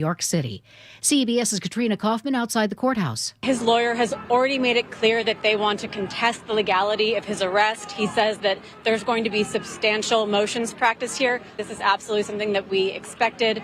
York City. CBS's Katrina Kaufman outside the courthouse. His lawyer has already made it clear that they want to contest the legality of his arrest. He says that there's going to be substantial motions practice here. This is absolutely something that we expected.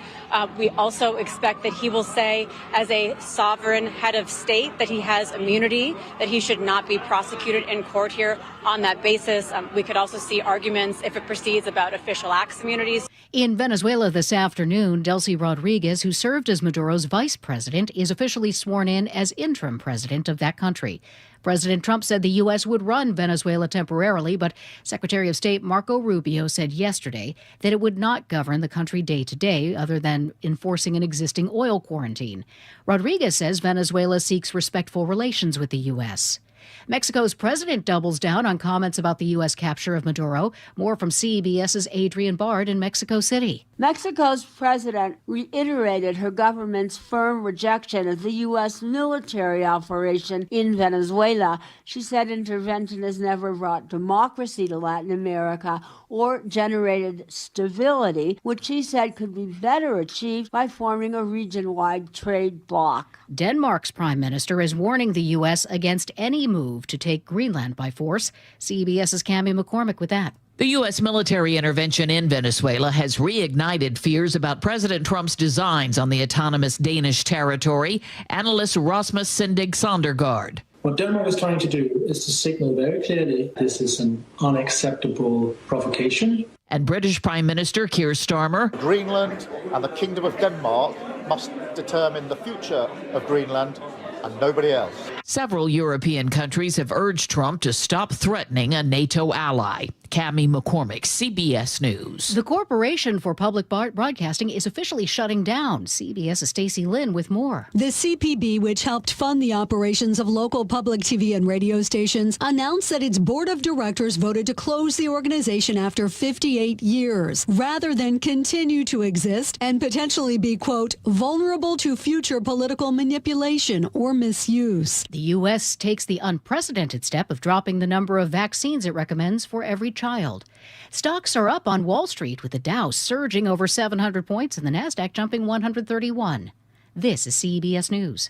We also expect that he will say, as a sovereign head of state, that he has immunity, that he should not be prosecuted in court here on that basis. We could also see arguments, if it proceeds, about official acts immunities. In Venezuela this afternoon, Delcy Rodriguez, who served as Maduro's vice president, is officially sworn in as interim president of that country. President Trump said the U.S. would run Venezuela temporarily, but Secretary of State Marco Rubio said yesterday that it would not govern the country day to day other than enforcing an existing oil quarantine. Rodriguez says Venezuela seeks respectful relations with the U.S. Mexico's president doubles down on comments about the U.S. capture of Maduro. More from CBS's Adrian Bard in Mexico City. Mexico's president reiterated her government's firm rejection of the U.S. military operation in Venezuela. She said intervention has never brought democracy to Latin America or generated stability, which she said could be better achieved by forming a region-wide trade bloc. Denmark's prime minister is warning the U.S. against any move to take Greenland by force. CBS's Cammie McCormick with that. The U.S. military intervention in Venezuela has reignited fears about President Trump's designs on the autonomous Danish territory. Analyst Rasmus Sindig Sondergaard. What Denmark is trying to do is to signal very clearly this is an unacceptable provocation. And British Prime Minister Keir Starmer. Greenland and the Kingdom of Denmark must determine the future of Greenland and nobody else. Several European countries have urged Trump to stop threatening a NATO ally. Cammie McCormick, CBS News. The Corporation for Public Broadcasting is officially shutting down. CBS's Stacey Lynn with more. The CPB, which helped fund the operations of local public TV and radio stations, announced that its board of directors voted to close the organization after 58 years, rather than continue to exist and potentially be, quote, vulnerable to future political manipulation or misuse. The U.S. takes the unprecedented step of dropping the number of vaccines it recommends for every child. Stocks are up on Wall Street, with the Dow surging over 700 points and the Nasdaq jumping 131. This is CBS News.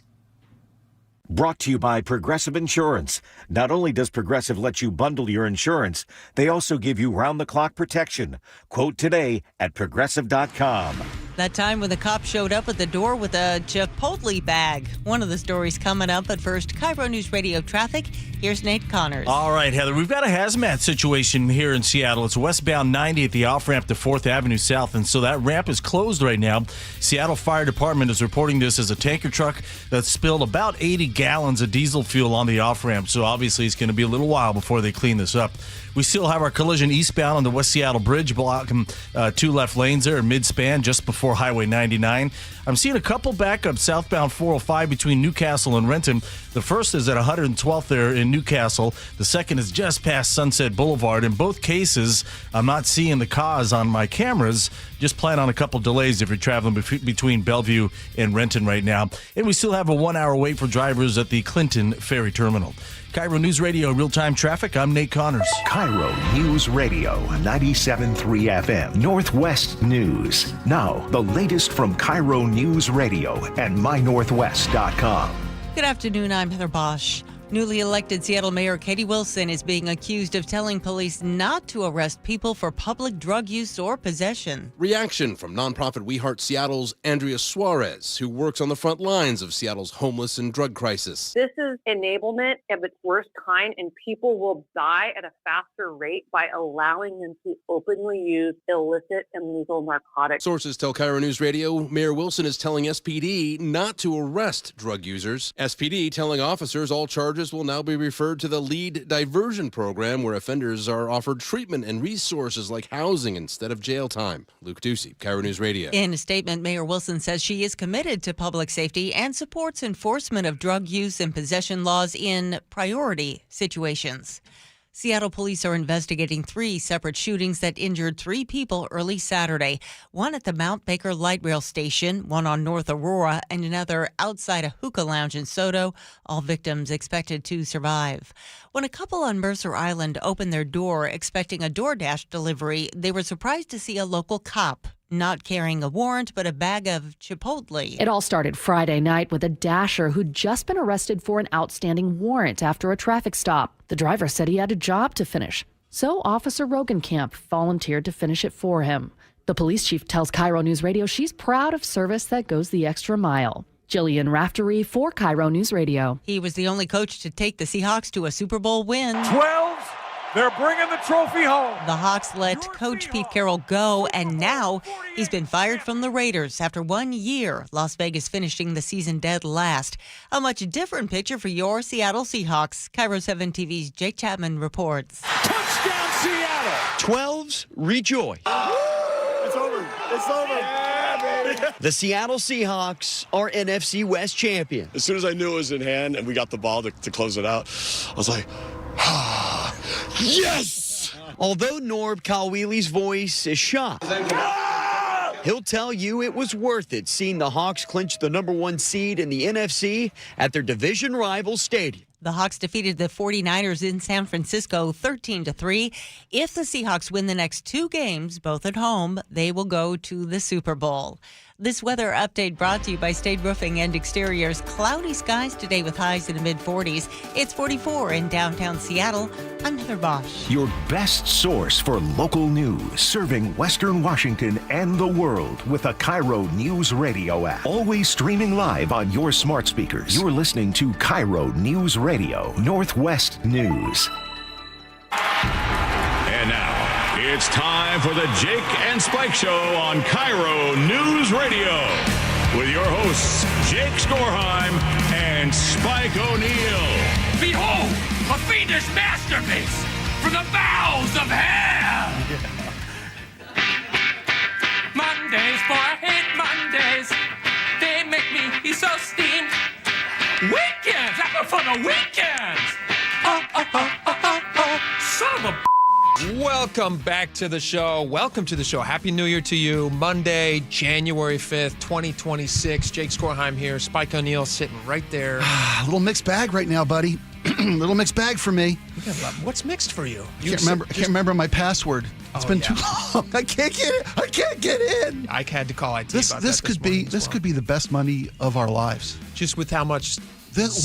Brought to you by Progressive Insurance. Not only does Progressive let you bundle your insurance, they also give you round-the-clock protection. Quote today at Progressive.com. That time when the cop showed up at the door with a Chipotle bag. One of the stories coming up, but first, KIRO Newsradio traffic. Here's Nate Connors. All right, Heather, we've got a hazmat situation here in Seattle. It's westbound 90 at the off-ramp to 4th Avenue South, and so that ramp is closed right now. Seattle Fire Department is reporting this as a tanker truck that spilled about 80 gallons of diesel fuel on the off-ramp, so obviously it's going to be a little while before they clean this up. We still have our collision eastbound on the West Seattle Bridge, blocking 2 left lanes there, mid-span, just before Highway 99. I'm seeing a couple backups southbound 405 between Newcastle and Renton. The first is at 112th there in Newcastle. The second is just past Sunset Boulevard. In both cases, I'm not seeing the cause on my cameras. Just plan on a couple delays if you're traveling between Bellevue and Renton right now. And we still have a 1-hour wait for drivers at the Clinton Ferry Terminal. KIRO News Radio real-time traffic. I'm Nate Connors. KIRO News Radio 97.3 FM Northwest News. Now, the latest from KIRO News Radio and mynorthwest.com. Good afternoon, I'm Heather Bosch. Newly elected Seattle Mayor Katie Wilson is being accused of telling police not to arrest people for public drug use or possession. Reaction from nonprofit We Heart Seattle's Andrea Suarez, who works on the front lines of Seattle's homeless and drug crisis. This is enablement of its worst kind, and people will die at a faster rate by allowing them to openly use illicit and legal narcotics. Sources tell KIRO News Radio Mayor Wilson is telling SPD not to arrest drug users. SPD telling officers all charges will now be referred to the lead diversion program, where offenders are offered treatment and resources like housing instead of jail time. Luke Ducey, KIRO News Radio. In a statement, Mayor Wilson says she is committed to public safety and supports enforcement of drug use and possession laws in priority situations. Seattle police are investigating 3 separate shootings that injured 3 people early Saturday. One at the Mount Baker Light Rail Station, one on North Aurora, and another outside a hookah lounge in Soto. All victims expected to survive. When a couple on Mercer Island opened their door expecting a DoorDash delivery, they were surprised to see a local cop not carrying a warrant, but a bag of Chipotle. It all started Friday night with a dasher who'd just been arrested for an outstanding warrant after a traffic stop. The driver said he had a job to finish, so Officer Rogenkamp volunteered to finish it for him. The police chief tells KIRO News Radio she's proud of service that goes the extra mile. Jillian Raftery for KIRO News Radio. He was the only coach to take the Seahawks to a Super Bowl win. 12, they're bringing the trophy home. The Hawks let Coach Pete Carroll go, and now he's been fired from the Raiders after 1 year. Las Vegas finishing the season dead last. A much different picture for your Seattle Seahawks. KIRO 7 TV's Jake Chapman reports. Touchdown, Seattle. 12s, rejoice. It's over. It's over. Yeah, baby. The Seattle Seahawks are NFC West champion. As soon as I knew it was in hand and we got the ball to close it out, I was like, yes! Although Norb Kalwili's voice is shocked, he'll tell you it was worth it seeing the Hawks clinch the #1 seed in the NFC at their division rival stadium. The Hawks defeated the 49ers in San Francisco 13-3. If the Seahawks win the next 2 games, both at home, they will go to the Super Bowl. This weather update brought to you by Stade Roofing and Exteriors. Cloudy skies today with highs in the mid-40s. It's 44 in downtown Seattle. I'm Heather Bosch. Your best source for local news, serving Western Washington and the world with a KIRO News Radio app. Always streaming live on your smart speakers. You're listening to KIRO News Radio, Northwest News. And now, it's time for the Jake and Spike Show on KIRO News Radio with your hosts, Jake Skorheim and Spike O'Neill. Behold, a fiendish masterpiece from the bowels of hell. Mondays, for I hate Mondays. They make me so steamed. Weekends, I go for the weekends. Son of a Welcome back to the show. Welcome to the show. Happy New Year to you. Monday, January 5th, 2026. Jake Skorheim here. Spike O'Neill sitting right there. A little mixed bag right now, buddy. Little mixed bag for me. What's mixed for you? I can't remember my password. It's been too long. I can't get it. I can't get in. I had to call IT This about that could be the best Monday of our lives. Just with how much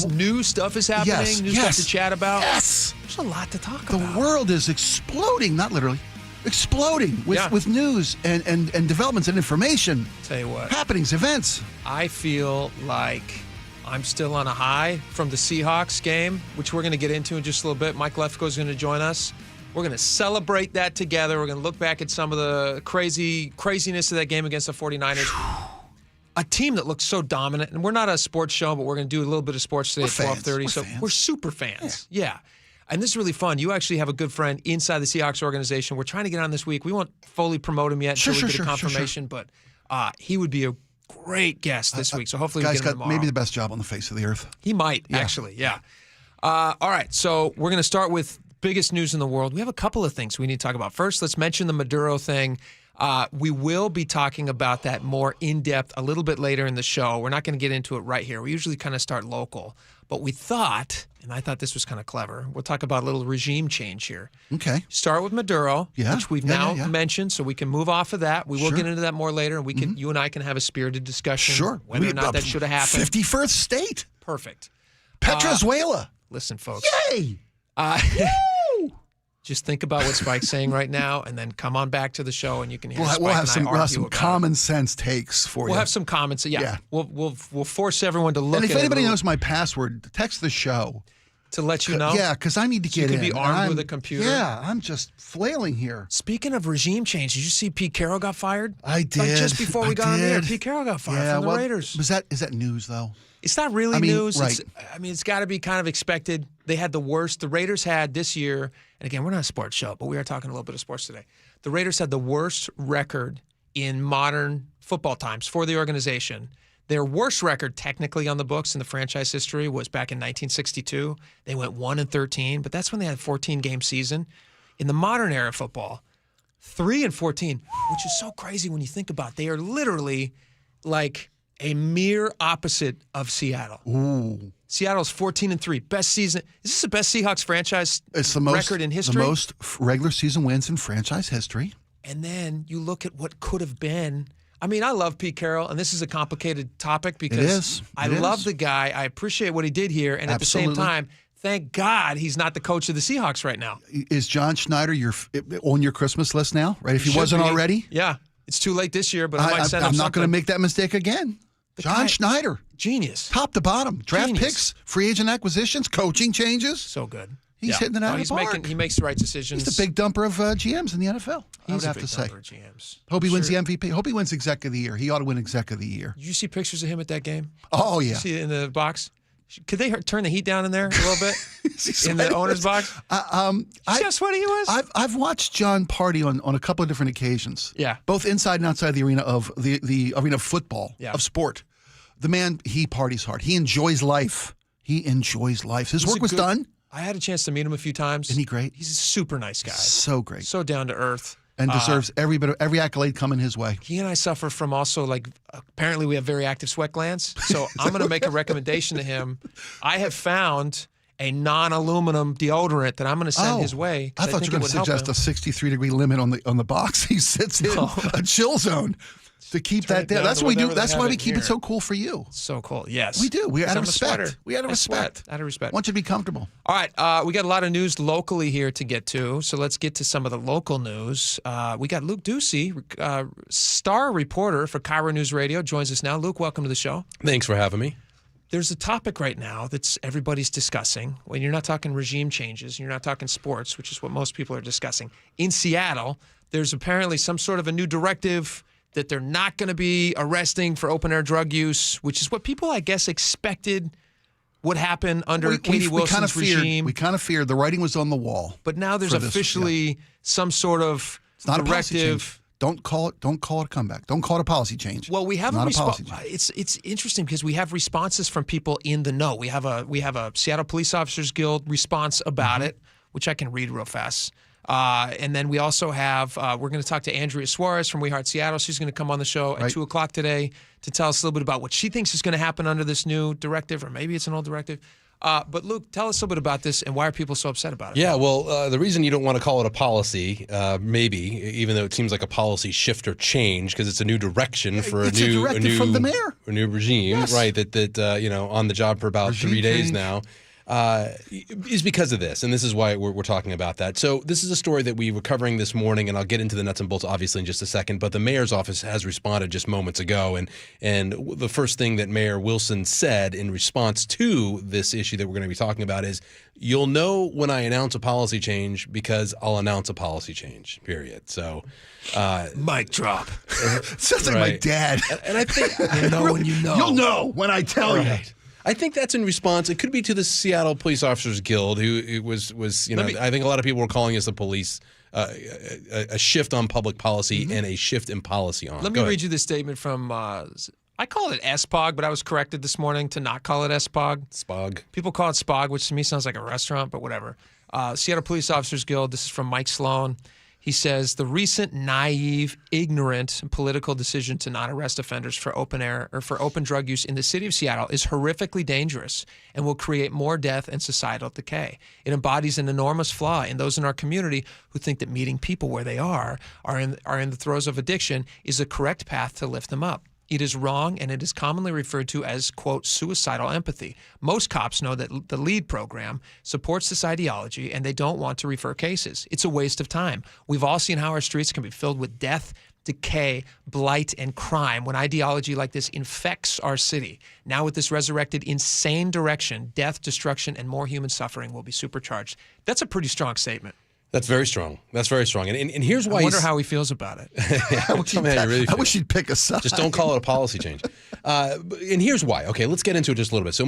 new stuff is happening, new stuff to chat about. Yes. There's a lot to talk about. The world is exploding, not literally, exploding with news and developments and information. Tell you what. Happenings, events. I feel like I'm still on a high from the Seahawks game, which we're going to get into in just a little bit. Mike Lefkoe is going to join us. We're going to celebrate that together. We're going to look back at some of the craziness of that game against the 49ers. A team that looks so dominant, and we're not a sports show, but we're going to do a little bit of sports today at 12:30. So we're super fans. Yeah. And this is really fun. You actually have a good friend inside the Seahawks organization. We're trying to get on this week. We won't fully promote him yet until we get a confirmation, but he would be a great guest this week. So hopefully we get him tomorrow. Maybe the best job on the face of the earth. He might, actually, yeah. All right, so we're going to start with biggest news in the world. We have a couple of things we need to talk about. First, let's mention the Maduro thing. We will be talking about that more in-depth a little bit later in the show. We're not going to get into it right here. We usually kind of start local. But we thought, and I thought this was kind of clever, we'll talk about a little regime change here. Okay. Start with Maduro, which we've now mentioned, so we can move off of that. We will get into that more later, and we can, you and I can have a spirited discussion whether or not that should have happened. 51st state. Perfect. Petrozuela. Listen, folks. Yay! Just think about what Spike's saying right now, and then come on back to the show, and you can hear Spike we'll have and I argue some about common sense takes for you. We'll have some comments. Yeah. We'll force everyone to look at it. And if anybody knows my password, text the show. To let you know? Yeah, because I need to get in. You can be armed with a computer. Yeah, I'm just flailing here. Speaking of regime change, did you see Pete Carroll got fired? I did. Like just before we got on the air, Pete Carroll got fired from the Raiders. Is that news, though? It's not really news. Right. It's got to be kind of expected. They had the worst. The Raiders had this year, and again, we're not a sports show, but we are talking a little bit of sports today. The Raiders had the worst record in modern football times for the organization. Their worst record technically on the books in the franchise history was back in 1962. They went 1-13, but that's when they had a 14-game season. In the modern era of football, 3-14, which is so crazy when you think about it. They are literally like a mere opposite of Seattle. Ooh. Seattle's 14-3, best season. Is this the best Seahawks franchise record in history? The most regular season wins in franchise history. And then you look at what could have been. I mean, I love Pete Carroll, and this is a complicated topic because I love the guy. I appreciate what he did here. And at the same time, thank God he's not the coach of the Seahawks right now. Is John Schneider on your Christmas list now, right? If he wasn't already? Yeah. It's too late this year, but I might send him I'm not going to make that mistake again. John Schneider. Genius. Top to bottom. Draft picks, free agent acquisitions, coaching changes. So good. He's hitting it out of the park. He makes the right decisions. He's the big dumper of GMs in the NFL. I would have to say. GMs. Hope he wins the MVP. Hope he wins Exec of the Year. He ought to win Exec of the Year. Did you see pictures of him at that game? Oh, yeah. You see it in the box? Could they turn the heat down in there a little bit? In the owner's box? See how sweaty he was? I've watched John party on a couple of different occasions. Yeah. Both inside and outside the arena of the arena of football, of sport. The man, he parties hard. He enjoys life. His work was done. I had a chance to meet him a few times. Isn't he great? He's a super nice guy. So great. So down to earth. And deserves every accolade coming his way. He and I suffer from also, apparently we have very active sweat glands. So I'm going to make a recommendation to him. I have found a non-aluminum deodorant that I'm going to send his way. I thought you were going to suggest a 63-degree limit on the box he sits in, a chill zone. To keep that there. That's what we do. That's why we keep it so cool for you. So cool. Yes. We do. We out of respect. Out of respect. I want you to be comfortable. All right. We got a lot of news locally here to get to. So let's get to some of the local news. We got Luke Ducey, star reporter for KIRO Newsradio, joins us now. Luke, welcome to the show. Thanks for having me. There's a topic right now that's everybody's discussing. When you're not talking regime changes, you're not talking sports, which is what most people are discussing. In Seattle, there's apparently some sort of a new directive that they're not going to be arresting for open-air drug use, which is what people, I guess, expected would happen under Katie Wilson's regime. We kind of feared. The writing was on the wall. But now there's officially some sort of directive. Don't call it a comeback. Don't call it a policy change. Well, we have it's interesting because we have responses from people in the know. We have a Seattle Police Officers Guild response about it, which I can read real fast. And then we also have, we're going to talk to Andrea Suarez from We Heart Seattle. She's going to come on the show at 2 o'clock today to tell us a little bit about what she thinks is going to happen under this new directive, or maybe it's an old directive. But Luke, tell us a little bit about this and why are people so upset about it? Yeah, well, the reason you don't want to call it a policy, maybe, even though it seems like a policy shift or change, because it's a new direction for a new from the mayor. A new regime, right? That on the job for about 3 days now. Is because of this, and this is why we're talking about that. So this is a story that we were covering this morning, and I'll get into the nuts and bolts obviously in just a second, but the mayor's office has responded just moments ago, and the first thing that Mayor Wilson said in response to this issue that we're going to be talking about is, you'll know when I announce a policy change because I'll announce a policy change, period. So mic drop. Sounds like my dad. And I think when you know. You'll know when I tell you. I think that's in response. It could be to the Seattle Police Officers Guild, who it was I think a lot of people were calling this a shift on public policy and a shift in policy on. Let me read you this statement from, I call it SPOG, but I was corrected this morning to not call it SPOG. SPOG. People call it SPOG, which to me sounds like a restaurant, but whatever. Seattle Police Officers Guild, this is from Mike Sloan. He says, the recent naive, ignorant political decision to not arrest offenders for open drug use in the city of Seattle is horrifically dangerous and will create more death and societal decay. It embodies an enormous flaw in those in our community who think that meeting people where they are in the throes of addiction is a correct path to lift them up. It is wrong, and it is commonly referred to as, quote, suicidal empathy. Most cops know that the LEAD program supports this ideology, and they don't want to refer cases. It's a waste of time. We've all seen how our streets can be filled with death, decay, blight, and crime when ideology like this infects our city. Now with this resurrected insane direction, death, destruction, and more human suffering will be supercharged. That's a pretty strong statement. That's very strong. That's very strong. And here's why. I wonder how he feels about it. I wish he'd pick a side. Just don't call it a policy change. And here's why. Okay, let's get into it just a little bit. So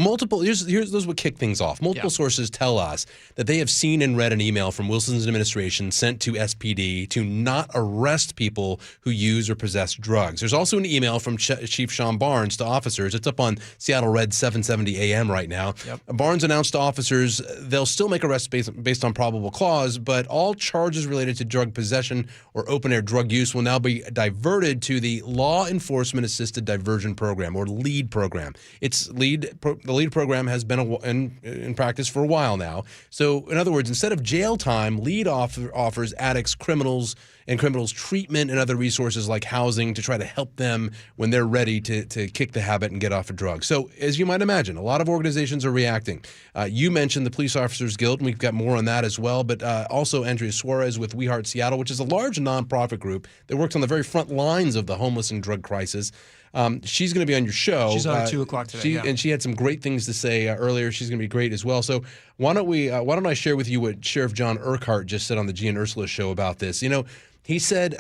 here's what kicked things off. Multiple sources tell us that they have seen and read an email from Wilson's administration sent to SPD to not arrest people who use or possess drugs. There's also an email from Chief Sean Barnes to officers. It's up on Seattle Red 770 AM right now. Yep. Barnes announced to officers they'll still make arrests based on probable cause, but all charges related to drug possession or open-air drug use will now be diverted to the Law Enforcement Assisted Diversion Program, or LEAD program. The LEAD program has been in practice for a while now. So, in other words, instead of jail time, LEAD offers addicts, criminals, and criminals treatment and other resources like housing to try to help them when they're ready to kick the habit and get off of drugs. So as you might imagine, a lot of organizations are reacting. You mentioned the Police Officers Guild, and we've got more on that as well, but also Andrea Suarez with We Heart Seattle, which is a large nonprofit group that works on the very front lines of the homeless and drug crisis. She's going to be on your show. She's on at 2 o'clock today. And she had some great things to say earlier. She's going to be great as well. So why don't I share with you what Sheriff John Urquhart just said on the G and Ursula show about this? He said,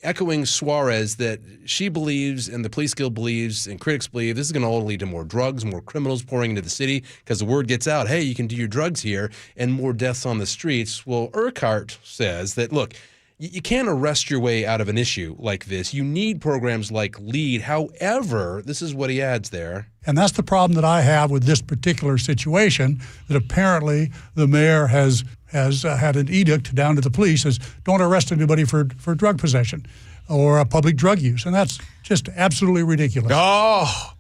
echoing Suarez, that she believes and the police guild believes and critics believe this is going to all lead to more drugs, more criminals pouring into the city because the word gets out, hey, you can do your drugs here, and more deaths on the streets. Well, Urquhart says that, look, you can't arrest your way out of an issue like this. You need programs like LEAD. However, this is what he adds there. And that's the problem that I have with this particular situation, that apparently the mayor has had an edict down to the police as don't arrest anybody for drug possession or public drug use. And that's just absolutely ridiculous. Oh,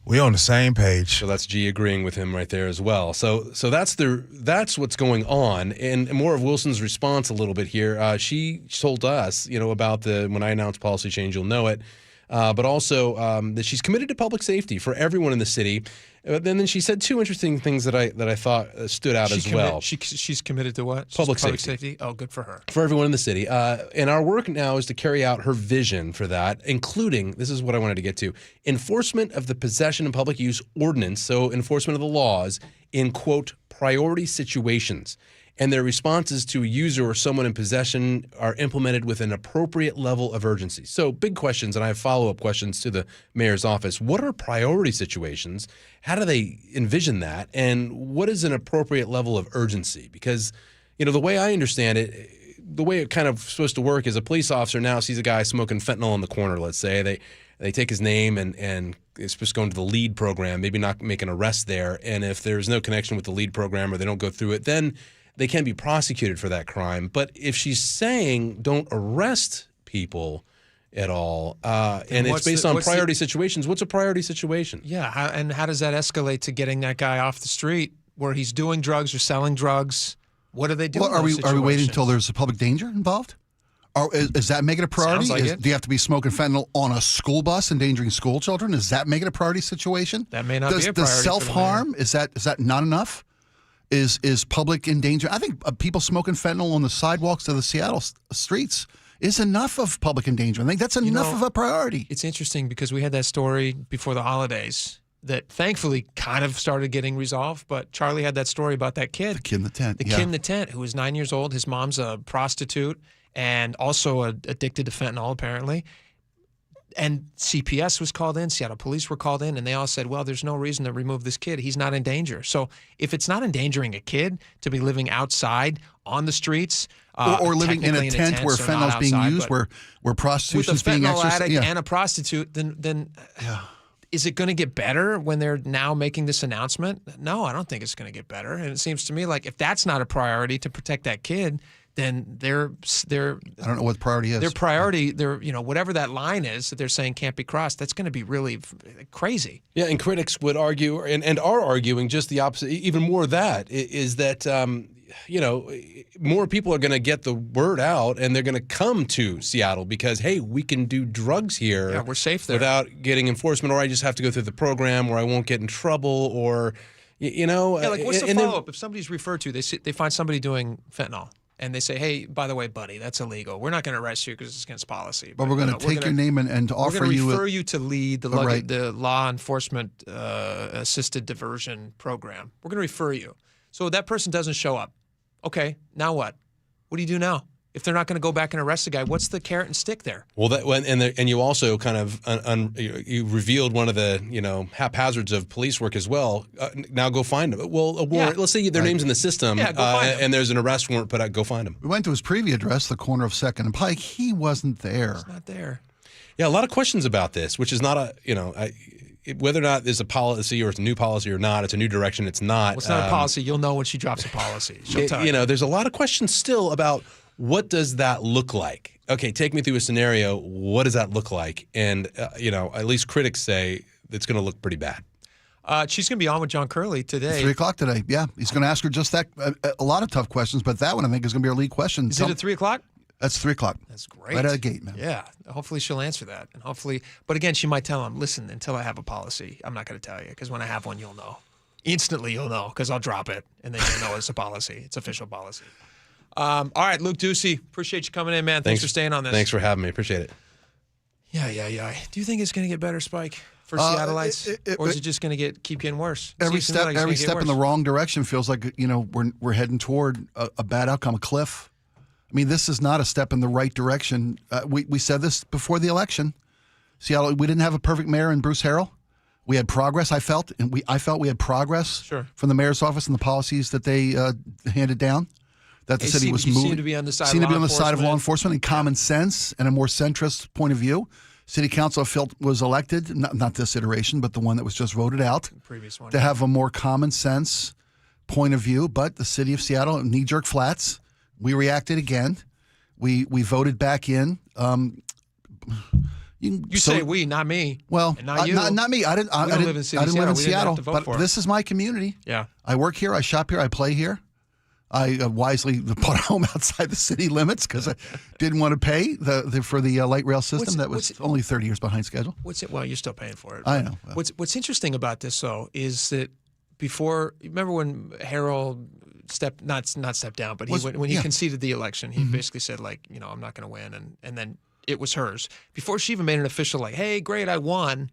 we on the same page. So that's G agreeing with him right there as well. So that's what's going on. And more of Wilson's response a little bit here. She told us, about when I announced policy change, you'll know it. But also that she's committed to public safety for everyone in the city. Then she said two interesting things that I thought stood out as well. She's committed to what? Public safety. Oh, good for her. For everyone in the city. And our work now is to carry out her vision for that, including, this is what I wanted to get to, enforcement of the possession and public use ordinance, so enforcement of the laws in, quote, priority situations. And their responses to a user or someone in possession are implemented with an appropriate level of urgency. So big questions, and I have follow-up questions to the mayor's office. What are priority situations? How do they envision that? And what is an appropriate level of urgency? Because, the way I understand it, the way it kind of supposed to work is a police officer now sees a guy smoking fentanyl in the corner, let's say. They take his name and it's supposed to go into the LEAD program, maybe not make an arrest there. And if there's no connection with the LEAD program or they don't go through it, then they can be prosecuted for that crime. But if she's saying don't arrest people at all, and it's based on priority situations, what's a priority situation? Yeah, and how does that escalate to getting that guy off the street where he's doing drugs or selling drugs? What do they do? Well, are we waiting until there's a public danger involved? Or is that making it a priority? Sounds like it. Do you have to be smoking fentanyl on a school bus, endangering school children? Is that making it a priority situation? That may not be a priority. Does self-harm, is that not enough? Is public endangerment? I think people smoking fentanyl on the sidewalks of the Seattle streets is enough of public endangerment. I think that's enough of a priority. It's interesting because we had that story before the holidays that thankfully kind of started getting resolved, but Charlie had that story about that kid. The kid in the tent. Kid in the tent who was 9 years old. His mom's a prostitute and also addicted to fentanyl, apparently. And CPS was called in, Seattle police were called in, and they all said, well, there's no reason to remove this kid. He's not in danger. So if it's not endangering a kid to be living outside on the streets, or living in a tent where fentanyl's being used, where prostitution's being exercised. With a fentanyl addict and a prostitute, then is it going to get better when they're now making this announcement? No, I don't think it's going to get better. And it seems to me like if that's not a priority to protect that kid, then they're I don't know what the priority is. Their priority, whatever that line is that they're saying can't be crossed, that's going to be really crazy. Yeah, and critics would argue and are arguing just the opposite. Even more of that is that more people are going to get the word out and they're going to come to Seattle because, hey, we can do drugs here. Yeah, we're safe there without getting enforcement, or I just have to go through the program, or I won't get in trouble, or Yeah, like what's the follow up if somebody's referred to? They find somebody doing fentanyl. And they say, hey, by the way, buddy, that's illegal. We're not going to arrest you because it's against policy. But we're going to take your name and offer you... We're going to refer you to LEAD, the Law Enforcement Assisted Diversion Program. We're going to refer you. So that person doesn't show up. Okay, now what? What do you do now? If they're not going to go back and arrest the guy, what's the carrot and stick there? Well, and you also kind of you revealed one of the haphazards of police work as well. Now go find them. Well, a warrant. Let's say their name's in the system, and there's an arrest warrant put out. Go find them. We went to his previous address, the corner of 2nd and Pike. He wasn't there. He's not there. Yeah, a lot of questions about this, which is not whether or not there's a policy or it's a new policy or not. It's a new direction. It's not. Well, it's not a policy. You'll know when she drops a policy. She'll tell you. There's a lot of questions still about. What does that look like? Okay, take me through a scenario. What does that look like? And, at least critics say it's going to look pretty bad. She's going to be on with John Curley today. 3 o'clock today, yeah. He's going to ask her just that, a lot of tough questions, but that one I think is going to be our lead question. Is it at 3 o'clock? That's 3 o'clock. That's great. Right out of the gate, man. Yeah. Hopefully she'll answer that. And hopefully, but again, she might tell him, listen, until I have a policy, I'm not going to tell you, because when I have one, you'll know. Instantly, you'll know, because I'll drop it, and then you'll know it's a policy. It's official policy. All right, Luke Ducey, appreciate you coming in, man. Thanks for staying on this. Thanks for having me. Appreciate it. Yeah. Do you think it's going to get better, Spike, for Seattleites? Or is it just going to keep getting worse? Every step in the wrong direction feels like, we're heading toward a bad outcome, a cliff. I mean, this is not a step in the right direction. We said this before the election. Seattle, we didn't have a perfect mayor in Bruce Harrell. We had progress, I felt we had progress from the mayor's office and the policies that they handed down. That the city was moving. Seemed to be on the side of law enforcement and common sense and a more centrist point of view. City council, I felt, was elected, not this iteration, but the one that was just voted out, the previous one, to have a more common sense point of view. But the city of Seattle, knee-jerk flats, we reacted again. We voted back in. You say we, not me. Well, and not you. Not me. I didn't live in Seattle, but this is my community. Yeah. I work here. I shop here. I play here. I wisely bought a home outside the city limits because I didn't want to pay for the light rail system that was only 30 years behind schedule. Well, you're still paying for it. I know. What's interesting about this, though, is that remember when Harold not stepped down, but when he conceded the election, he basically said, like, I'm not going to win, and then it was hers. Before she even made an official, like, hey, great, I won,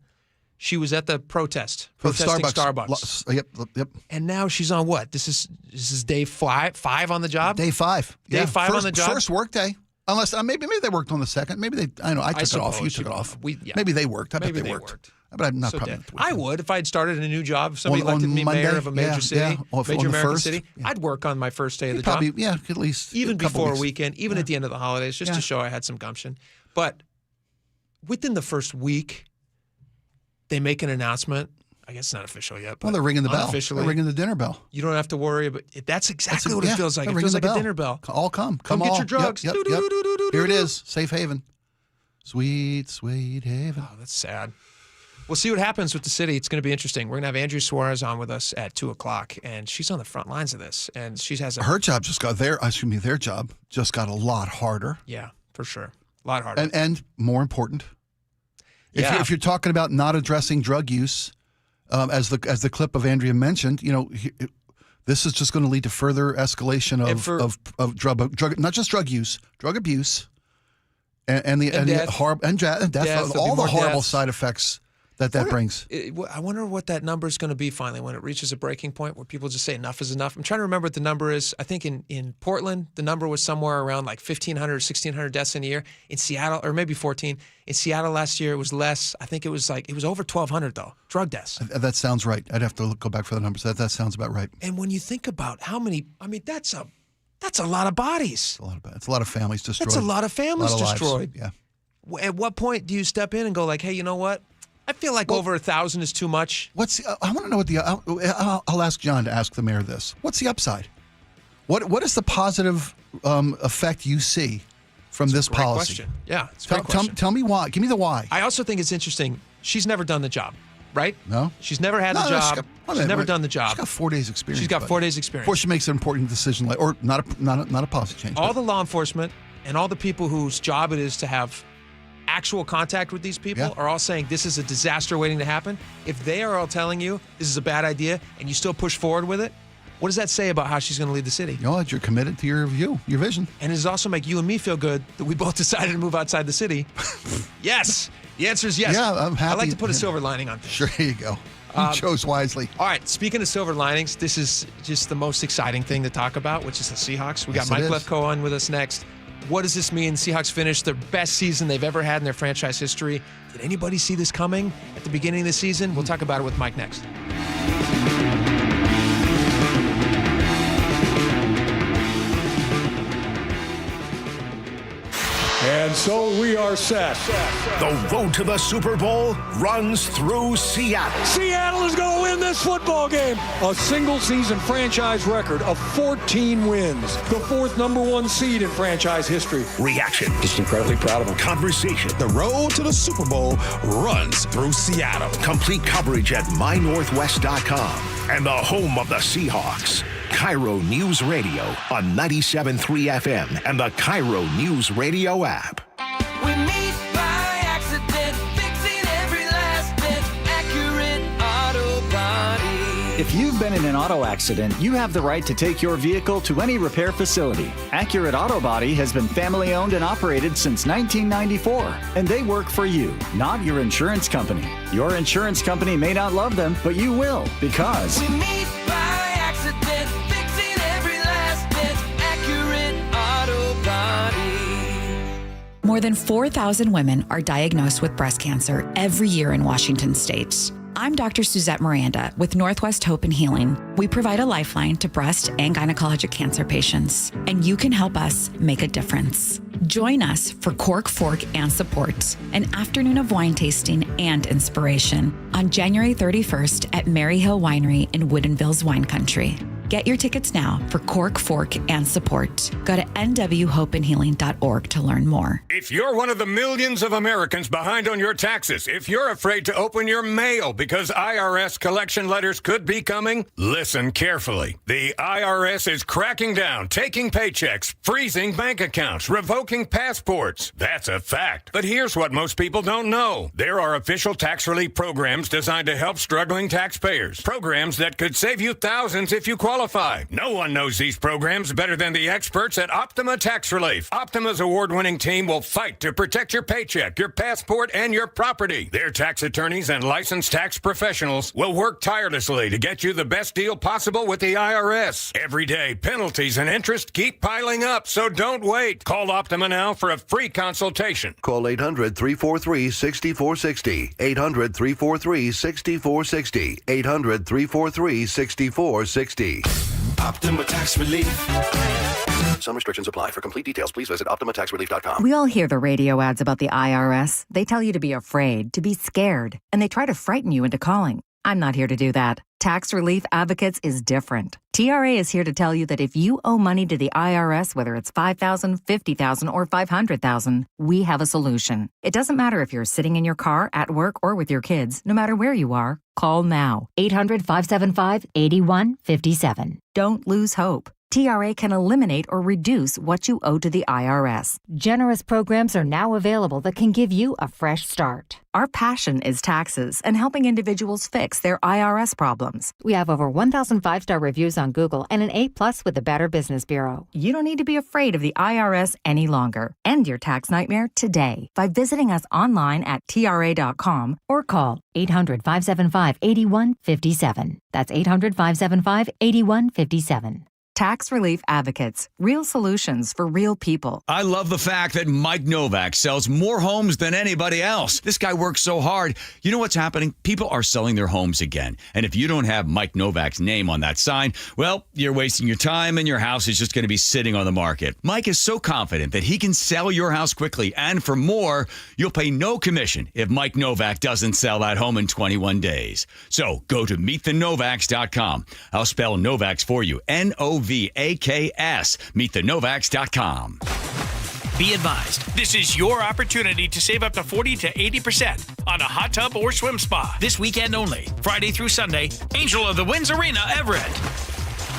she was at the protesting Starbucks. Yep. And now she's on what? This is day five on the job? Day 5. Day 5 on the job? First work day. Unless maybe they worked on the second. Maybe they. I know. I took it off. You took it off. Maybe they worked. I bet they worked. But I'm not probably. I would if I had started a new job. If somebody elected me Monday, mayor of a major city, major American city, I'd work on my first day of the job. Yeah, at least even before a weekend, even at the end of the holidays, just to show I had some gumption. But within the first week, they make an announcement. I guess it's not official yet. But they're ringing the bell. They're ringing the dinner bell. You don't have to worry, but that's exactly what it feels like. It feels like a dinner bell. All come get all. your drugs. Yep. Here it is. Safe haven. Sweet, sweet haven. Oh, that's sad. We'll see what happens with the city. It's going to be interesting. We're going to have Andrea Suarez on with us at 2 o'clock, and she's on the front lines of this. And she has her job just got their job just got a lot harder. Yeah, for sure, a lot harder. And more important, if you're talking about not addressing drug use, as the clip of Andrea mentioned, this is just going to lead to further escalation of drug, not just drug use, drug abuse, and death, all the horrible side effects that brings. I wonder what that number is going to be finally when it reaches a breaking point where people just say enough is enough. I'm trying to remember what the number is. I think in Portland, the number was somewhere around like 1,500 or 1,600 deaths in a year. In Seattle, or maybe 14. In Seattle last year, it was less. I think it was over 1,200 though, drug deaths. That sounds right. I'd have to go back for the numbers. That sounds about right. And when you think about how many, that's a lot of bodies. It's a lot of families destroyed. That's a lot of families destroyed. Yeah. At what point do you step in and go like, hey, you know what? I feel like over 1,000 is too much. I want to know what I'll ask John to ask the mayor this. What's the upside? What is the positive effect you see from this policy? Question. Yeah, it's a great question. Tell me why. Give me the why. I also think it's interesting. She's never done the job, right? No. She's never had the job. She's never done the job. She's got 4 days experience. She's got 4 days experience. Before she makes an important decision, or not a policy change. All the law enforcement and all the people whose job it is to have actual contact with these people are all saying this is a disaster waiting to happen. If they are all telling you this is a bad idea and you still push forward with it, what does that say about how she's going to lead the city? You're committed to your vision. And does it also make you and me feel good that we both decided to move outside the city? Yes. The answer is yes. Yeah, I'm happy. I like to put a silver lining on things. Sure, here you go. You chose wisely. All right, speaking of silver linings, this is just the most exciting thing to talk about, which is the Seahawks. We got Mike Lefko on with us next. What does this mean? Seahawks finished their best season they've ever had in their franchise history. Did anybody see this coming at the beginning of the season? We'll talk about it with Mike next. And so we are set. The road to the Super Bowl runs through Seattle. Seattle is going to win this football game. A single-season franchise record of 14 wins. The 4th #1 seed in franchise history. Reaction. Just incredibly proud of them. Conversation. The road to the Super Bowl runs through Seattle. Complete coverage at mynorthwest.com and the home of the Seahawks. KIRO News Radio on 97.3 FM and the KIRO News Radio app. We meet by accident, fixing every last bit, Accurate Auto Body. If you've been in an auto accident, you have the right to take your vehicle to any repair facility. Accurate Auto Body has been family owned and operated since 1994, and they work for you, not your insurance company. Your insurance company may not love them, but you will, because We meet by accident, fixing every last bit, Accurate Auto Body. More than 4,000 women are diagnosed with breast cancer every year in Washington state. I'm Dr. Suzette Miranda with Northwest Hope and Healing. We provide a lifeline to breast and gynecologic cancer patients, and you can help us make a difference. Join us for Cork, Fork, and Support, an afternoon of wine tasting and inspiration on January 31st at Mary Hill Winery in Woodinville's Wine Country. Get your tickets now for Cork, Fork, and Support. Go to nwhopeandhealing.org to learn more. If you're one of the millions of Americans behind on your taxes, if you're afraid to open your mail because IRS collection letters could be coming, listen carefully. The IRS is cracking down, taking paychecks, freezing bank accounts, revoking passports. That's a fact. But here's what most people don't know. There are official tax relief programs designed to help struggling taxpayers. Programs that could save you thousands if you qualify. No one knows these programs better than the experts at Optima Tax Relief. Optima's award-winning team will fight to protect your paycheck, your passport, and your property. Their tax attorneys and licensed tax professionals will work tirelessly to get you the best deal possible with the IRS. Every day, penalties and interest keep piling up, so don't wait. Call Optima now for a free consultation. Call 800-343-6460. 800-343-6460. 800-343-6460. Optima Tax Relief. Some restrictions apply. For complete details, please visit OptimaTaxRelief.com. We all hear the radio ads about the IRS. They tell you to be afraid, to be scared, and they try to frighten you into calling. I'm not here to do that. Tax Relief Advocates is different. TRA is here to tell you that if you owe money to the IRS, whether it's $5,000, $50,000, or $500,000, we have a solution. It doesn't matter if you're sitting in your car, at work, or with your kids. No matter where you are, call now. 800-575-8157. Don't lose hope. TRA can eliminate or reduce what you owe to the IRS. Generous programs are now available that can give you a fresh start. Our passion is taxes and helping individuals fix their IRS problems. We have over 1,000 5-star reviews on Google and an A+ with the Better Business Bureau. You don't need to be afraid of the IRS any longer. End your tax nightmare today by visiting us online at TRA.com or call 800-575-8157. That's 800-575-8157. Tax Relief Advocates. Real solutions for real people. I love the fact that Mike Novak sells more homes than anybody else. This guy works so hard. You know what's happening? People are selling their homes again. And if you don't have Mike Novak's name on that sign, well, you're wasting your time and your house is just going to be sitting on the market. Mike is so confident that he can sell your house quickly. And for more, you'll pay no commission if Mike Novak doesn't sell that home in 21 days. So go to meetthenovaks.com. I'll spell Novaks for you. Novaks. MeetTheNovaks.com. Be advised, this is your opportunity to save up to 40 to 80% on a hot tub or swim spa. This weekend only, Friday through Sunday, Angel of the Winds Arena, Everett.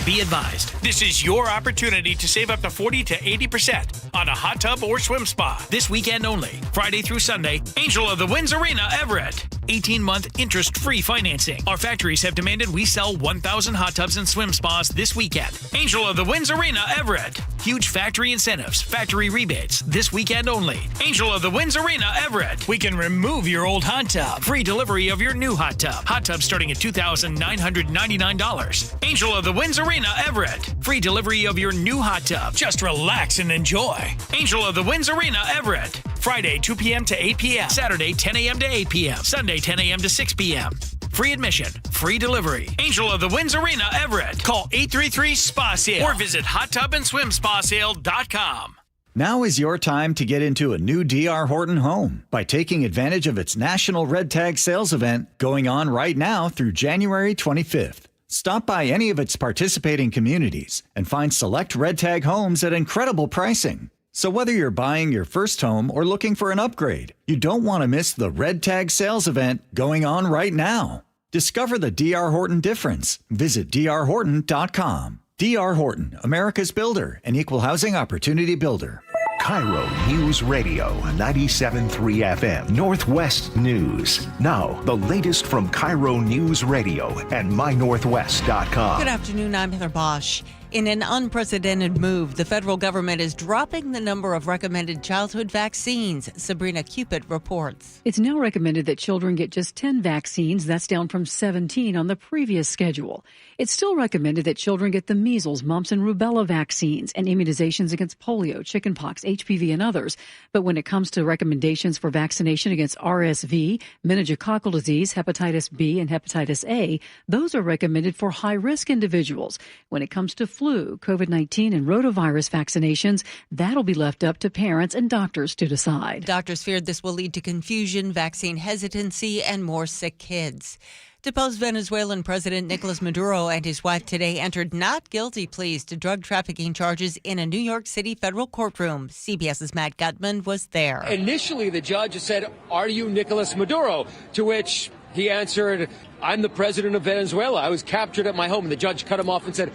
Be advised, this is your opportunity to save up to 40 to 80% on a hot tub or swim spa. This weekend only, Friday through Sunday, Angel of the Winds Arena, Everett. 18-month interest-free financing. Our factories have demanded we sell 1,000 hot tubs and swim spas this weekend. Angel of the Winds Arena, Everett. Huge factory incentives, factory rebates, this weekend only. Angel of the Winds Arena, Everett. We can remove your old hot tub. Free delivery of your new hot tub. Hot tub starting at $2,999. Angel of the Winds Arena, Everett. Free delivery of your new hot tub. Just relax and enjoy. Angel of the Winds Arena, Everett. Friday, 2 p.m. to 8 p.m. Saturday, 10 a.m. to 8 p.m. Sunday, 10 a.m. to 6 p.m. Free admission, free delivery. Angel of the Winds Arena, Everett. Call 833-SPA-SALE or visit hottubandswimspasale.com. Now is your time to get into a new D.R. Horton home by taking advantage of its National Red Tag Sales event going on right now through January 25th. Stop by any of its participating communities and find select Red Tag homes at incredible pricing. So whether you're buying your first home or looking for an upgrade, you don't want to miss the Red Tag Sales event going on right now. Discover the D.R. Horton difference. Visit drhorton.com. D.R. Horton, America's builder, an equal housing opportunity builder. KIRO News Radio, 97.3 FM, Northwest News. Now, the latest from KIRO News Radio and mynorthwest.com. Good afternoon, I'm Heather Bosch. In an unprecedented move, the federal government is dropping the number of recommended childhood vaccines. Sabrina Cupid reports. It's now recommended that children get just 10 vaccines. That's down from 17 on the previous schedule. It's still recommended that children get the measles, mumps, and rubella vaccines and immunizations against polio, chickenpox, HPV, and others. But when it comes to recommendations for vaccination against RSV, meningococcal disease, hepatitis B, and hepatitis A, those are recommended for high-risk individuals. When it comes to flu, COVID-19, and rotavirus vaccinations, that'll be left up to parents and doctors to decide. Doctors feared this will lead to confusion, vaccine hesitancy, and more sick kids. Deposed Venezuelan President Nicolas Maduro and his wife today entered not guilty pleas to drug trafficking charges in a New York City federal courtroom. CBS's Matt Gutman was there. Initially, the judge said, "Are you Nicolas Maduro?" To which he answered, "I'm the president of Venezuela. I was captured at my home." And the judge cut him off and said,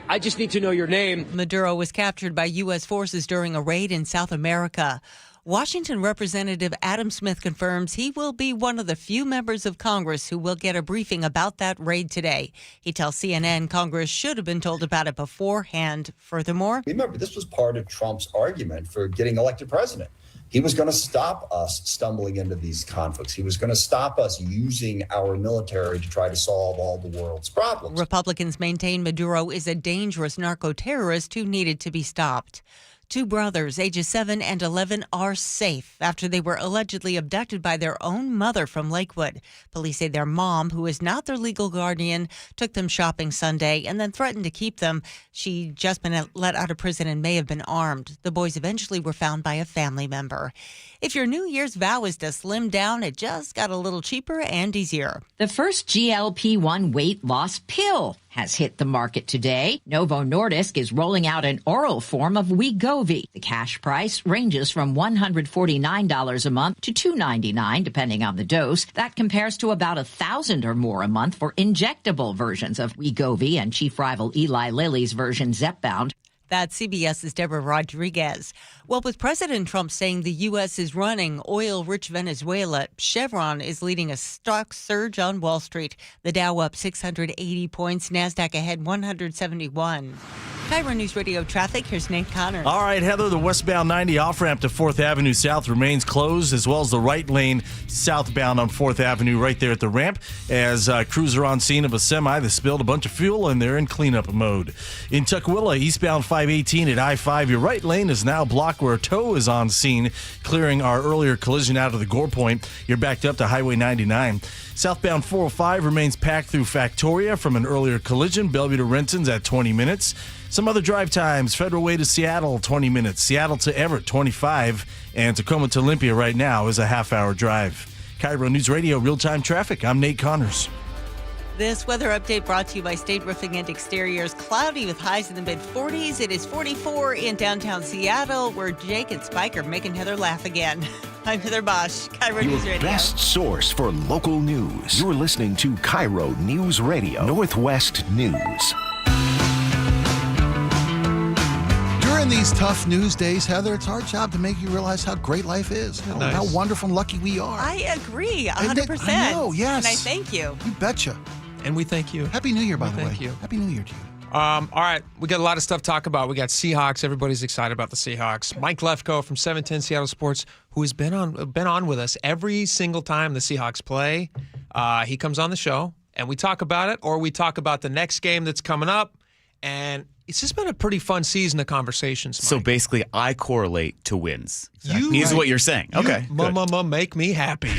"I just need to know your name." Maduro was captured by U.S. forces during a raid in South America. Washington Representative Adam Smith confirms he will be one of the few members of Congress who will get a briefing about that raid today. He tells CNN Congress should have been told about it beforehand. Furthermore, remember, this was part of Trump's argument for getting elected president. He was going to stop us stumbling into these conflicts. He was going to stop us using our military to try to solve all the world's problems. Republicans maintain Maduro is a dangerous narco-terrorist who needed to be stopped. Two brothers, ages 7 and 11, are safe after they were allegedly abducted by their own mother from Lakewood. Police say their mom, who is not their legal guardian, took them shopping Sunday and then threatened to keep them. She'd just been let out of prison and may have been armed. The boys eventually were found by a family member. If your New Year's vow is to slim down, it just got a little cheaper and easier. The first GLP-1 weight loss pill has hit the market today. Novo Nordisk is rolling out an oral form of Wegovy. The cash price ranges from $149 a month to $299, depending on the dose. That compares to about $1,000 or more a month for injectable versions of Wegovy and chief rival Eli Lilly's version Zepbound. That's CBS's Deborah Rodriguez. Well, with President Trump saying the U.S. is running oil-rich Venezuela, Chevron is leading a stock surge on Wall Street. The Dow up 680 points, NASDAQ ahead 171. KIRO News Radio traffic, here's Nate Connors. All right, Heather, the westbound 90 off-ramp to 4th Avenue South remains closed, as well as the right lane southbound on 4th Avenue right there at the ramp, as crews are on scene of a semi that spilled a bunch of fuel and they're in cleanup mode. In Tukwila, eastbound 518 at I-5, your right lane is now blocked where a tow is on scene, clearing our earlier collision out of the Gore Point. You're backed up to Highway 99. Southbound 405 remains packed through Factoria from an earlier collision. Bellevue to Renton's at 20 minutes. Some other drive times: Federal Way to Seattle, 20 minutes. Seattle to Everett, 25. And Tacoma to Olympia right now is a half-hour drive. KIRO News Radio real-time traffic. I'm Nate Connors. This weather update brought to you by State Roofing and Exteriors. Cloudy with highs in the mid-40s. It is 44 in downtown Seattle, where Jake and Spike are making Heather laugh again. I'm Heather Bosch, KIRO News Radio. Your best source for local news. You're listening to KIRO News Radio, Northwest News. During these tough news days, Heather, it's our job to make you realize how great life is, how wonderful and lucky we are. I agree, 100%. I know, yes. And I thank you. You betcha. And we thank you. Happy New Year, by the way. Thank you. Happy New Year to you. All right, we got a lot of stuff to talk about. We got Seahawks. Everybody's excited about the Seahawks. Mike Lefko from 710 Seattle Sports, who has been on with us every single time the Seahawks play. He comes on the show, and we talk about it, or we talk about the next game that's coming up. And it's just been a pretty fun season of conversations, Mike. So basically, I correlate to wins. Exactly. Is what you're saying. Okay. Make me happy.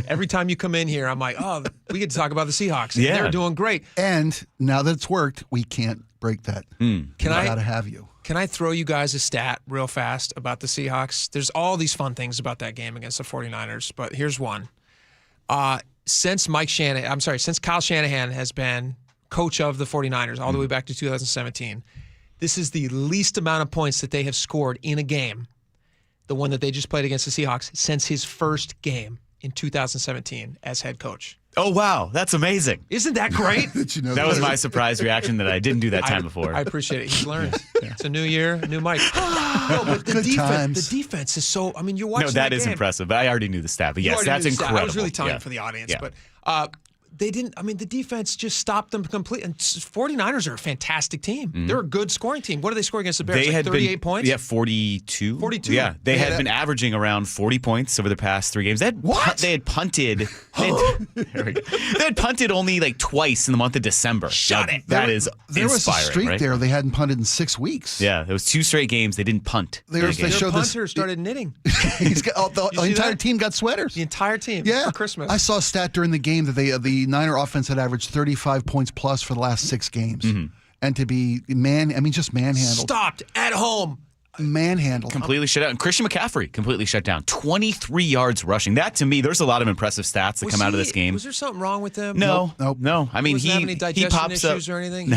Every time you come in here, I'm like, oh, we get to talk about the Seahawks. Yeah. They're doing great. And now that it's worked, we can't break that. Can I gotta have you. Can I throw you guys a stat real fast about the Seahawks? There's all these fun things about that game against the 49ers, but here's one. Since Kyle Shanahan has been coach of the 49ers all the way back to 2017, this is the least amount of points that they have scored in a game, the one that they just played against the Seahawks, since his first game in 2017 as head coach. Oh, wow. That's amazing. Isn't that great? Did you know That was my surprise reaction that I didn't do that time before. I appreciate it. He's learned. It's a new year, a new Mike. No, but the defense is so. I mean, you're watching. No, that is impressive. But I already knew the stat. But yes, that's incredible. I was really telling for the audience, but. They didn't. I mean, the defense just stopped them completely. And 49ers are a fantastic team. Mm-hmm. They're a good scoring team. What did they score against the Bears? They had 38 points? Yeah, 42. 42? Yeah, they had been averaging around 40 points over the past 3 games. They had punted. They had punted only like twice in the month of December. Shut it. That is there was a streak right? there. They hadn't punted in 6 weeks. Yeah, there was 2 straight games. They didn't punt. Their punter started knitting. The entire team got sweaters. The entire team for Christmas. I saw a stat during the game that the Niner offense had averaged 35 points plus for the last 6 games. Mm-hmm. And to be just manhandled. Stopped at home. Manhandled. Completely shut out. And Christian McCaffrey completely shut down. 23 yards rushing. That, to me, there's a lot of impressive stats that come out of this game. Was there something wrong with him? No. I mean, he wasn't having any digestion issues or anything?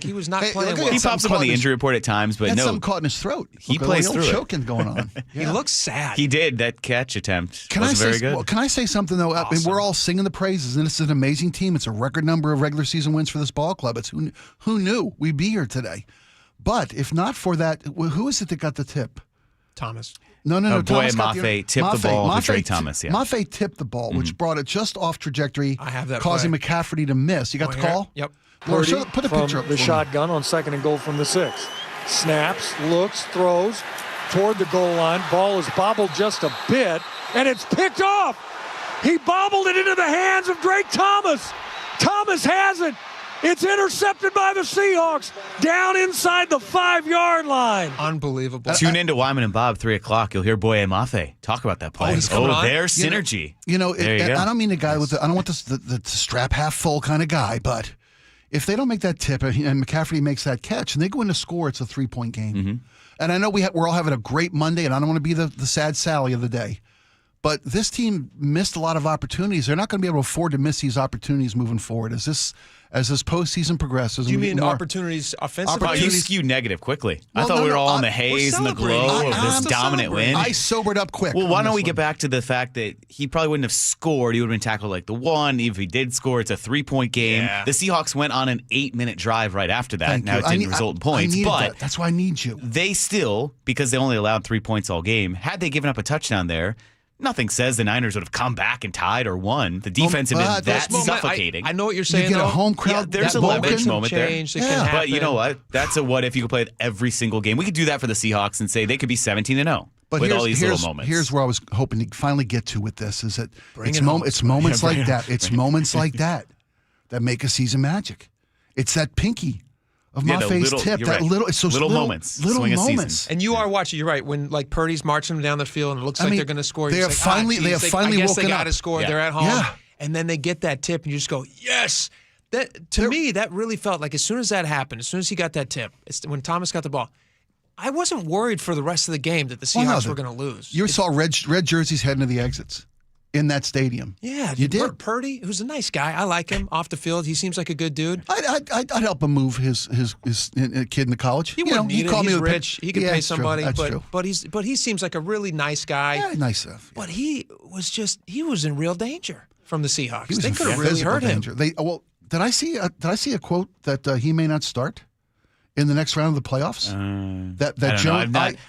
He was not playing well. He pops up on the injury report at times, but no. Something caught in his throat. He plays through it. Choking going on. He looks sad. He did. That catch attempt was very good. Well, can I say something, though? Awesome. I mean, we're all singing the praises, and it's an amazing team. It's a record number of regular season wins for this ball club. It's who knew we'd be here today. But if not for that, who is it that got the tip? Thomas. No. Boy, Maffei tipped the ball to Drake Thomas. Yeah. Maffei tipped the ball, which brought it just off trajectory, I have that causing McCaffrey to miss. You got the call? Yep. Laura, put a picture up. The shotgun on 2nd and goal from the 6. Snaps, looks, throws toward the goal line. Ball is bobbled just a bit, and it's picked off. He bobbled it into the hands of Drake Thomas. Thomas has it. It's intercepted by the Seahawks down inside the 5-yard line. Unbelievable. Tune in to Wyman and Bob, 3 o'clock. You'll hear Boye Maffei talk about that play. He's coming on. Their synergy. I don't mean the guy with I don't want the strap half full kind of guy, but if they don't make that tip and McCaffrey makes that catch and they go in to score, it's a 3-point game. Mm-hmm. And I know we're all having a great Monday, and I don't want to be the sad Sally of the day. But this team missed a lot of opportunities. They're not going to be able to afford to miss these opportunities moving forward. As this postseason progresses. Do you mean opportunities offensively? You skewed negative quickly. I thought we were all in the haze and the glow of this dominant win. I sobered up quick. Well, why don't we get back to the fact that he probably wouldn't have scored. He would have been tackled like the 1. If he did score, it's a 3-point game. Yeah. The Seahawks went on an 8-minute drive right after that. It didn't result in points. But that's why I need you. They still, because they only allowed 3 points all game, had they given up a touchdown there, nothing says the Niners would have come back and tied or won. The defense had been that suffocating. I know what you're saying. You get a home crowd. Yeah, there's a leverage moment change, there. But you know what? That's a what if you could play it every single game. We could do that for the Seahawks and say they could be 17-0 with all these little moments. Here's where I was hoping to finally get to with this is that it's moments like that. It's moments like that that make a season magic. It's that pinky of Maffei's tip, that it's those little moments, little moments. And you are watching. You're right. When like Purdy's marching them down the field and it looks like they're going to score. They have finally I guess woken they got up. to score. Yeah. They're at home, Yeah. and then they get that tip, and you just go, yes. That to me, that really felt like as soon as that happened, as soon as he got that tip, when Thomas got the ball, I wasn't worried for the rest of the game that the Seahawks were going to lose. You saw red jerseys heading to the exits in that stadium. Yeah, you did. Purdy, who's a nice guy, I like him off the field. He seems like a good dude. I'd help him move his kid into college. He wouldn't need it. He's rich. He could pay somebody. That's true. But he seems like a really nice guy. Yeah, nice stuff. But he was in real danger from the Seahawks. They could have really hurt him. Did I see a quote that he may not start in the next round of the playoffs?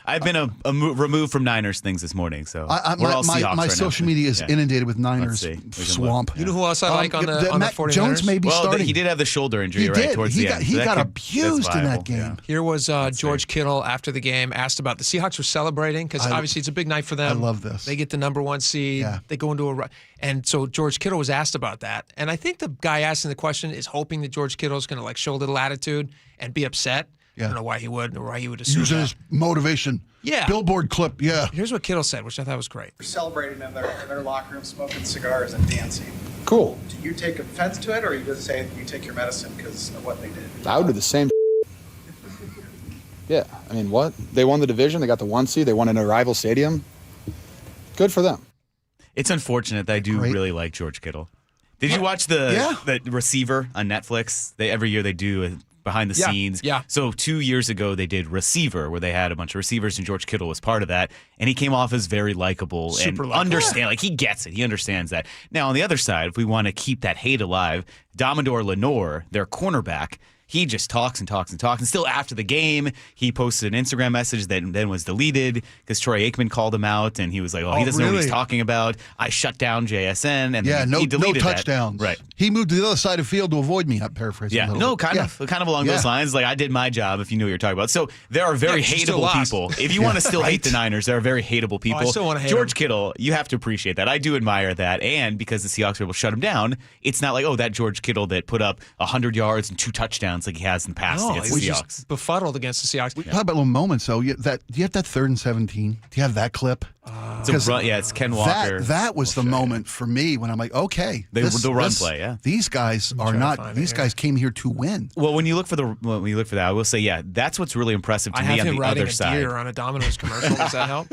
I've been removed from Niners things this morning, so we're all Seahawks my right social now. media is inundated with Niners swamp. You know who else I like on the 49ers? Jones may be starting. He did have the shoulder injury towards the end. He got abused in that game. Yeah. Here was George Kittle after the game, asked about the Seahawks were celebrating because obviously it's a big night for them. I love this. They get the number 1 seed. Yeah. They go into and so George Kittle was asked about that. And I think the guy asking the question is hoping that George Kittle is going to show a little attitude and be upset. Yeah. I don't know why he would or why he would assume Using that. his motivation. Yeah. Billboard clip. Yeah. Here's what Kittle said, which I thought was great. They're celebrating in their locker room, smoking cigars and dancing. Cool. Do you take offense to it, or you just say you take your medicine because of what they did? I would do the same. Yeah, I mean, what? They won the division. They got the 1 seed. They won in a rival stadium. Good for them. It's unfortunate that I do really like George Kittle. Did you watch the receiver on Netflix? Every year they do behind the scenes. Yeah. So 2 years ago, they did Receiver, where they had a bunch of receivers, and George Kittle was part of that. And he came off as very likable and understand. Like, he gets it. He understands that. Now, on the other side, if we want to keep that hate alive, Damodar Lenore, their cornerback, he just talks and talks and talks. And still after the game, he posted an Instagram message that then was deleted because Troy Aikman called him out, and he was like, he doesn't know what he's talking about. I shut down JSN. And he deleted no touchdowns. That. Right. He moved to the other side of the field to avoid me. I'm paraphrasing a little bit. Kind of along those lines. Like, I did my job, if you knew what you're talking about. So there are very hateable people. If you want to still hate the Niners, there are very hateable people. I still want to hate George Kittle, you have to appreciate that. I do admire that. And because the Seahawks were able to shut him down, it's not like, that George Kittle that put up 100 yards and 2 touchdowns like he has in the past. No, he was just befuddled against the Seahawks. We talk about little moments, though. Do you have that 3rd and 17? Do you have that clip? It's Ken Walker. That was the moment for me when I'm like, okay, the run play. These guys are not. These guys came here to win. Well, when you look for that, I will say, that's what's really impressive to me on the other side. I have him riding a deer on a Domino's commercial. Does that help?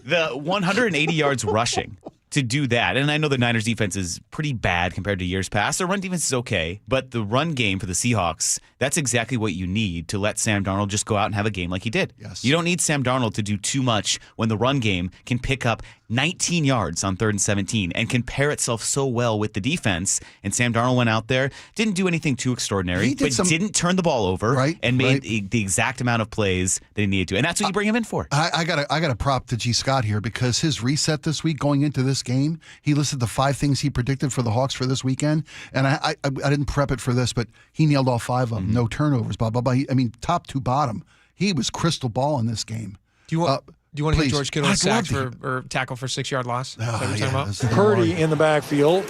The 180 yards rushing. To do that, and I know the Niners defense is pretty bad compared to years past. Their run defense is okay, but the run game for the Seahawks, that's exactly what you need to let Sam Darnold just go out and have a game like he did. Yes. You don't need Sam Darnold to do too much when the run game can pick up 19 yards on 3rd and 17 and can pair itself so well with the defense. And Sam Darnold went out there, didn't do anything too extraordinary, didn't turn the ball over and made the exact amount of plays that he needed to. And that's what you bring him in for. I got a prop to G. Scott here because his reset this week going into this game, he listed the 5 things he predicted for the Hawks for this weekend. And I didn't prep it for this, but he nailed all 5 of them. No turnovers, blah, blah, blah. Top to bottom. He was crystal ball in this game. Do you want to hear George Kittle sacked or tackle for 6-yard loss? Is that what you're talking about? Purdy in the backfield.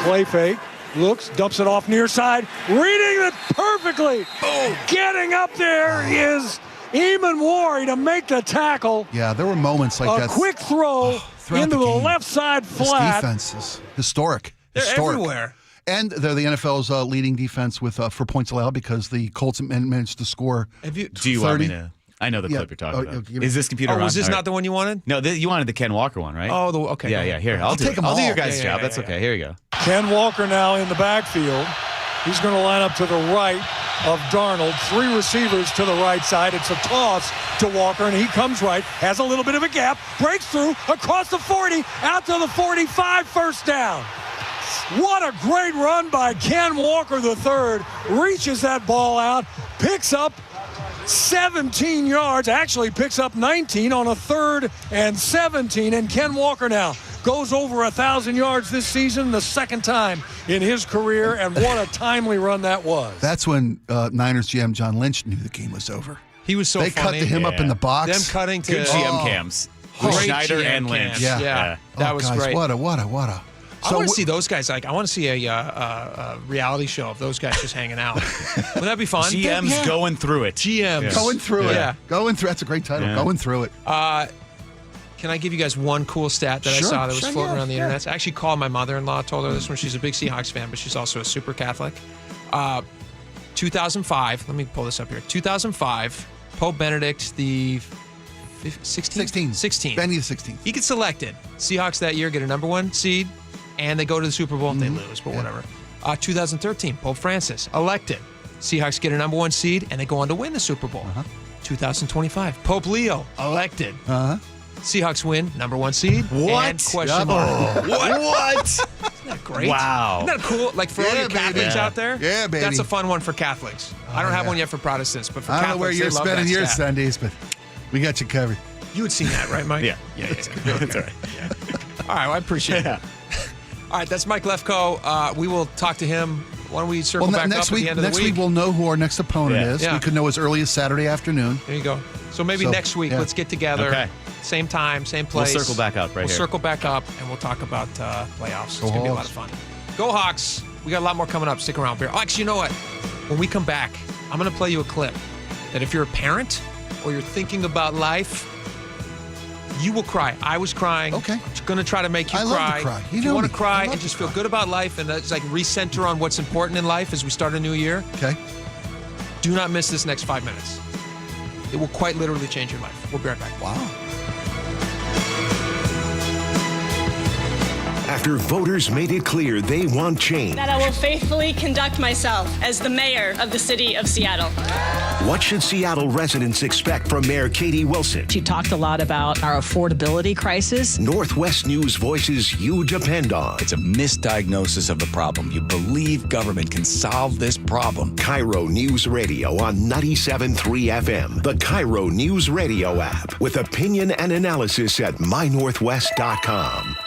Play fake. Looks, dumps it off near side. Reading it perfectly. Getting up there is Eamon Ward to make the tackle. Yeah, there were moments like that. A quick throw into the left side flat. This defense is historic. They're everywhere. And they're the NFL's leading defense with for points allowed because the Colts managed to score 30. Do you want me to? I know the clip you're talking about. Is this computer on? Was this not the one you wanted? No, you wanted the Ken Walker one, right? Oh, okay. Yeah. Here, I'll do your guys' job. That's okay. Here you go. Ken Walker now in the backfield. He's going to line up to the right of Darnold. 3 receivers to the right side. It's a toss to Walker, and he comes right, has a little bit of a gap, breaks through, across the 40, out to the 45, first down. What a great run by Ken Walker III. Reaches that ball out, picks up 17 yards, actually picks up 19 on a 3rd and 17, and Ken Walker now goes over 1,000 yards this season, the 2nd time in his career, and what a timely run that was. That's when Niners GM John Lynch knew the game was over. He was so funny. They cut to him up in the box. Them cutting to good GM cams. Schneider and Lynch. Yeah. That was guys, great. What a. I want to see those guys. I want to see a reality show of those guys just hanging out. Would that be fun? GM's going through it. GM's going through it. Yeah. Going through. That's a great title. Going through it. Can I give you guys one cool stat that I saw that was floating around the internet? I actually called my mother-in-law, told her this one. She's a big Seahawks fan, but she's also a super Catholic. 2005. Let me pull this up here. 2005. Pope Benedict the 16. Benny the 16th. He gets selected. Seahawks that year get a number 1 seed. And they go to the Super Bowl and they lose, but whatever. 2013, Pope Francis, elected. Seahawks get a number 1 seed, and they go on to win the Super Bowl. 2025, Pope Leo, elected. Seahawks win, number 1 seed. What? And question mark. What? Isn't that great? Wow. Isn't that cool? Like for all you Catholics out there? Yeah, baby. That's a fun one for Catholics. I don't have one yet for Protestants, but for I Catholics, don't know where you're spending your Sundays, but we got you covered. You had seen that, right, Mike? Yeah. That's all right. All right, well, I appreciate it. All right, that's Mike Lefkoe. We will talk to him. Why don't we circle back next up week, at the end of the week? Next week we'll know who our next opponent is. Yeah. We could know as early as Saturday afternoon. There you go. So maybe next week, let's get together. Okay. Same time, same place. We'll circle back up We'll circle back up, and we'll talk about playoffs. It's going to be a lot of fun. Go Hawks. We got a lot more coming up. Stick around, Bear. Oh, actually, you know what? When we come back, I'm going to play you a clip that if you're a parent or you're thinking about life, you will cry. I was crying. Okay. I'm going to try to make you cry. Love to cry. If you want to cry and just feel good about life and just like recenter on what's important in life as we start a new year. Okay. Do not miss this next 5 minutes. It will quite literally change your life. We'll be right back. Wow. after voters made it clear they want change. That I will faithfully conduct myself as the mayor of the city of Seattle. What should Seattle residents expect from Mayor Katie Wilson? She talked a lot about our affordability crisis. Northwest News voices you depend on. It's a misdiagnosis of the problem. You believe government can solve this problem. KIRO News Radio on 97.3 FM. The KIRO News Radio app with opinion and analysis at mynorthwest.com.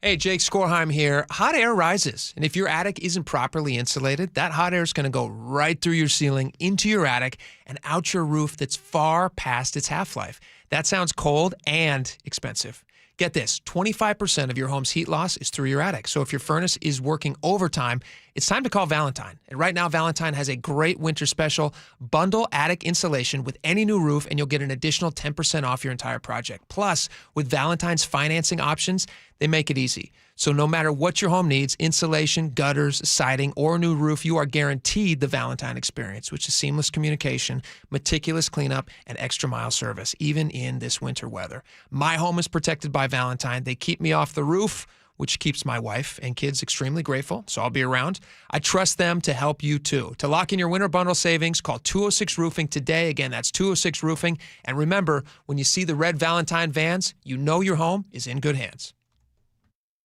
Hey, Jake Skorheim here. Hot air rises, and if your attic isn't properly insulated, that hot air is going to go right through your ceiling, into your attic, and out your roof that's far past its half-life. That sounds cold and expensive. Get this, 25% of your home's heat loss is through your attic. So if your furnace is working overtime, it's time to call Valentine. And right now, Valentine has a great winter special. Bundle attic insulation with any new roof, and you'll get an additional 10% off your entire project. Plus, with Valentine's financing options, they make it easy. So no matter what your home needs, insulation, gutters, siding, or a new roof, you are guaranteed the Valentine experience, which is seamless communication, meticulous cleanup, and extra mile service, even in this winter weather. My home is protected by Valentine. They keep me off the roof, which keeps my wife and kids extremely grateful, so I'll be around. I trust them to help you too. To lock in your winter bundle savings, call 206 Roofing today. Again, that's 206 Roofing. And remember, when you see the red Valentine vans, you know your home is in good hands.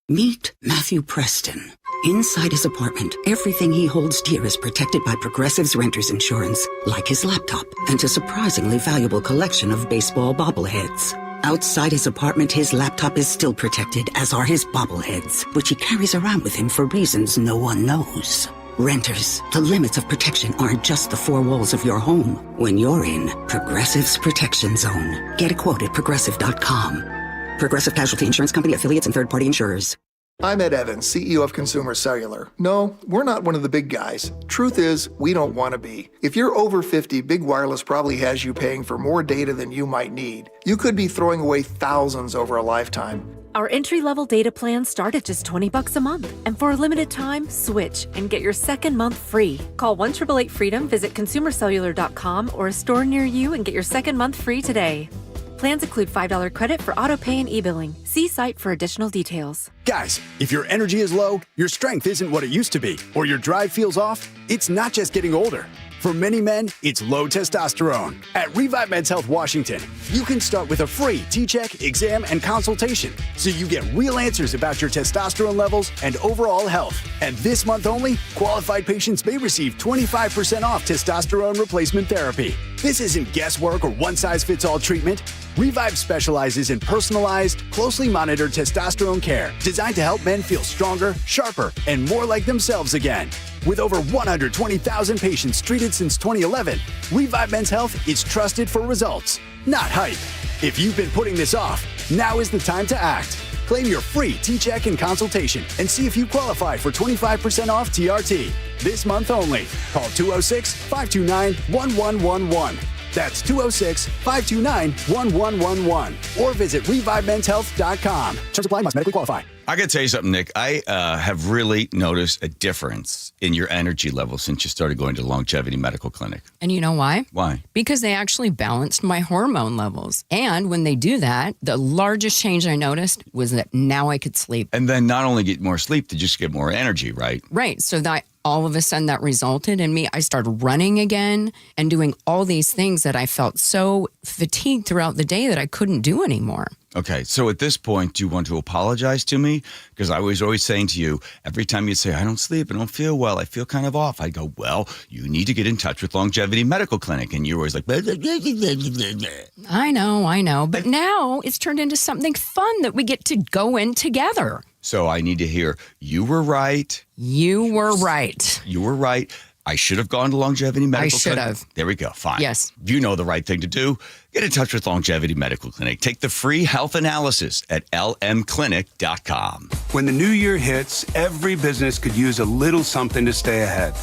Meet Matthew Preston. Inside his apartment, everything he holds dear is protected by Progressive's Renter's Insurance, like his laptop and a surprisingly valuable collection of baseball bobbleheads. Outside his apartment, his laptop is still protected, as are his bobbleheads, which he carries around with him for reasons no one knows. Renters, the limits of protection aren't just the four walls of your home. When you're in Progressive's Protection Zone, get a quote at Progressive.com. Progressive Casualty Insurance Company, affiliates, and third-party insurers. I'm Ed Evans, CEO of Consumer Cellular. No, we're not one of the big guys. Truth is, we don't want to be. If you're over 50, Big Wireless probably has you paying for more data than you might need. You could be throwing away thousands over a lifetime. Our entry-level data plans start at just $20 a month. And for a limited time, switch and get your second month free. Call 1-888-FREEDOM, visit consumercellular.com or a store near you and get your second month free today. Plans include $5 credit for auto pay and e-billing. See site for additional details. Guys, if your energy is low, your strength isn't what it used to be, or your drive feels off, it's not just getting older. For many men, it's low testosterone. At Revive Men's Health Washington, you can start with a free T-check, exam, and consultation, so you get real answers about your testosterone levels and overall health. And this month only, qualified patients may receive 25% off testosterone replacement therapy. This isn't guesswork or one-size-fits-all treatment. Revive specializes in personalized, closely monitored testosterone care designed to help men feel stronger, sharper, and more like themselves again. With over 120,000 patients treated since 2011, Revive Men's Health is trusted for results, not hype. If you've been putting this off, now is the time to act. Claim your free T-check and consultation and see if you qualify for 25% off TRT. This month only. Call 206-529-1111. That's 206-529-1111. Or visit ReviveMen'sHealth.com. Terms apply, must medically qualify. I got to tell you something, Nick. I have really noticed a difference in your energy level since you started going to the Longevity Medical Clinic. And you know why? Why? Because they actually balanced my hormone levels. And when they do that, the largest change I noticed was that now I could sleep. And then not only get more sleep, you just get more energy, right? Right. So that all of a sudden that resulted in me, I started running again and doing all these things that I felt so fatigued throughout the day that I couldn't do anymore. Okay, so at this point, do you want to apologize to me? Because I was always saying to you, every time you say, I don't sleep, I don't feel well, I feel kind of off, I go, well, you need to get in touch with Longevity Medical Clinic. And you're always like, blah, blah, blah, blah, blah, blah. I know. But now it's turned into something fun that we get to go in together. So I need to hear, you were right. You were right. You were right. I should have gone to Longevity Medical Clinic. I should have. There we go. Fine. Yes. You know the right thing to do. Get in touch with Longevity Medical Clinic. Take the free health analysis at lmclinic.com. When the new year hits, every business could use a little something to stay ahead.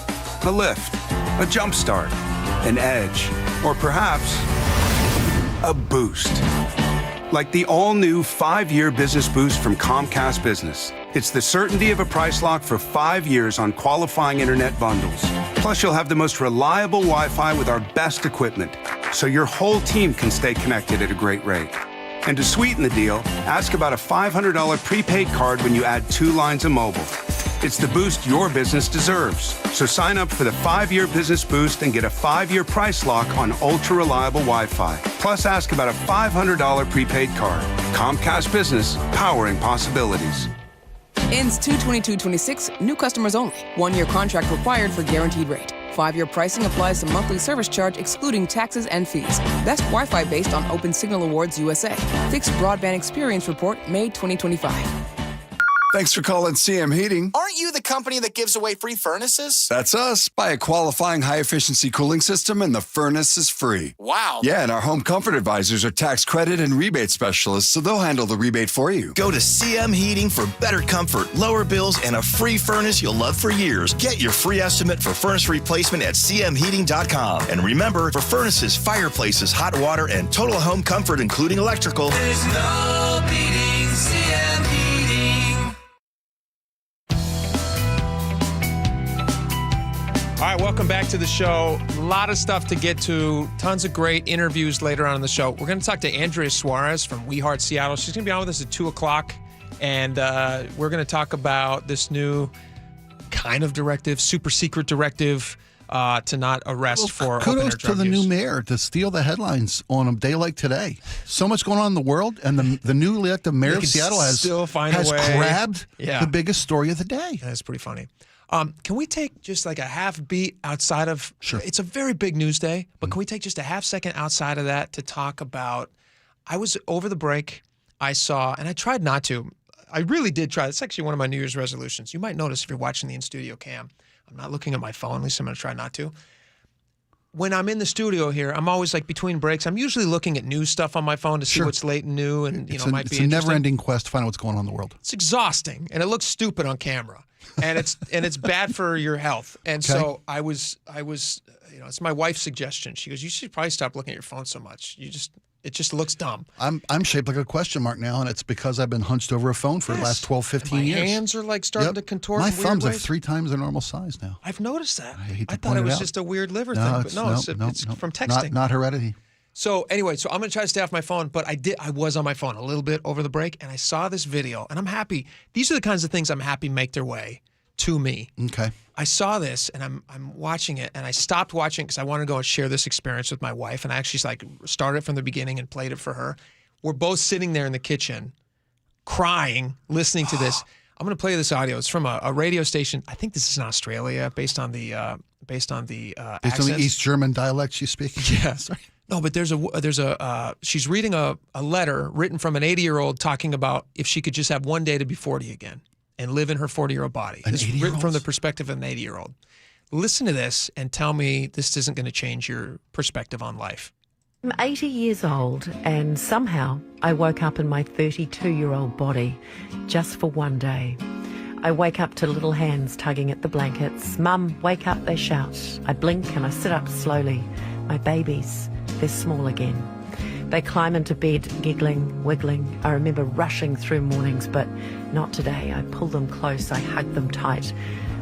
A lift, a jump start, an edge, or perhaps a boost. Like the all-new 5-year business boost from Comcast Business. It's the certainty of a price lock for 5 years on qualifying internet bundles. Plus, you'll have the most reliable Wi-Fi with our best equipment, so your whole team can stay connected at a great rate. And to sweeten the deal, ask about a $500 prepaid card when you add 2 lines of mobile. It's the boost your business deserves. So sign up for the 5-year business boost and get a 5-year price lock on ultra-reliable Wi-Fi. Plus, ask about a $500 prepaid card. Comcast Business, powering possibilities. Ends 2/22/26, new customers only. 1-year contract required for guaranteed rate. 5-year pricing applies to monthly service charge excluding taxes and fees. Best Wi-Fi based on Open Signal Awards USA. Fixed Broadband Experience Report, May 2025. Thanks for calling CM Heating. Aren't you the company that gives away free furnaces? That's us. Buy a qualifying high-efficiency cooling system and the furnace is free. Wow. Yeah, and our home comfort advisors are tax credit and rebate specialists, so they'll handle the rebate for you. Go to CM Heating for better comfort, lower bills, and a free furnace you'll love for years. Get your free estimate for furnace replacement at cmheating.com. And remember, for furnaces, fireplaces, hot water, and total home comfort, including electrical, there's no beating CM Heating. All right, welcome back to the show. A lot of stuff to get to. Tons of great interviews later on in the show. We're going to talk to Andrea Suarez from We Heart Seattle. She's going to be on with us at 2 o'clock. And we're going to talk about this new kind of directive, super secret directive to not arrest for open-air kudos drug to the use. new mayor to steal the headlines on a day like today. So much going on in the world, and the newly elected mayor of Seattle has grabbed the biggest story of the day. That's pretty funny. Can we take just like a half beat outside of, it's a very big news day, but can we take just a half second outside of that to talk about, I was over the break, I saw, and I tried not to, I really did try, it's actually one of my New Year's resolutions. You might notice if you're watching the in-studio cam, I'm not looking at my phone, at least I'm going to try not to. When I'm in the studio here, I'm always like between breaks, I'm usually looking at news stuff on my phone to see what's late and new and, might be interesting. It's a never-ending quest to find out what's going on in the world. It's exhausting, and it looks stupid on camera. And it's bad for your health. And so I was, it's my wife's suggestion. She goes, you should probably stop looking at your phone so much. It just looks dumb. I'm shaped like a question mark now, and it's because I've been hunched over a phone for the last 12, 15 years. My hands are like starting to contort. My in weird thumbs ways. are 3 times their normal size now. I've noticed that. I thought it was just a weird liver thing, but it's from texting. Not heredity. So anyway, I'm going to try to stay off my phone, but I was on my phone a little bit over the break, and I saw this video, and I'm happy. These are the kinds of things I'm happy make their way to me. Okay. I saw this, and I'm watching it, and I stopped watching because I wanted to go and share this experience with my wife, and I actually started it from the beginning and played it for her. We're both sitting there in the kitchen, crying, listening to this. I'm going to play this audio. It's from a radio station. I think this is in Australia, based on the Based on the accents. East German dialect she's speaking. Yeah. Sorry. No, but she's reading a letter written from an 80-year-old talking about if she could just have one day to be 40 again and live in her 40-year-old body. It's written from the perspective of an 80-year-old. Listen to this and tell me this isn't going to change your perspective on life. I'm 80 years old, and somehow I woke up in my 32-year-old body just for one day. I wake up to little hands tugging at the blankets. Mum, wake up, they shout. I blink and I sit up slowly. My babies, they're small again. They climb into bed, giggling, wiggling. I remember rushing through mornings, but not today. I pull them close, I hug them tight.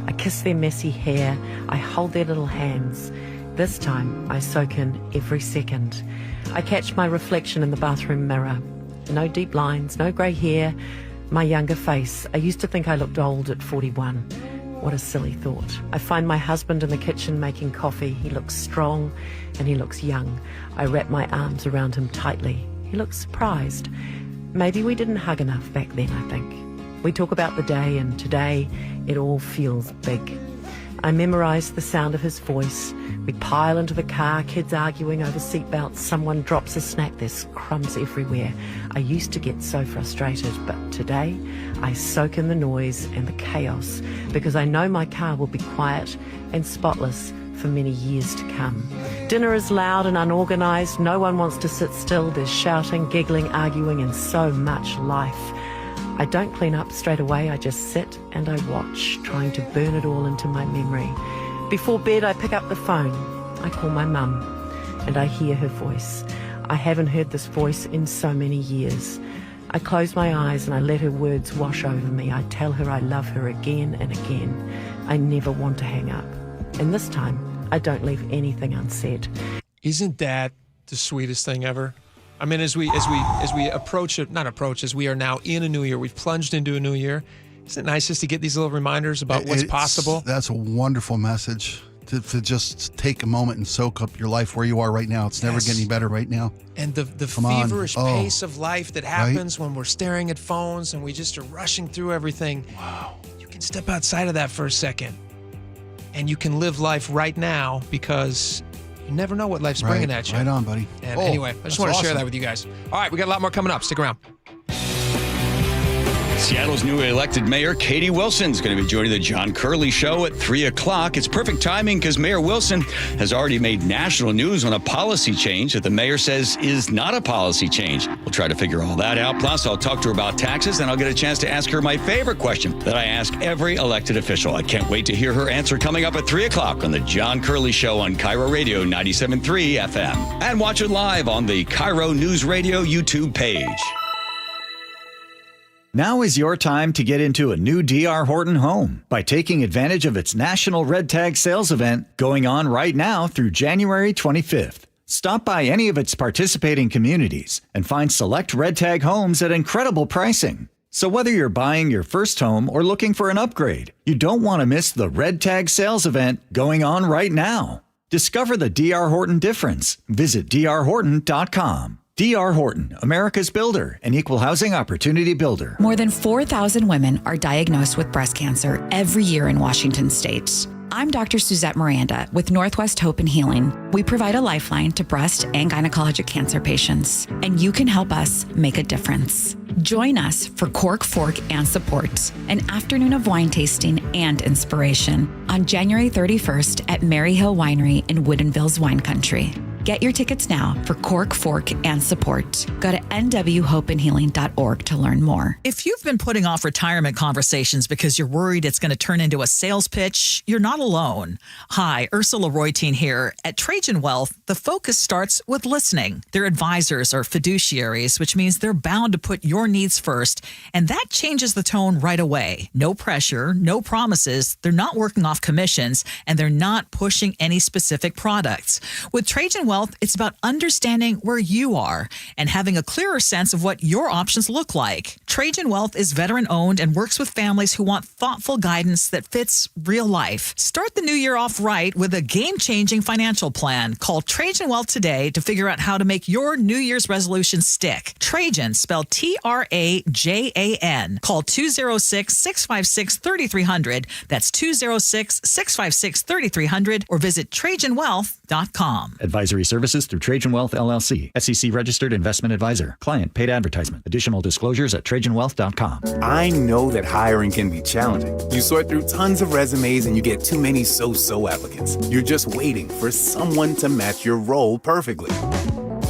I kiss their messy hair, I hold their little hands. This time, I soak in every second. I catch my reflection in the bathroom mirror. No deep lines, no grey hair, my younger face. I used to think I looked old at 41. What a silly thought. I find my husband in the kitchen making coffee. He looks strong and he looks young. I wrap my arms around him tightly. He looks surprised. Maybe we didn't hug enough back then, I think. We talk about the day, and today it all feels big. I memorise the sound of his voice. We pile into the car, kids arguing over seatbelts. Someone drops a snack, there's crumbs everywhere. I used to get so frustrated, but today I soak in the noise and the chaos because I know my car will be quiet and spotless for many years to come. Dinner is loud and unorganised. No one wants to sit still. There's shouting, giggling, arguing, and so much life. I don't clean up straight away. I just sit and I watch, trying to burn it all into my memory. Before bed, I pick up the phone. I call my mum, and I hear her voice. I haven't heard this voice in so many years. I close my eyes and I let her words wash over me. I tell her I love her again and again. I never want to hang up. And this time, I don't leave anything unsaid. Isn't that the sweetest thing ever? I mean, as we as we are now in a new year, we've plunged into a new year. Isn't it nice just to get these little reminders about what's possible? That's a wonderful message to just take a moment and soak up your life where you are right now. It's never getting better right now. And the feverish pace of life that happens when we're staring at phones and we just are rushing through everything. Wow. You can step outside of that for a second. And you can live life right now because you never know what life's bringing at you. Right on, buddy. And anyway, I just want to share that with you guys. All right, we got a lot more coming up. Stick around. Seattle's newly elected mayor, Katie Wilson, is going to be joining the John Curley Show at 3 o'clock. It's perfect timing because Mayor Wilson has already made national news on a policy change that the mayor says is not a policy change. We'll try to figure all that out. Plus, I'll talk to her about taxes, and I'll get a chance to ask her my favorite question that I ask every elected official. I can't wait to hear her answer coming up at 3 o'clock on the John Curley Show on KIRO Radio 97.3 FM. And watch it live on the KIRO Newsradio YouTube page. Now is your time to get into a new D.R. Horton home by taking advantage of its National Red Tag Sales event going on right now through January 25th. Stop by any of its participating communities and find select Red Tag homes at incredible pricing. So whether you're buying your first home or looking for an upgrade, you don't want to miss the Red Tag Sales event going on right now. Discover the D.R. Horton difference. Visit drhorton.com. D.R. Horton, America's builder and equal housing opportunity builder. More than 4,000 women are diagnosed with breast cancer every year in Washington state. I'm Dr. Suzette Miranda with Northwest Hope and Healing. We provide a lifeline to breast and gynecologic cancer patients, and you can help us make a difference. Join us for Cork, Fork, and Support, an afternoon of wine tasting and inspiration on January 31st at Mary Hill Winery in Woodinville's Wine Country. Get your tickets now for Cork, Fork, and Support. Go to nwhopeandhealing.org to learn more. If you've been putting off retirement conversations because you're worried it's going to turn into a sales pitch, you're not alone. Hi, Ursula Roytine here. At Trajan Wealth, the focus starts with listening. Their advisors are fiduciaries, which means they're bound to put your needs first, and that changes the tone right away. No pressure, no promises, they're not working off commissions, and they're not pushing any specific products. With Trajan Wealth, it's about understanding where you are and having a clearer sense of what your options look like. Trajan Wealth is veteran-owned and works with families who want thoughtful guidance that fits real life. Start the new year off right with a game-changing financial plan. Call Trajan Wealth today to figure out how to make your New Year's resolution stick. Trajan, spelled Trajan. Call 206-656-3300. That's 206-656-3300 or visit TrajanWealth.com. Advisory services through Trajan Wealth, LLC. SEC registered investment advisor. Client paid advertisement. Additional disclosures at TrajanWealth.com. I know that hiring can be challenging. You sort through tons of resumes and you get too many so-so applicants. You're just waiting for someone to match your role perfectly.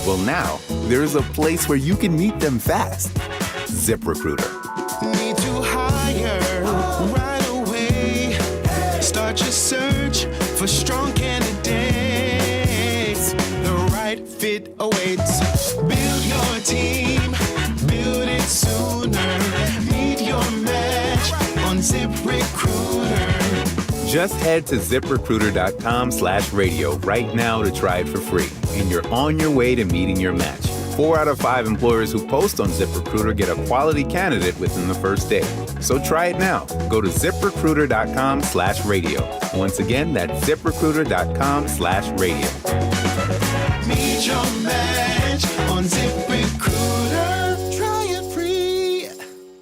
Well, now there's a place where you can meet them fast. ZipRecruiter. Need to hire right away. Start your search for strong candidates. The right fit awaits. Build your team, build it sooner. Meet your match on ZipRecruiter. Just head to ZipRecruiter.com/radio right now to try it for free. And you're on your way to meeting your match. 4 out of 5 employers who post on ZipRecruiter get a quality candidate within the first day. So try it now. Go to ZipRecruiter.com/radio. Once again, that's ZipRecruiter.com/radio. Meet your match on ZipRecruiter. Try it free.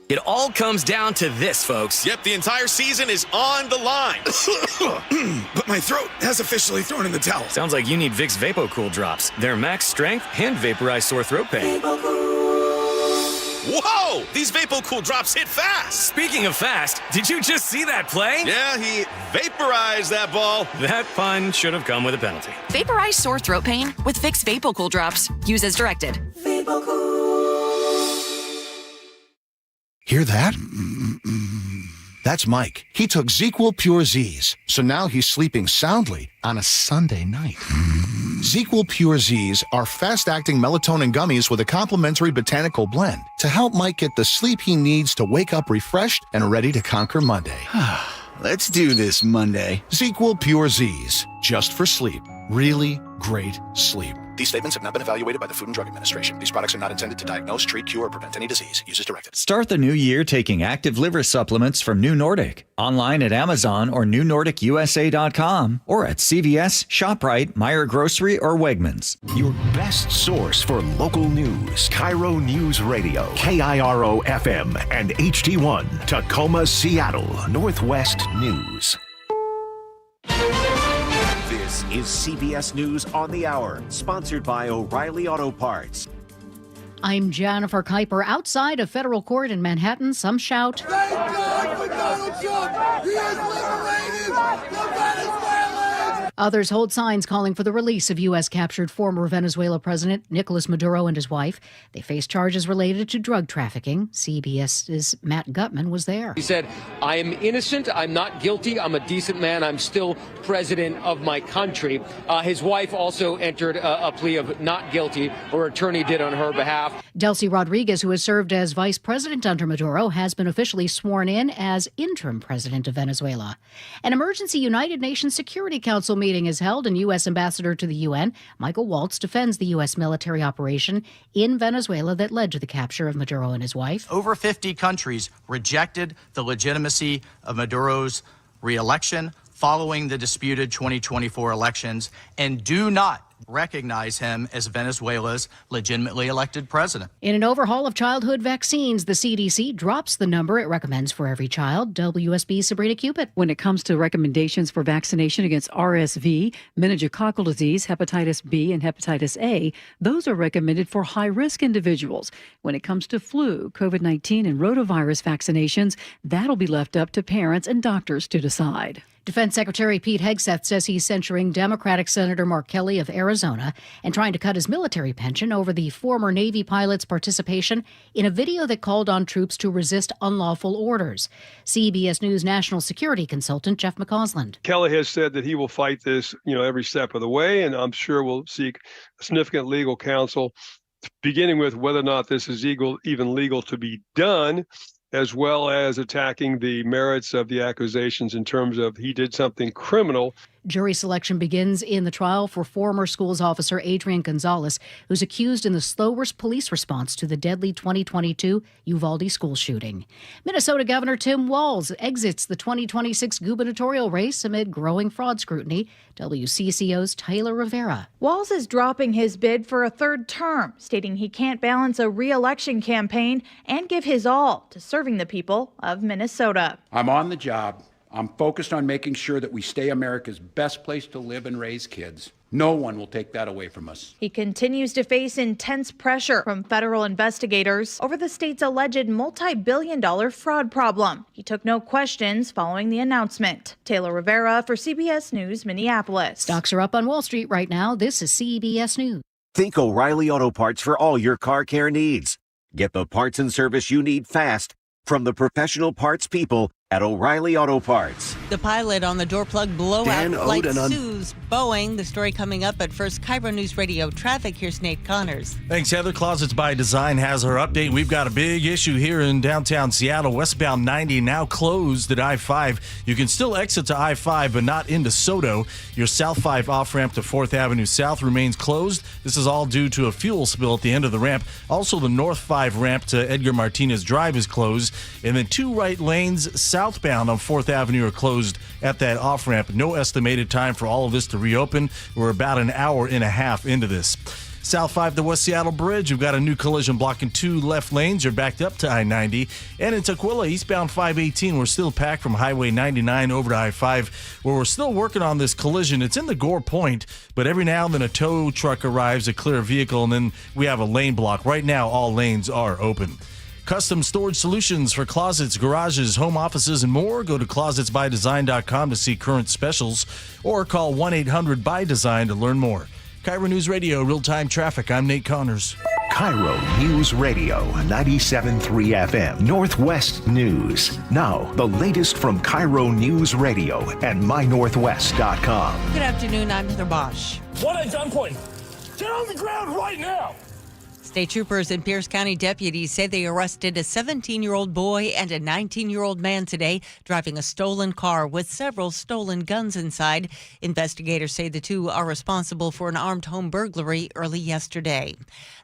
It all comes down to this, folks. Yep, the entire season is on the line. But my throat has officially thrown in the towel. Sounds like you need Vicks VapoCool drops. They're max strength and vaporize sore throat pain. Whoa! These VapoCool drops hit fast. Speaking of fast, did you just see that play? Yeah, he vaporized that ball. That pun should have come with a penalty. Vaporize sore throat pain with Vicks VapoCool drops. Use as directed. Hear that? That's Mike. He took ZQL Pure Z's, so now he's sleeping soundly on a Sunday night. ZQL Pure Z's are fast-acting melatonin gummies with a complementary botanical blend to help Mike get the sleep he needs to wake up refreshed and ready to conquer Monday. Let's do this Monday. ZQL Pure Z's, just for sleep. Really great sleep. These statements have not been evaluated by the Food and Drug Administration. These products are not intended to diagnose, treat, cure, or prevent any disease. Use as directed. Start the new year taking active liver supplements from New Nordic. Online at Amazon or NewNordicUSA.com or at CVS, ShopRite, Meijer Grocery, or Wegmans. Your best source for local news. KIRO News Radio. KIRO FM and HD1. Tacoma, Seattle. Northwest News. This is CBS News on the Hour, sponsored by O'Reilly Auto Parts. I'm Jennifer Kuiper. Outside a federal court in Manhattan, some shout, Thank God for Donald Trump! He has liberated the Venezuelans! Others hold signs calling for the release of U.S.-captured former Venezuela President Nicolas Maduro and his wife. They face charges related to drug trafficking. CBS's Matt Gutman was there. He said, I am innocent. I'm not guilty. I'm a decent man. I'm still president of my country. His wife also entered a plea of not guilty. Her attorney did on her behalf. Delcy Rodriguez, who has served as vice president under Maduro, has been officially sworn in as interim president of Venezuela. An emergency United Nations Security Council meeting is held, and U.S. Ambassador to the UN, Michael Waltz, defends the U.S. military operation in Venezuela that led to the capture of Maduro and his wife. Over 50 countries rejected the legitimacy of Maduro's re-election following the disputed 2024 elections and do not recognize him as Venezuela's legitimately elected president. In an overhaul of childhood vaccines, the CDC drops the number it recommends for every child. WSB's Sabrina Cupid. When it comes to recommendations for vaccination against RSV, meningococcal disease, hepatitis B, and hepatitis A, those are recommended for high-risk individuals. When it comes to flu, COVID-19, and rotavirus vaccinations, that'll be left up to parents and doctors to decide. Defense Secretary Pete Hegseth says he's censuring Democratic Senator Mark Kelly of Arizona and trying to cut his military pension over the former Navy pilot's participation in a video that called on troops to resist unlawful orders. CBS News national security consultant Jeff McCausland. Kelly has said that he will fight this, every step of the way, and I'm sure will seek significant legal counsel, beginning with whether or not this is even legal to be done, as well as attacking the merits of the accusations in terms of he did something criminal. Jury selection begins in the trial for former schools officer Adrian Gonzalez, who's accused in the slow police response to the deadly 2022 Uvalde school shooting. Minnesota Governor Tim Walz exits the 2026 gubernatorial race amid growing fraud scrutiny. WCCO's Taylor Rivera. Walz is dropping his bid for a third term, stating he can't balance a re-election campaign and give his all to serving the people of Minnesota. I'm on the job. I'm focused on making sure that we stay America's best place to live and raise kids. No one will take that away from us. He continues to face intense pressure from federal investigators over the state's alleged multi-billion-dollar fraud problem. He took no questions following the announcement. Taylor Rivera for CBS News, Minneapolis. Stocks are up on Wall Street right now. This is CBS News. Think O'Reilly Auto Parts for all your car care needs. Get the parts and service you need fast from the professional parts people at O'Reilly Auto Parts. The pilot on the door plug blowout Dan flight Oden sues Boeing. The story coming up at first. KIRO News Radio traffic. Here's Nate Connors. Thanks, Heather. Closets by Design has our update. We've got a big issue here in downtown Seattle. Westbound 90 now closed at I-5. You can still exit to I-5, but not into Soto. Your South 5 off-ramp to 4th Avenue South remains closed. This is all due to a fuel spill at the end of the ramp. Also, the North 5 ramp to Edgar Martinez Drive is closed. And then 2 right lanes southbound on 4th Avenue are closed at that off-ramp. No estimated time for all of this to reopen. We're about an hour and a half into this. South 5 to West Seattle Bridge, we've got a new collision blocking 2 left lanes. You're backed up to I-90. And in Tukwila, eastbound 518, we're still packed from Highway 99 over to I-5, where we're still working on this collision. It's in the Gore Point, but every now and then a tow truck arrives, a clear vehicle, and then we have a lane block. Right now, all lanes are open. Custom storage solutions for closets, garages, home offices, and more. Go to closetsbydesign.com to see current specials or call 1-800-BY-DESIGN to learn more. KIRO News Radio, real-time traffic. I'm Nate Connors. KIRO News Radio, 97.3 FM, Northwest News. Now, the latest from KIRO News Radio and mynorthwest.com. Good afternoon. I'm Heather Bosch. What at gunpoint? Get on the ground right now! State troopers and Pierce County deputies say they arrested a 17-year-old boy and a 19-year-old man today driving a stolen car with several stolen guns inside. Investigators say the two are responsible for an armed home burglary early yesterday.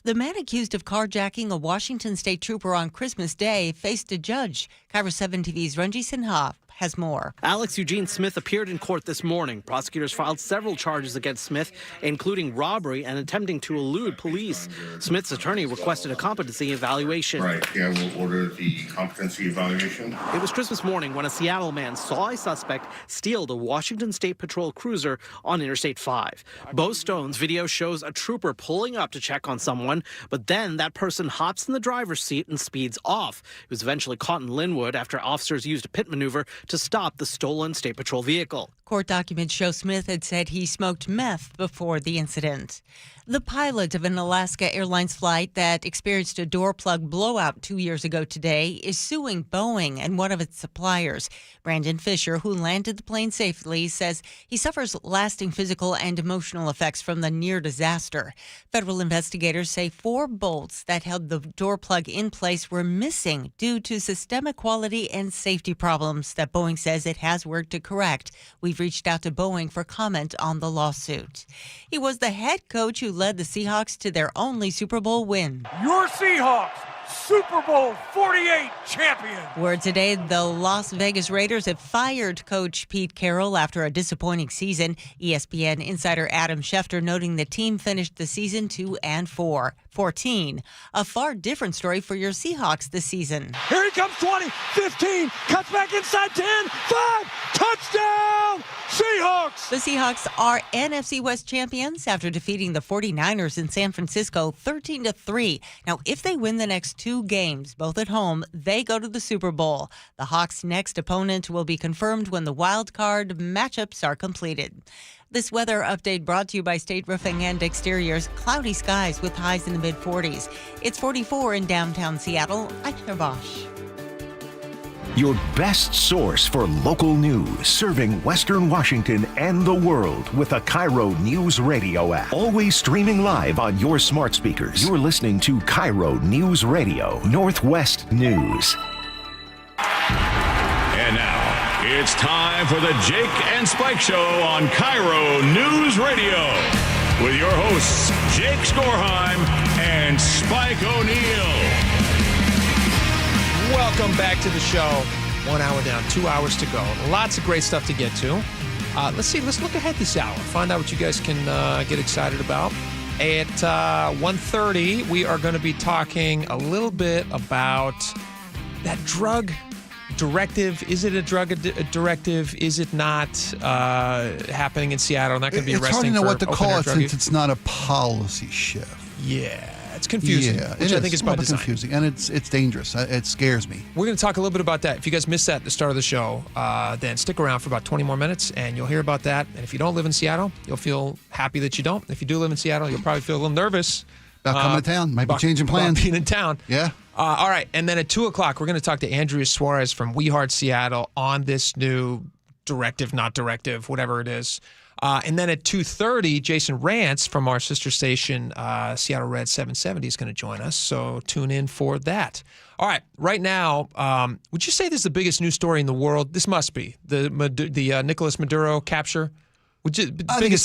The man accused of carjacking a Washington State trooper on Christmas Day faced a judge. KIRO 7 TV's Ranji Sinha has more. Alex Eugene Smith appeared in court this morning. Prosecutors filed several charges against Smith, including robbery and attempting to elude police. Smith's attorney requested a competency evaluation. Right, yeah, we'll order the competency evaluation. It was Christmas morning when a Seattle man saw a suspect steal the Washington State Patrol cruiser on Interstate 5. Bo Stone's video shows a trooper pulling up to check on someone, but then that person hops in the driver's seat and speeds off. He was eventually caught in Linwood after officers used a pit maneuver to stop the stolen State Patrol vehicle. Court documents show Smith had said he smoked meth before the incident. The pilot of an Alaska Airlines flight that experienced a door plug blowout 2 years ago today is suing Boeing and one of its suppliers. Brandon Fisher, who landed the plane safely, says he suffers lasting physical and emotional effects from the near disaster. Federal investigators say 4 bolts that held the door plug in place were missing due to systemic quality and safety problems that Boeing says it has worked to correct. We've reached out to Boeing for comment on the lawsuit. He was the head coach who led the Seahawks to their only Super Bowl win. Your Seahawks, Super Bowl 48 champion. Word today, the Las Vegas Raiders have fired coach Pete Carroll after a disappointing season. ESPN insider Adam Schefter noting the team finished the season 2-14. A far different story for your Seahawks this season. Here he comes, 20, 15, cuts back inside 10, 5, touchdown, Seahawks! The Seahawks are NFC West champions after defeating the 49ers in San Francisco 13-3. Now, if they win the next 2 games, both at home, they go to the Super Bowl. The Hawks' next opponent will be confirmed when the wild card matchups are completed. This weather update brought to you by State Roofing and Exteriors. Cloudy skies with highs in the mid-40s. It's 44 in downtown Seattle. I'm Heather Bosch. Your best source for local news, serving Western Washington and the world with the KIRO Newsradio App. Always streaming live on your smart speakers. You're listening to KIRO Newsradio, Northwest News. And now, it's time for the Jake and Spike Show on KIRO News Radio with your hosts, Jake Skorheim and Spike O'Neill. Welcome back to the show. 1 hour down, 2 hours to go. Lots of great stuff to get to. Let's look ahead this hour. Find out what you guys can get excited about. At 1:30, we are going to be talking a little bit about that drug directive. Is it a drug directive? Is it not happening in Seattle? Not going to be arresting. It's hard to know what to call it since use? It's not a policy shift. Yeah. It's confusing, yeah, which I think is by design. Confusing, and it's dangerous. It scares me. We're going to talk a little bit about that. If you guys missed that at the start of the show, then stick around for about 20 more minutes, and you'll hear about that. And if you don't live in Seattle, you'll feel happy that you don't. If you do live in Seattle, you'll probably feel a little nervous. About coming to town. Might be changing plans. About being in town. Yeah. All right, and then at 2 o'clock, we're going to talk to Andrea Suarez from We Heart Seattle on this new directive, not directive, whatever it is. And then at 2:30, Jason Rance from our sister station, Seattle Red 770, is going to join us. So tune in for that. All right. Right now, would you say this is the biggest news story in the world? This must be. The Nicolas Maduro capture. I think it's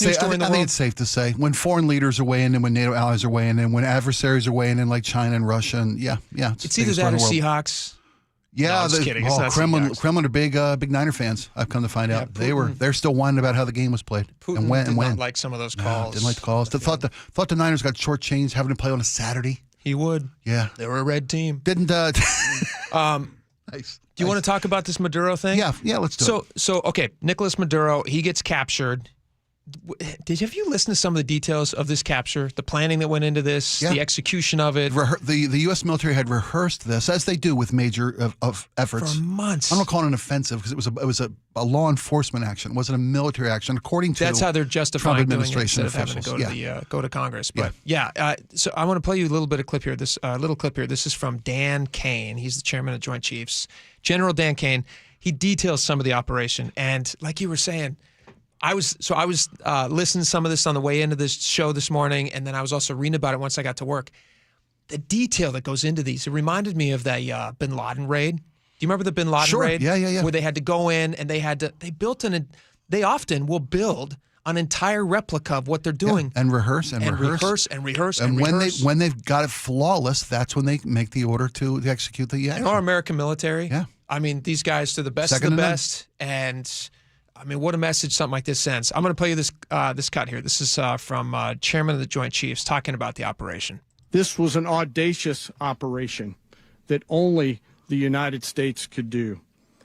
safe to say. When foreign leaders are weighing in, when NATO allies are weighing in, when adversaries are weighing in like China and Russia, and it's either that or Seahawks. Yeah, no, I'm just kidding. It's not Kremlin are big Niner fans. I've come to find out they're still whining about how the game was played Putin did not like some of those calls. Didn't like the calls. Thought the Niners got shortchanged having to play on a Saturday. He would. Yeah, they were a red team. Didn't. Nice. Do you want to talk about this Maduro thing? Yeah, let's do it. So okay, Nicolas Maduro, he gets captured. Have you listened to some of the details of this capture, the planning that went into this, the execution of it? The U.S. military had rehearsed this, as they do with major of efforts. For months. I'm not calling it an offensive because it was a law enforcement action. It wasn't a military action, according to that's how they're justifying Trump doing administration it instead of officials. having to go to Congress. But so I want to play you a little bit of clip here. This little clip here. This is from Dan Kane. He's the chairman of Joint Chiefs, General Dan Kane. He details some of the operation, and like you were saying. I was listening to some of this on the way into this show this morning, and then I was also reading about it once I got to work. the detail that goes into these, it reminded me of that Bin Laden raid. Do you remember the Bin Laden raid? Yeah. Where they had to go in and they often will build an entire replica of what they're doing. And rehearse. And when they've got it flawless, that's when they make the order to execute the action. And our American military, yeah. I mean, these guys are the best of the best. And I mean, what a message something like this sends. I'm going to play you this cut here. This is from Chairman of the Joint Chiefs talking about the operation. This was an audacious operation that only the United States could do.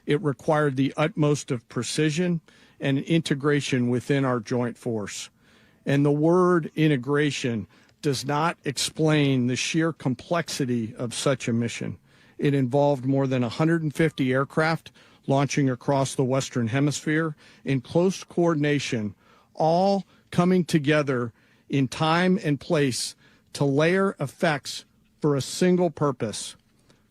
It required the utmost of precision and integration within our joint force. And the word integration does not explain the sheer complexity of such a mission. It involved more than 150 aircraft launching across the Western Hemisphere in close coordination, all coming together in time and place to layer effects for a single purpose,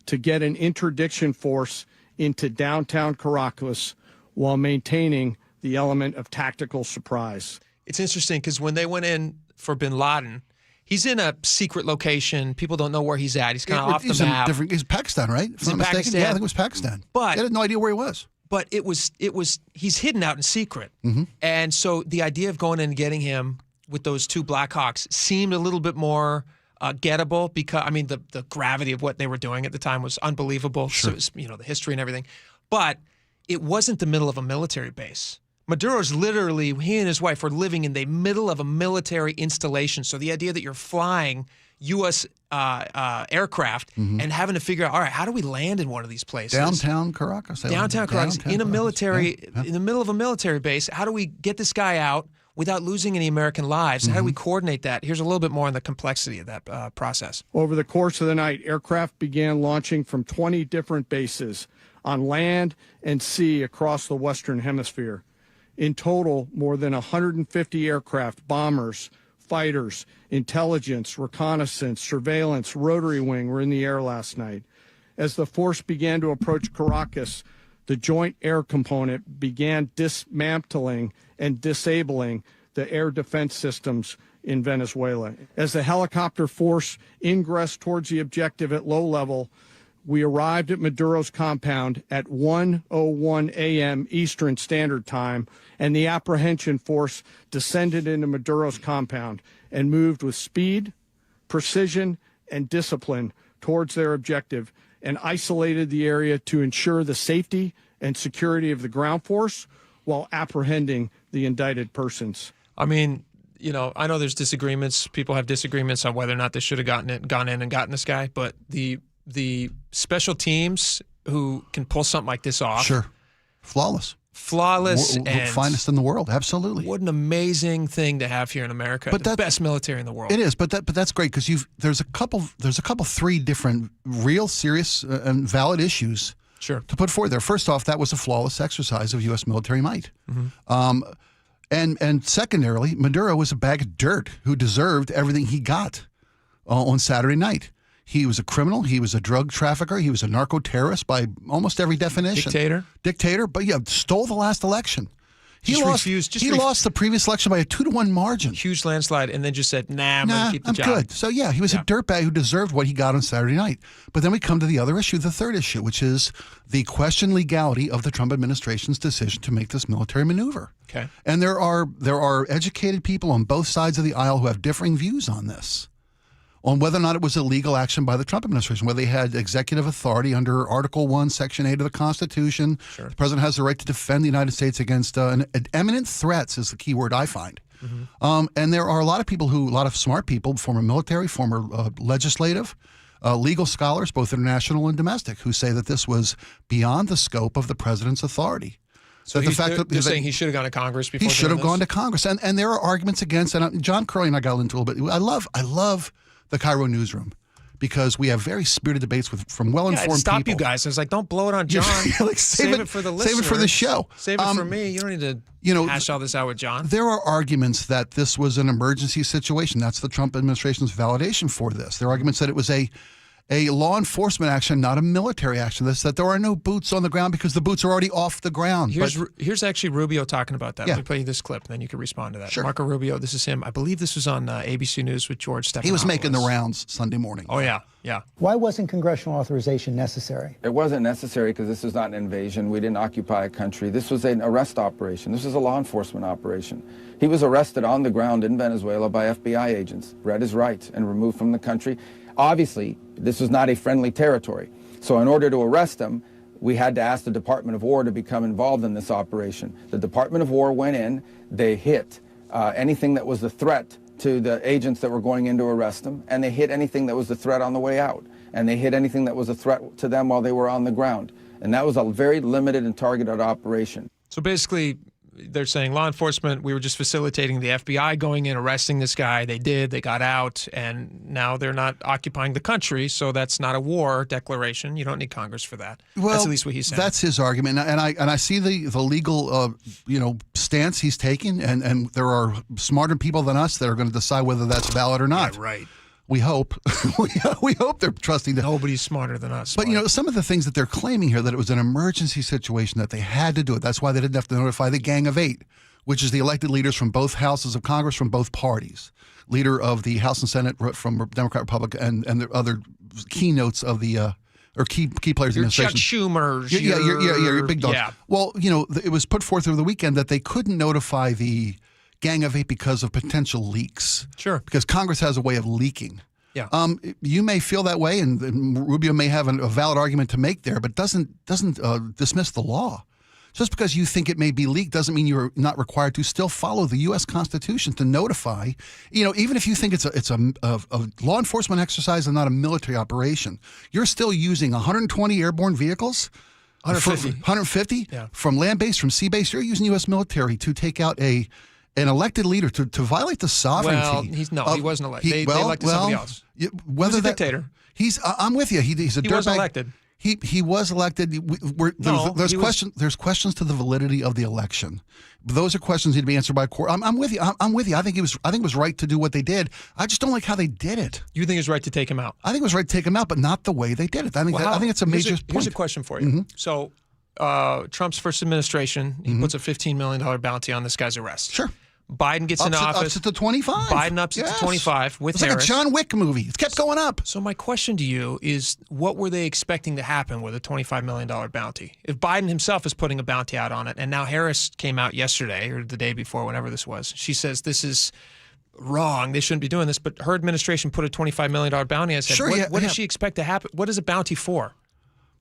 to get an interdiction force into downtown Caracas while maintaining the element of tactical surprise. It's interesting because when they went in for Bin Laden, he's in a secret location. People don't know where he's at. He's kind of off the map. He's Pakistan, right? He's in Pakistan. Yeah, I think it was Pakistan. But they had no idea where he was. But he's hidden out in secret. Mm-hmm. And so the idea of going in and getting him with those two Black Hawks seemed a little bit more gettable because, I mean, the gravity of what they were doing at the time was unbelievable. Sure. So, the history and everything. But it wasn't the middle of a military base. Maduro's literally, he and his wife were living in the middle of a military installation. So the idea that you're flying U.S. Aircraft and having to figure out, all right, how do we land in one of these places? Downtown Caracas. Downtown Caracas, in a military, in the middle of a military base. How do we get this guy out without losing any American lives? How do we coordinate that? Here's a little bit more on the complexity of that process. Over the course of the night, aircraft began launching from 20 different bases on land and sea across the Western Hemisphere. In total, more than 150 aircraft, bombers, fighters, intelligence, reconnaissance, surveillance, rotary wing were in the air last night. As the force began to approach Caracas, the Joint Air Component began dismantling and disabling the air defense systems in Venezuela. As the helicopter force ingressed towards the objective at low level, we arrived at Maduro's compound at 1:01 a.m. Eastern Standard Time, and the apprehension force descended into Maduro's compound and moved with speed, precision, and discipline towards their objective and isolated the area to ensure the safety and security of the ground force while apprehending the indicted persons. I mean, I know there's disagreements. People have disagreements on whether or not they should have gone in and gotten this guy, but the special teams who can pull something like this off. Sure. Flawless. And finest in the world. Absolutely. What an amazing thing to have here in America. But the best military in the world. It is, but that's great because there's a couple 3 different real serious and valid issues to put forward there. First off, that was a flawless exercise of U.S. military might. Mm-hmm. And secondarily, Maduro was a bag of dirt who deserved everything he got on Saturday night. He was a criminal. He was a drug trafficker. He was a narco-terrorist by almost every definition. Dictator, but stole the last election. He lost the previous election by a 2-1 margin. Huge landslide, and then just said, I'm going to keep the job. I'm good. So, he was a dirtbag who deserved what he got on Saturday night. But then we come to the other issue, the third issue, which is the questioned legality of the Trump administration's decision to make this military maneuver. Okay. And there are educated people on both sides of the aisle who have differing views on this, on whether or not it was a legal action by the Trump administration, whether they had executive authority under Article 1, Section 8 of the Constitution. Sure. The president has the right to defend the United States against imminent threats is the key word I find. Mm-hmm. And there are a lot of smart people, former military, former legislative, legal scholars, both international and domestic, who say that this was beyond the scope of the president's authority. So they're saying he should have gone to Congress before. He should have gone to Congress, and there are arguments against. And John Curley and I got into a little bit. I love the KIRO Newsroom because we have very spirited debates from well-informed people. Stop you guys. I was like, don't blow it on John. Save it for the listener. Save it for the show. Save it for me. You don't need to hash all this out with John. There are arguments that this was an emergency situation. That's the Trump administration's validation for this. There are arguments that it was a a law enforcement action, not a military action. That's that there are no boots on the ground because the boots are already off the ground. Here's actually Rubio talking about that. Yeah. Let me play you this clip, and then you can respond to that. Sure. Marco Rubio, this is him. I believe this was on ABC News with George Stephanopoulos. He was making the rounds Sunday morning. Oh, yeah. Why wasn't congressional authorization necessary? It wasn't necessary because this was not an invasion. We didn't occupy a country. This was an arrest operation. This was a law enforcement operation. He was arrested on the ground in Venezuela by FBI agents, read his rights, and removed from the country. Obviously, this was not a friendly territory. So in order to arrest him, we had to ask the Department of War to become involved in this operation. The Department of War went in, they hit anything that was a threat to the agents that were going in to arrest him, and they hit anything that was a threat on the way out, and they hit anything that was a threat to them while they were on the ground. And that was a very limited and targeted operation. So basically, they're saying law enforcement, we were just facilitating the FBI going in, arresting this guy. They did. They got out. And now they're not occupying the country. So that's not a war declaration. You don't need Congress for that. Well, that's at least what he's saying. That's his argument. And I see the legal stance he's taking. And there are smarter people than us that are going to decide whether that's valid or not. Yeah, right. We hope. we hope they're trusting that. Nobody's smarter than us. But, some of the things that they're claiming here, that it was an emergency situation, that they had to do it. That's why they didn't have to notify the Gang of Eight, which is the elected leaders from both houses of Congress, from both parties. Leader of the House and Senate from Democrat, Republican, and the other keynotes of the or key players in the Chuck administration. Schumer's. Your big dog. Yeah. Well, it was put forth over the weekend that they couldn't notify the Gang of Eight because of potential leaks. Sure. Because Congress has a way of leaking. Yeah. You may feel that way, and Rubio may have a valid argument to make there, but doesn't dismiss the law. Just because you think it may be leaked doesn't mean you're not required to still follow the U.S. Constitution to notify. Even if you think it's a law enforcement exercise and not a military operation, you're still using 120 airborne vehicles. 150 Yeah. From land base, from sea base. You're using U.S. military to take out an elected leader to violate the sovereignty. Well, he wasn't elected. They elected somebody else. Whether He's a dictator. I'm with you. He's a dirtbag. He wasn't elected. He was elected. There's questions to the validity of the election. Those are questions that need to be answered by court. I'm with you. I'm with you. I think it was right to do what they did. I just don't like how they did it. You think it's right to take him out? I think it was right to take him out, but not the way they did it. I think it's a major point. Here's a question for you. Mm-hmm. So, Trump's first administration, he puts a $15 million bounty on this guy's arrest. Sure. Biden gets into office. Up to 25. Biden ups it to 25 with Harris. It's like a John Wick movie. It's kept going up. So my question to you is, what were they expecting to happen with a $25 million bounty? If Biden himself is putting a bounty out on it, and now Harris came out yesterday or the day before, whenever this was, she says this is wrong. They shouldn't be doing this. But her administration put a $25 million bounty on his head. Sure, what does she expect to happen? What is a bounty for?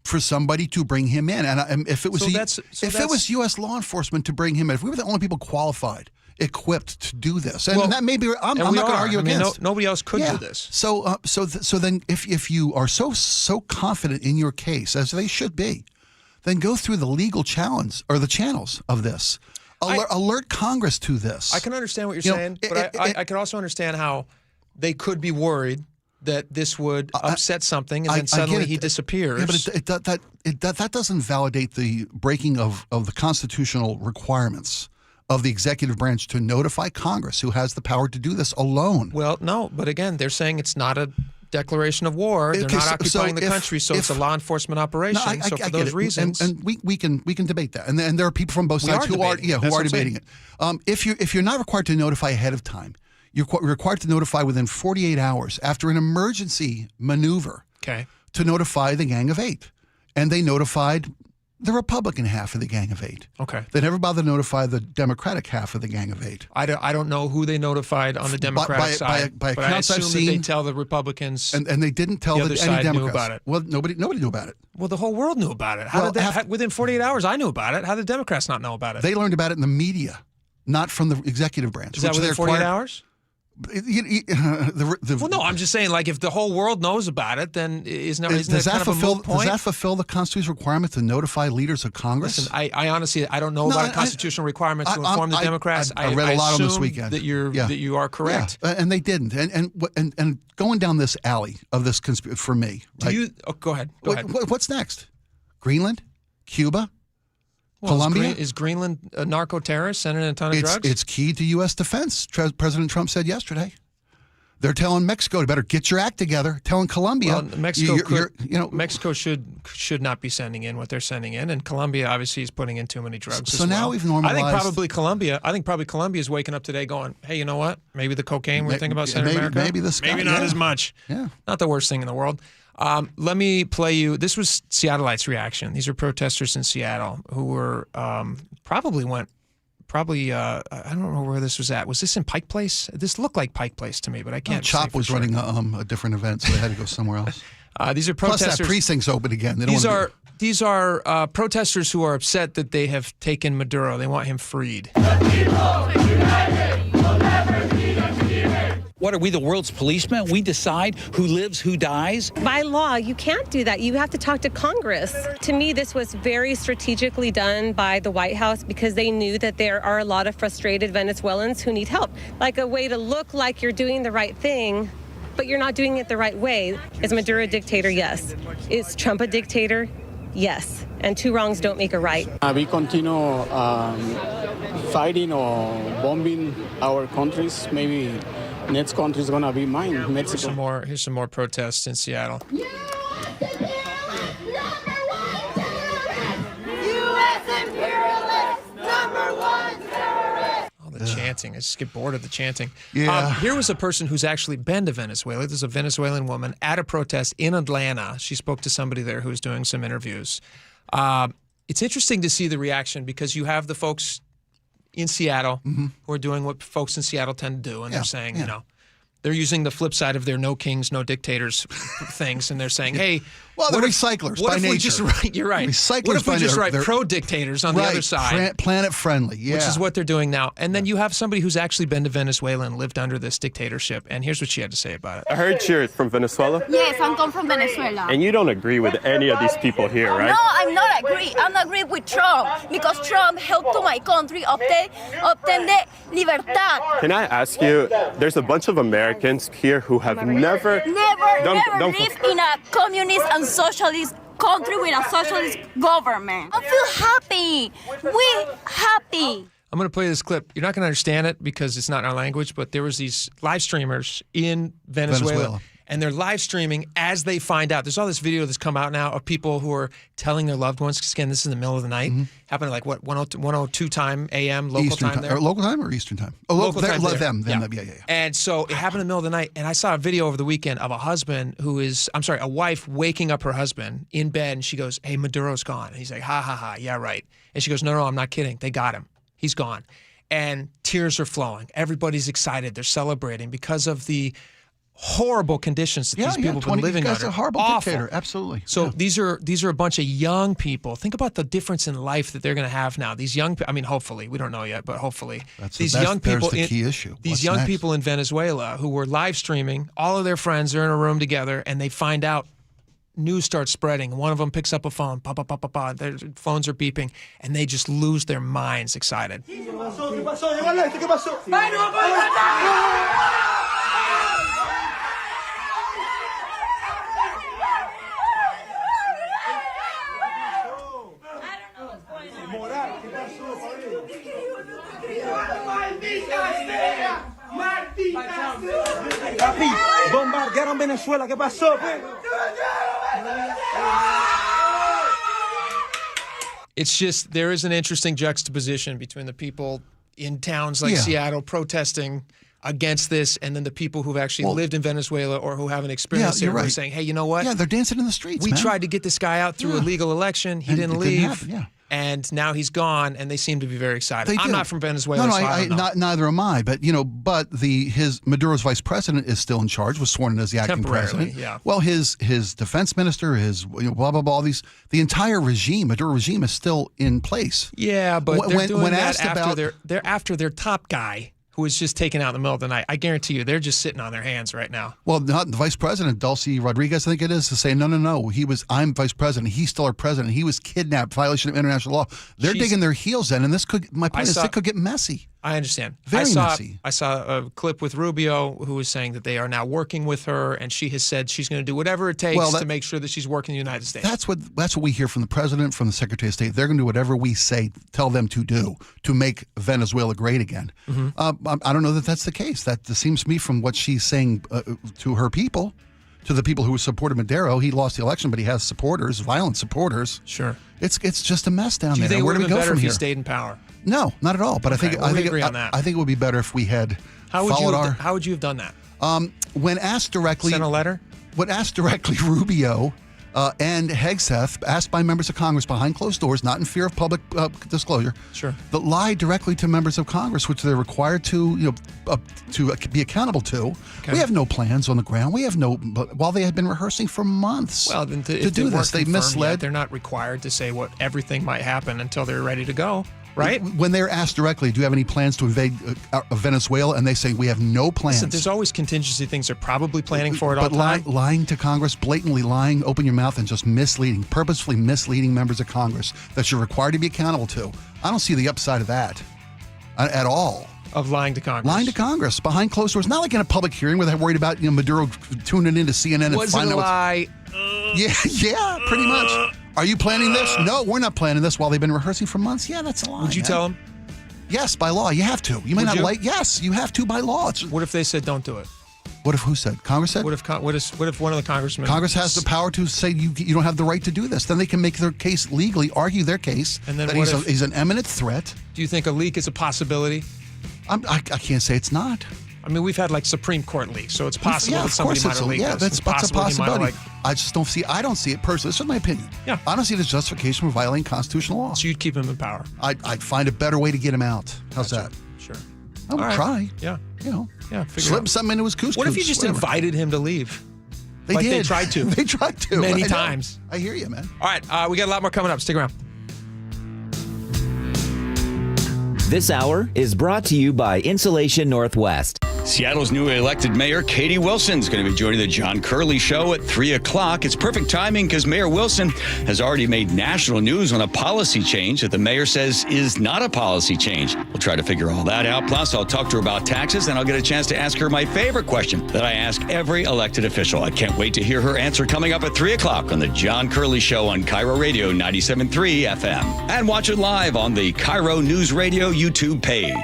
For somebody to bring him in. And if it was it was U.S. law enforcement to bring him in, if we were the only people qualified, equipped to do this, and that may be, I'm not going to argue against. Nobody else could do this. So then, if you are so confident in your case, as they should be, then go through the legal challenge or the channels of this. Alert Congress to this. I can understand what you're saying, but I can also understand how they could be worried that this would upset something, and then suddenly he disappears. Yeah, but that doesn't validate the breaking of the constitutional requirements of the executive branch to notify Congress, who has the power to do this alone. Well, no, but again, they're saying it's not a declaration of war. They're not occupying the country, so it's a law enforcement operation. So for those reasons, and we can debate that, and there are people from both sides who are debating it. If you're not required to notify ahead of time, you're required to notify within 48 hours after an emergency maneuver. Okay. To notify the Gang of Eight, and they notified the Republican half of the Gang of Eight. Okay. They never bothered to notify the Democratic half of the Gang of Eight. I don't know who they notified on the Democratic side, by but I accounts I've assume seen, that they tell the Republicans, and they didn't tell the other side any Democrats knew about it. Well, nobody knew about it. Well, the whole world knew about it. Within 48 hours, I knew about it. How did Democrats not know about it? They learned about it in the media, not from the executive branch. Is that within 48 hours? Well, no, I'm just saying, like, if the whole world knows about it, then isn't that kind of a moot point? Does that fulfill the Constitutional requirement to notify leaders of Congress? Listen, I honestly, I don't know about a constitutional requirement to inform the Democrats. I read a lot on this weekend. That you are correct. Yeah. And they didn't. And going down this alley of this conspiracy, for me. Go ahead. What's next? Greenland? Cuba? Well, Colombia? Is Greenland a narco-terrorist sending a ton of drugs? It's key to U.S. defense, President Trump said yesterday. They're telling Mexico to better get your act together. Telling Colombia, well, Mexico should not be sending in what they're sending in, and Colombia obviously is putting in too many drugs. So now we've normalized. I think probably Colombia is waking up today going, "Hey, you know what? Maybe the cocaine we're thinking about sending America. Maybe not as much. Yeah, not the worst thing in the world." Let me play you. This was Seattleites' reaction. These are protesters in Seattle who were probably I don't know where this was at. Was this in Pike Place? This looked like Pike Place to me, but I can't. Chop was running a different event, so they had to go somewhere else. These are protesters. Plus that precinct's open again. These are protesters who are upset that they have taken Maduro. They want him freed. What, are we the world's policemen? We decide who lives, who dies? By law, you can't do that. You have to talk to Congress. To me, this was very strategically done by the White House because they knew that there are a lot of frustrated Venezuelans who need help. Like a way to look like you're doing the right thing, but you're not doing it the right way. Is Maduro a dictator? Yes. Is Trump a dictator? Yes. And two wrongs don't make a right. We continue fighting or bombing our countries. Maybe next country is going to be mine, Mexico. Here's some more protests in Seattle. Chanting. I just get bored of the chanting. Yeah. Here was a person who's actually been to Venezuela. There's a Venezuelan woman at a protest in Atlanta. She spoke to somebody there who was doing some interviews. It's interesting to see the reaction because you have the folks in Seattle who are doing what folks in Seattle tend to do, and they're saying, you know, they're using the flip side of their no kings, no dictators things, and they're saying, hey, well, they're recyclers by nature. You're right. Recyclers what if we just they're pro-dictators on the other side? Planet friendly, yeah. Which is what they're doing now. And then you have somebody who's actually been to Venezuela and lived under this dictatorship, and here's what she had to say about it. I heard you're from Venezuela? Yes, I come from Venezuela. And you don't agree with any of these people here, right? No, I'm not agree. I'm not agree with Trump because Trump helped to my country obtain the libertad. Can I ask you, there's a bunch of Americans here who have never lived in a communist and socialist country with a socialist government. I feel happy. We're happy. I'm going to play this clip. You're not going to understand it because it's not in our language, but there was these live streamers in Venezuela. And they're live streaming as they find out. There's all this video that's come out now of people who are telling their loved ones, because again, this is in the middle of the night. Happened at like, what, 102 time a.m. local Eastern time there? Or local time or Eastern time? Oh, local time there. Them. Yeah. Yeah. And so it happened in the middle of the night. And I saw a video over the weekend of a wife waking up her husband in bed. And she goes, hey, Maduro's gone. And he's like, ha, ha, ha. Yeah, right. And she goes, no, I'm not kidding. They got him. He's gone. And tears are flowing. Everybody's excited. They're celebrating because of the horrible conditions that these people have been living under. A horrible dictator, absolutely. So these are a bunch of young people. Think about the difference in life that they're going to have now. These young, I mean, hopefully, we don't know yet, but hopefully, there's the key issue. These young people in Venezuela who were live streaming, all of their friends are in a room together, and they find out. News starts spreading. One of them picks up a phone. Pa, pa, pa, pa, pa. Their phones are beeping, and they just lose their minds excited. Papi, bombardearon Venezuela. ¿Qué pasó? It's just, there is an interesting juxtaposition between the people in towns like Seattle protesting against this, and then the people who've actually lived in Venezuela or who haven't experienced it are saying, hey, you know what? Yeah, they're dancing in the streets, We tried to get this guy out through a legal election. He didn't leave. And now he's gone, and they seem to be very excited. I'm not from Venezuela, so I don't know. Neither am I. But Maduro's vice president is still in charge, was sworn in as the acting president. Yeah. Well, his defense minister, blah blah blah. The entire regime, Maduro regime, is still in place. Yeah, but they're doing that after they're after their top guy, who was just taken out in the middle of the night. I guarantee you, they're just sitting on their hands right now. Well, not the vice president, Dulce Rodriguez, I think it is, to say, no. I'm vice president. He's still our president. He was kidnapped, violation of international law. They're digging their heels in, and it could get messy. I understand. Very messy. I saw a clip with Rubio who was saying that they are now working with her, and she has said she's going to do whatever it takes to make sure that she's working in the United States. That's what we hear from the president, from the Secretary of State. They're going to do whatever we tell them to do to make Venezuela great again. I don't know that that's the case. That seems to me from what she's saying to her people, to the people who supported Maduro. He lost the election, but he has supporters, violent supporters. Sure. It's just a mess down there. Do you think it Where would do have we been go better from if he here? stayed in power? No, not at all. But Okay, I think it would be better if we had How would followed How would you have done that? When asked directly, Sent a letter? When asked directly, Rubio and Hegseth, asked by members of Congress behind closed doors, not in fear of public disclosure, sure, that lied directly to members of Congress, which they're required to be accountable to. Okay. We have no plans on the ground. We have no. While they had been rehearsing for months, Well, then to if do they this, weren't they misled. Yet, they're not required to say what everything might happen until they're ready to go, right? When they're asked directly, do you have any plans to invade Venezuela? And they say, we have no plans. Listen, there's always contingency things they're probably planning for at all But time. lying to Congress, blatantly lying, open your mouth, and just purposefully misleading members of Congress that you're required to be accountable to. I don't see the upside of that at all. Of lying to Congress. Lying to Congress behind closed doors. Not like in a public hearing where they're worried about Maduro tuning into CNN and Was it finding a out lie? Yeah, pretty much. Are you planning this? No, we're not planning this while they've been rehearsing for months. Yeah, that's a lie. Would you tell them? Yes, by law. You have to. You may not like. Yes, you have to by law. What if they said don't do it? What if who said? Congress said? What if one of the congressmen? Congress has the power to say you don't have the right to do this. Then they can make their case legally, argue their case, And then that he's an imminent threat. Do you think a leak is a possibility? I can't say it's not. I mean, we've had like Supreme Court leaks, so it's possible Yeah, that of somebody course might it's have leaked this. that's a possibility. Like, I just don't see. I don't see it personally. This is my opinion. Yeah. I don't see it as justification for violating constitutional law. so you'd keep him in power. I'd find a better way to get him out. How's that? Sure. I would All right. try. Yeah. Yeah. Figure Slip out. something into his couscous. What if you just whatever. invited him to leave? They like did. They tried to. They tried to. Many I know. times. I hear you, man. All right. We got a lot more coming up. Stick around. This hour is brought to you by Insulation Northwest. Seattle's newly elected mayor, Katie Wilson, is going to be joining the John Curley Show at 3 o'clock. It's perfect timing because Mayor Wilson has already made national news on a policy change that the mayor says is not a policy change. We'll try to figure all that out. Plus, I'll talk to her about taxes, and I'll get a chance to ask her my favorite question that I ask every elected official. I can't wait to hear her answer coming up at 3 o'clock on the John Curley Show on KIRO Radio 97.3 FM. And watch it live on the KIRO Newsradio YouTube page.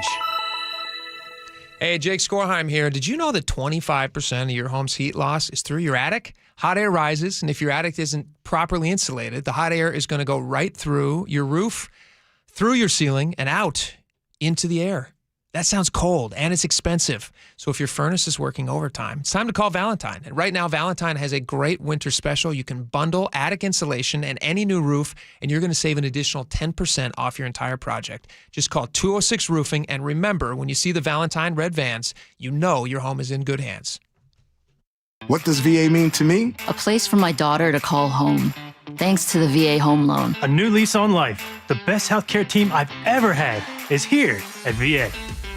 Hey, Jake Skorheim here. Did you know that 25% of your home's heat loss is through your attic? Hot air rises, and if your attic isn't properly insulated, the hot air is going to go right through your roof, through your ceiling, and out into the air. That sounds cold, and it's expensive. So if your furnace is working overtime, it's time to call Valentine. And right now, Valentine has a great winter special. You can bundle attic insulation and any new roof, and you're going to save an additional 10% off your entire project. Just call 206 Roofing, and remember, when you see the Valentine red vans, you know your home is in good hands. What does VA mean to me? A place for my daughter to call home. Thanks to the VA Home Loan. A new lease on life. The best healthcare team I've ever had is here at VA.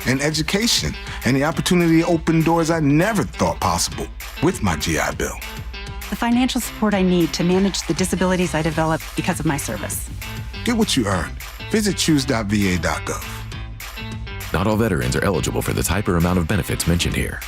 And education, and the opportunity to open doors I never thought possible with my GI Bill. The financial support I need to manage the disabilities I developed because of my service. Get what you earned. Visit choose.va.gov. Not all veterans are eligible for the type or amount of benefits mentioned here.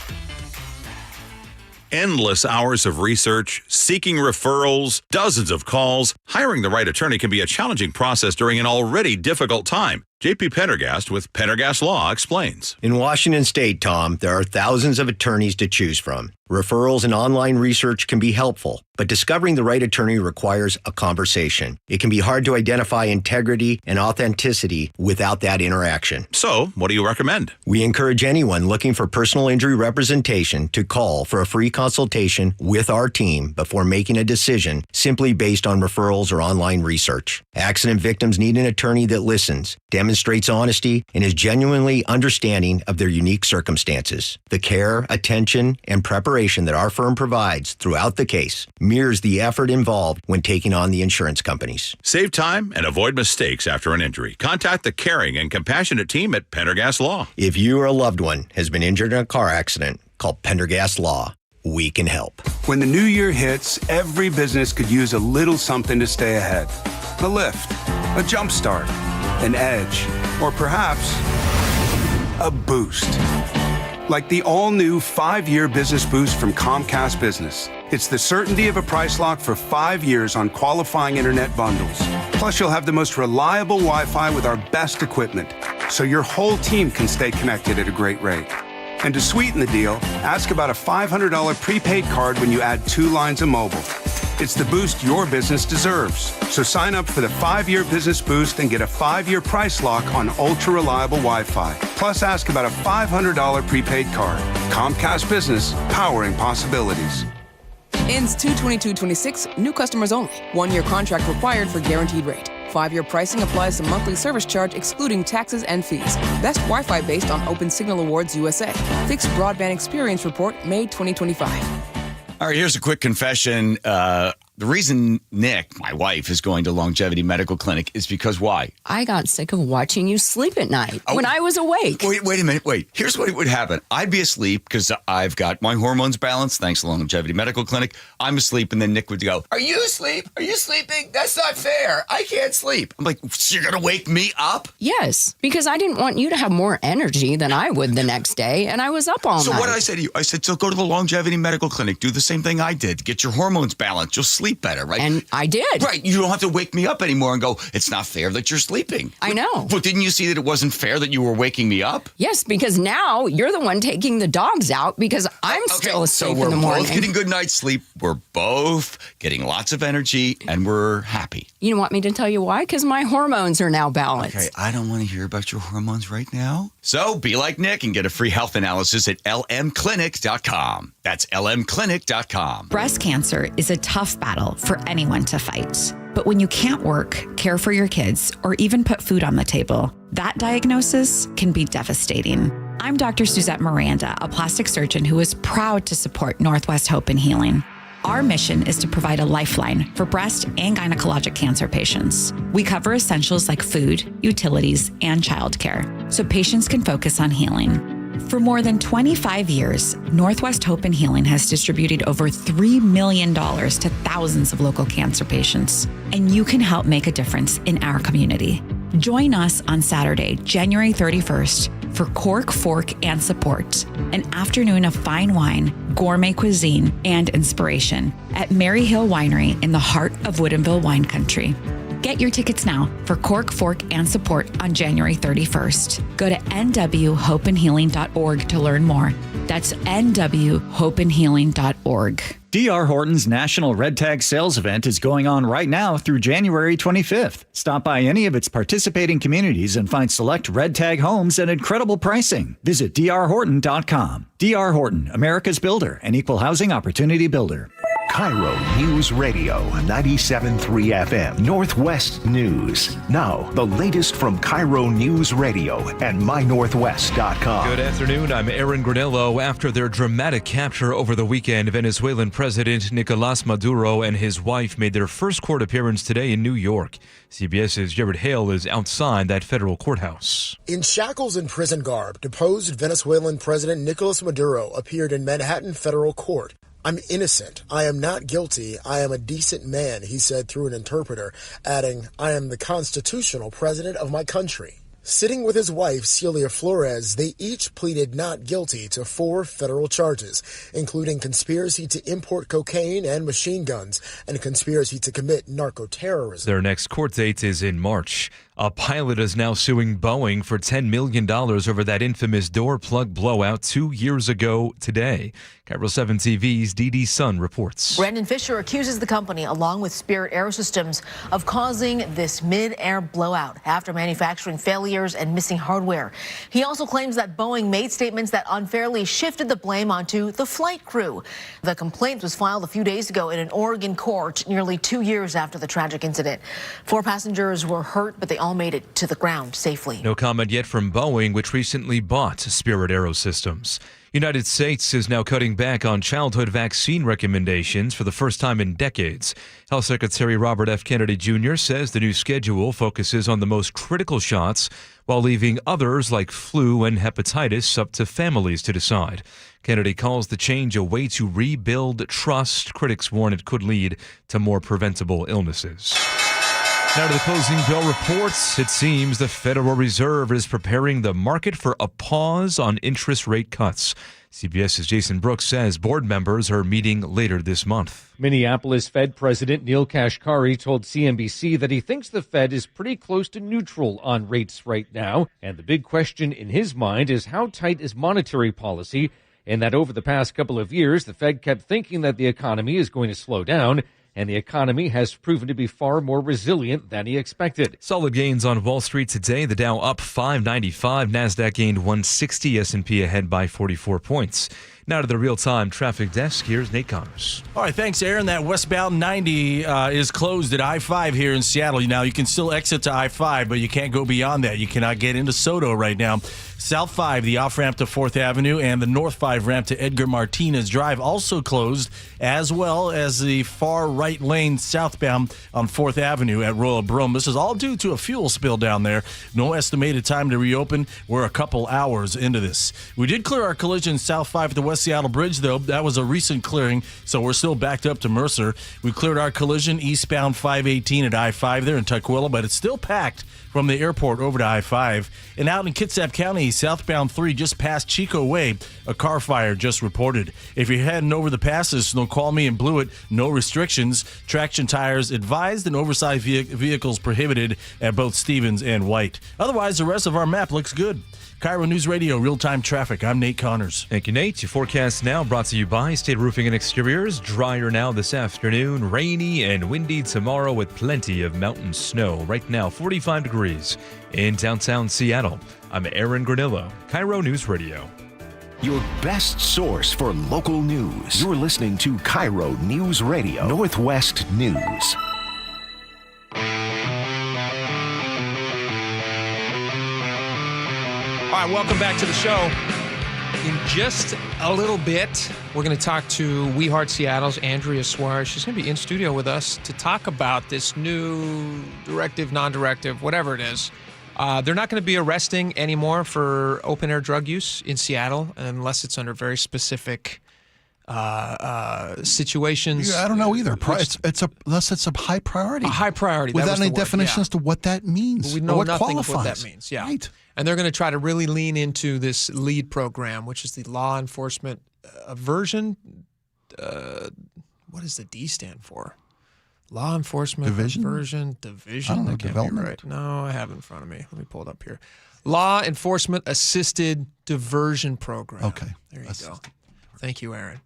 Endless hours of research, seeking referrals, dozens of calls. Hiring the right attorney can be a challenging process during an already difficult time. J.P. Pendergast with Pendergast Law explains. In Washington State, Tom, there are thousands of attorneys to choose from. Referrals and online research can be helpful, but discovering the right attorney requires a conversation. It can be hard to identify integrity and authenticity without that interaction. So, what do you recommend? We encourage anyone looking for personal injury representation to call for a free consultation with our team before making a decision simply based on referrals or online research. Accident victims need an attorney that listens, demonstrates honesty, and is genuinely understanding of their unique circumstances. The care, attention, and preparation that our firm provides throughout the case mirrors the effort involved when taking on the insurance companies. Save time and avoid mistakes after an injury. Contact the caring and compassionate team at Pendergast Law. If you or a loved one has been injured in a car accident, call Pendergast Law. We can help. When the new year hits, every business could use a little something to stay ahead. A lift, a jump start, an edge, or perhaps a boost. Like the all-new 5-year business boost from Comcast Business. It's the certainty of a price lock for 5 years on qualifying internet bundles. Plus, you'll have the most reliable Wi-Fi with our best equipment, so your whole team can stay connected at a great rate. And to sweeten the deal, ask about a $500 prepaid card when you add 2 lines of mobile. It's the boost your business deserves. So sign up for the 5-year business boost and get a 5-year price lock on ultra-reliable Wi-Fi. Plus, ask about a $500 prepaid card. Comcast Business, powering possibilities. Ends 2/22/26, new customers only. 1-year contract required for guaranteed rate. 5-year pricing applies to monthly service charge excluding taxes and fees. Best Wi-Fi based on Open Signal Awards USA. Fixed Broadband Experience Report, May 2025. All right, here's a quick confession. The reason Nick, my wife, is going to Longevity Medical Clinic is because why? I got sick of watching you sleep at night when I was awake. Wait a minute. Wait. Here's what would happen. I'd be asleep because I've got my hormones balanced thanks to Longevity Medical Clinic. I'm asleep, and then Nick would go, "Are you asleep? Are you sleeping? That's not fair. I can't sleep." I'm like, "So you're going to wake me up?" Yes, because I didn't want you to have more energy than I would the next day, and I was up all night. So what did I say to you? I said, so go to the Longevity Medical Clinic. Do the same thing I did. Get your hormones balanced. You'll sleep better, right? And I did. Right. You don't have to wake me up anymore and go, it's not fair that you're sleeping. I know. But didn't you see that it wasn't fair that you were waking me up? Yes, because now you're the one taking the dogs out because I'm still asleep in the morning. So we're both getting good night's sleep. We're both getting lots of energy, and we're happy. You want me to tell you why? Because my hormones are now balanced. Okay, I don't want to hear about your hormones right now. So be like Nick and get a free health analysis at lmclinic.com. That's lmclinic.com. Breast cancer is a tough battle for anyone to fight. But when you can't work, care for your kids, or even put food on the table, that diagnosis can be devastating. I'm Dr. Suzette Miranda, a plastic surgeon who is proud to support Northwest Hope and Healing. Our mission is to provide a lifeline for breast and gynecologic cancer patients. We cover essentials like food, utilities, and childcare, so patients can focus on healing. For more than 25 years, Northwest Hope and Healing has distributed over $3 million to thousands of local cancer patients, and you can help make a difference in our community. Join us on Saturday, January 31st for Cork, Fork, and Support, an afternoon of fine wine, gourmet cuisine, and inspiration at Mary Hill Winery in the heart of Woodinville wine country. Get your tickets now for Cork, Fork, and Support on January 31st. Go to nwhopeandhealing.org to learn more. That's nwhopeandhealing.org. D.R. Horton's National Red Tag Sales Event is going on right now through January 25th. Stop by any of its participating communities and find select Red Tag homes at incredible pricing. Visit drhorton.com. D.R. Horton, America's builder and equal housing opportunity builder. KIRO News Radio, 97.3 FM, Northwest News. Now, the latest from KIRO News Radio and mynorthwest.com. Good afternoon, I'm Aaron Granillo. After their dramatic capture over the weekend, Venezuelan President Nicolás Maduro and his wife made their first court appearance today in New York. CBS's Jared Hale is outside that federal courthouse. In shackles and prison garb, deposed Venezuelan President Nicolás Maduro appeared in Manhattan federal court. "I'm innocent. I am not guilty. I am a decent man," he said through an interpreter, adding, "I am the constitutional president of my country." Sitting with his wife, Celia Flores, they each pleaded not guilty to 4 federal charges, including conspiracy to import cocaine and machine guns and conspiracy to commit narco-terrorism. Their next court date is in March. A pilot is now suing Boeing for $10 million over that infamous door plug blowout 2 years ago today. KIRO 7 TV's Dee Sun reports. Brendan Fisher accuses the company, along with Spirit Aerosystems, of causing this mid-air blowout after manufacturing failures and missing hardware. He also claims that Boeing made statements that unfairly shifted the blame onto the flight crew. The complaint was filed a few days ago in an Oregon court, nearly 2 years after the tragic incident. 4 passengers were hurt, but they all made it to the ground safely. No comment yet from Boeing, which recently bought Spirit Aerosystems. United States is now cutting back on childhood vaccine recommendations for the first time in decades. Health Secretary Robert F. Kennedy Jr. says the new schedule focuses on the most critical shots while leaving others like flu and hepatitis up to families to decide. Kennedy calls the change a way to rebuild trust. Critics warn it could lead to more preventable illnesses. Now to the closing bell reports. It seems the Federal Reserve is preparing the market for a pause on interest rate cuts. CBS's Jason Brooks says board members are meeting later this month. Minneapolis Fed President Neil Kashkari told CNBC that he thinks the Fed is pretty close to neutral on rates right now. And the big question in his mind is how tight is monetary policy, and that over the past couple of years, the Fed kept thinking that the economy is going to slow down. And the economy has proven to be far more resilient than he expected. Solid gains on Wall Street today. The Dow up 595, Nasdaq gained 160, S&P ahead by 44 points. Now to the real-time traffic desk. Here's Nate Connors. All right, thanks, Aaron. That westbound 90 is closed at I-5 here in Seattle. Now, you can still exit to I-5, but you can't go beyond that. You cannot get into SoDo right now. South 5, the off-ramp to 4th Avenue, and the North 5 ramp to Edgar Martinez Drive also closed, as well as the far right lane southbound on 4th Avenue at Royal Brome. This is all due to a fuel spill down there. No estimated time to reopen. We're a couple hours into this. We did clear our collision South 5 at the West Seattle Bridge, though. That was a recent clearing, so we're still backed up to Mercer. We cleared our collision eastbound 518 at I-5 there in Tukwila, but it's still packed from the airport over to I-5. And out in Kitsap County, southbound 3 just past Chico Way, a car fire just reported. If you're heading over the passes, Snoqualmie and Blewett, no restrictions. Traction tires advised and oversized vehicles prohibited at both Stevens and White. Otherwise, the rest of our map looks good. KIRO News Radio, real-time traffic. I'm Nate Connors. Thank you, Nate. Your forecast now brought to you by State Roofing and Exteriors. Drier now this afternoon, rainy and windy tomorrow with plenty of mountain snow. Right now, 45 degrees in downtown Seattle. I'm Aaron Granillo, KIRO News Radio. Your best source for local news. You're listening to KIRO News Radio, Northwest News. All right, welcome back to the show. In just a little bit, we're going to talk to We Heart Seattle's Andrea Suarez. She's going to be in studio with us to talk about this new directive, non-directive, whatever it is. They're not going to be arresting anymore for open-air drug use in Seattle unless it's under very specific situations. Yeah, I don't know either. Unless it's a high priority. A high priority. Without any definition as to what that means. We know or what nothing qualifies. of what that means. Yeah. Right. And they're going to try to really lean into this LEAD program, which is the Law Enforcement Aversion. What does the D stand for? Law Enforcement Aversion Division. I don't know. I can't Development. Right. No, I have it in front of me. Let me pull it up here. Law Enforcement Assisted Diversion Program. Okay. There you go. Thank you, Aaron.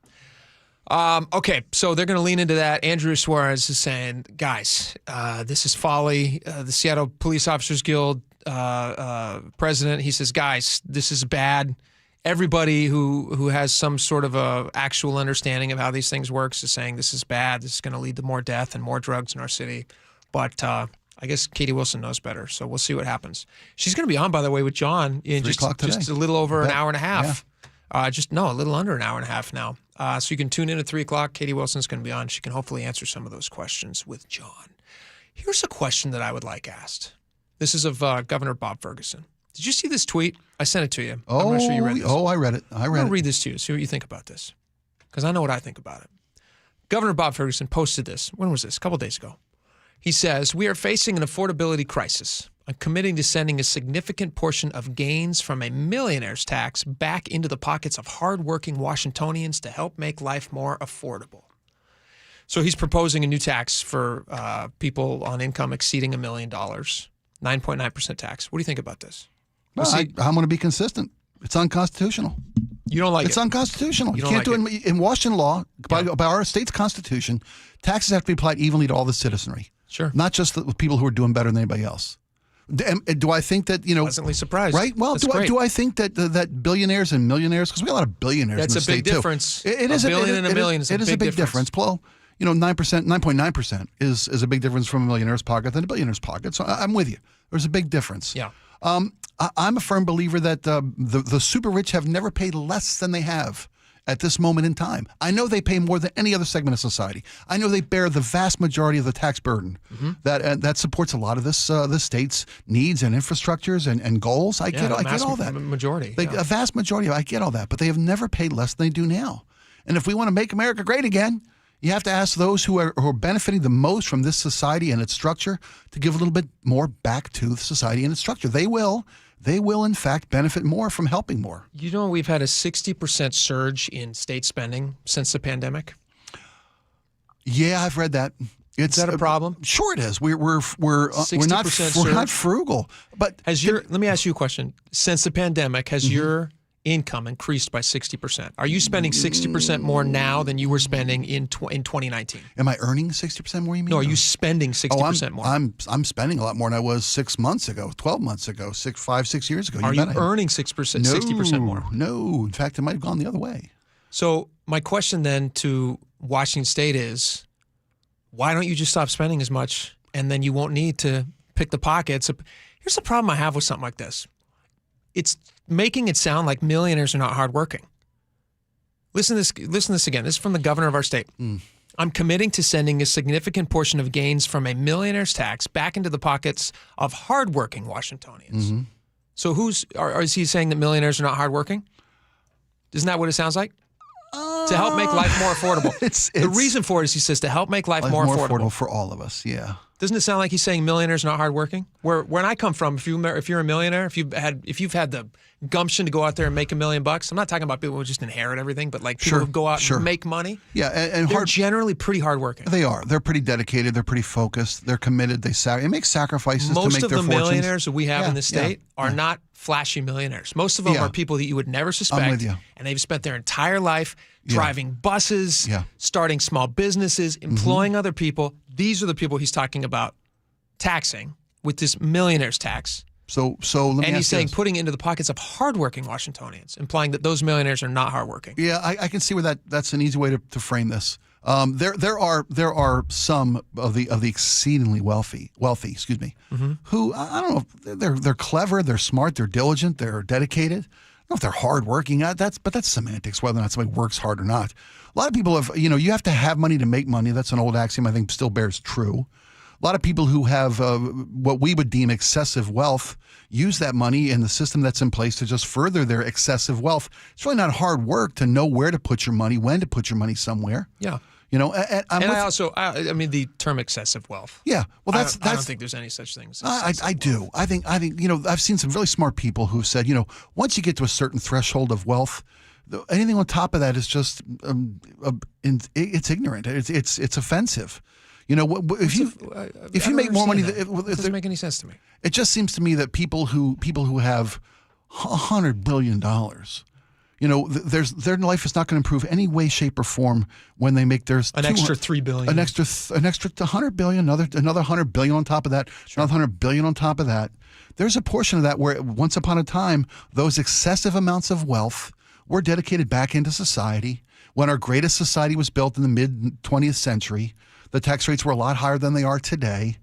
Okay, so they're going to lean into that. Andrea Suarez is saying, guys, this is folly. The Seattle Police Officers Guild president, he says, guys, this is bad. Everybody who has some sort of a actual understanding of how these things works is saying this is bad. This is going to lead to more death and more drugs in our city. But I guess Katie Wilson knows better, so we'll see what happens. She's going to be on, by the way, with John in just a little over an hour and a half. Yeah. A little under an hour and a half now. So you can tune in at 3 o'clock. Katie Wilson's going to be on. She can hopefully answer some of those questions with John. Here's a question that I would like asked. This is of Governor Bob Ferguson. Did you see this tweet? I sent it to you. I'm not sure you read this. Oh, I read it. I'm going to read this to you. See what you think about this. Because I know what I think about it. Governor Bob Ferguson posted this. When was this? A couple days ago. He says, we are facing an affordability crisis. I'm committing to sending a significant portion of gains from a millionaire's tax back into the pockets of hardworking Washingtonians to help make life more affordable. So he's proposing a new tax for people on income exceeding $1 million, 9.9% tax. What do you think about this? I'm going to be consistent. It's unconstitutional. You don't like it? It's unconstitutional. You like can't do it in Washington law, by our state's constitution. Taxes have to be applied evenly to all the citizenry. Sure. Not just the people who are doing better than anybody else. Do I think that, pleasantly surprised. Right? Well, do I think that billionaires and millionaires, because we got a lot of billionaires in the state too. That's a big difference. It is a billion and a million is a big difference. Well, 9.9% is a big difference from a millionaire's pocket than a billionaire's pocket. So I'm with you. There's a big difference. Yeah. I'm a firm believer that the super rich have never paid less than they have at this moment in time. I know they pay more than any other segment of society. I know they bear the vast majority of the tax burden that supports a lot of this state's needs and infrastructures and goals. I get all that. Majority. A vast majority. I get all that. But they have never paid less than they do now. And if we want to make America great again, You have to ask those who are benefiting the most from this society and its structure to give a little bit more back to the society and its structure. They will, in fact, benefit more from helping more. You know, we've had a 60% surge in state spending since the pandemic. Yeah, I've read that. Is that a problem? Sure, it is. We're not frugal. But let me ask you a question. Since the pandemic, has your income increased by 60%? Are you spending 60% more now than you were spending in 2019? Am I earning 60% more? You mean? No, are you spending 60% more? I'm spending a lot more than I was 6 months ago, 12 months ago, 6 years ago. Are you earning 60% more? No. In fact, it might have gone the other way. So my question then to Washington State is, why don't you just stop spending as much, and then you won't need to pick the pockets? Here's the problem I have with something like this. It's making it sound like millionaires are not hardworking. Listen to this again. This is from the governor of our state. I'm committing to sending a significant portion of gains from a millionaire's tax back into the pockets of hardworking Washingtonians. So is he saying that millionaires are not hardworking? Isn't that what it sounds like? To help make life more affordable. The reason for it is, he says, to help make life more affordable for all of us. Yeah. Doesn't it sound like he's saying millionaires are not hardworking? When I come from, if you're a millionaire, if you've had the gumption to go out there and make $1 million, I'm not talking about people who just inherit everything, but like people who go out and make money. Yeah, and they're generally pretty hardworking. They are. They're pretty dedicated. They're pretty focused. They're committed. They make sacrifices to make their fortunes. Most of the millionaires that we have in the state are not flashy millionaires. Most of them are people that you would never suspect. I'm with you. And they've spent their entire life driving buses, starting small businesses, employing other people. These are the people he's talking about taxing with this millionaire's tax. So let me and he's ask saying this. Putting it into the pockets of hardworking Washingtonians, implying that those millionaires are not hardworking. Yeah, I can see where that's an easy way to frame this. There are some of the exceedingly wealthy, who I don't know, they're clever, they're smart, they're diligent, they're dedicated. I don't know if they're hardworking. That's semantics, whether or not somebody works hard or not. A lot of people you have to have money to make money. That's an old axiom I think still bears true. A lot of people who have what we would deem excessive wealth use that money in the system that's in place to just further their excessive wealth. It's really not hard work to know where to put your money, when to put your money somewhere. Yeah. I mean the term excessive wealth. Yeah. Well, I don't think there's any such thing. I do. I think I've seen some really smart people who've said, once you get to a certain threshold of wealth, anything on top of that is just it's ignorant. It's offensive. If you make more money, it doesn't make any sense to me. It just seems to me that people who have $100 billion, their life is not going to improve any way, shape, or form when they make theirs an extra $3 billion, an extra $100 billion, another $100 billion on top of that, another $100 billion on top of that. There's a portion of that where once upon a time those excessive amounts of wealth were dedicated back into society. When our greatest society was built in the mid 20th century, the tax rates were a lot higher than they are today.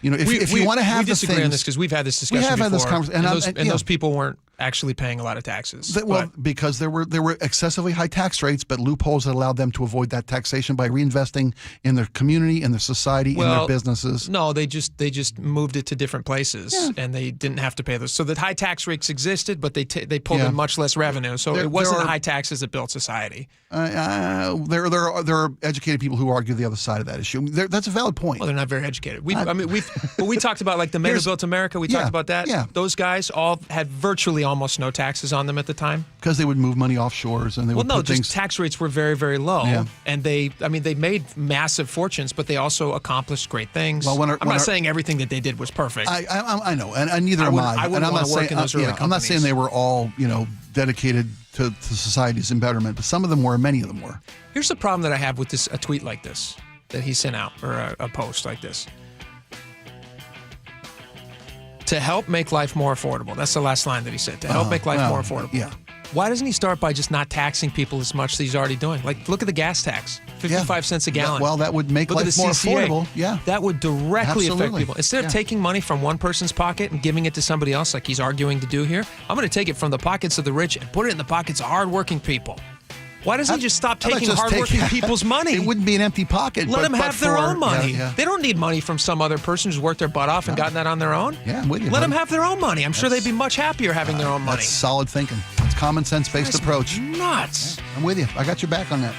If you want to have we disagree on this because we've had this discussion before. Had this conversation, and those people weren't actually paying a lot of taxes. Because there were excessively high tax rates, but loopholes that allowed them to avoid that taxation by reinvesting in their community, in their society, in their businesses. No, they just moved it to different places, and they didn't have to pay those. So the high tax rates existed, but they pulled in much less revenue. So it wasn't high taxes that built society. There are educated people who argue the other side of that issue. That's a valid point. Well, they're not very educated. We talked about like the men who built America. We talked about that. Yeah. Those guys all had virtually almost no taxes on them at the time because they would move money offshores and they would put things. Tax rates were very, very low, and they made massive fortunes, but they also accomplished great things. Well, I'm not saying everything that they did was perfect. I know, and neither am I. I wouldn't want to work in those early companies. I'm not saying they were all dedicated to society's betterment, but some of them were, many of them were. Here's the problem that I have with a tweet like this that he sent out, or a post like this. To help make life more affordable. That's the last line that he said. To help make life more affordable. Yeah. Why doesn't he start by just not taxing people as much as he's already doing? Like, look at the gas tax, 55 cents a gallon. Well, that would make life more affordable. Yeah. That would directly affect people. Instead of taking money from one person's pocket and giving it to somebody else like he's arguing to do here, I'm going to take it from the pockets of the rich and put it in the pockets of hardworking people. Why doesn't he just stop taking hardworking people's money? It wouldn't be an empty pocket. Let them have their own money. They don't need money from some other person who's worked their butt off and gotten that on their own. Yeah, I'm with you. Let them have their own money. I'm sure they'd be much happier having their own money. That's solid thinking. It's common sense based approach. Nuts. I'm with you. I got your back on that.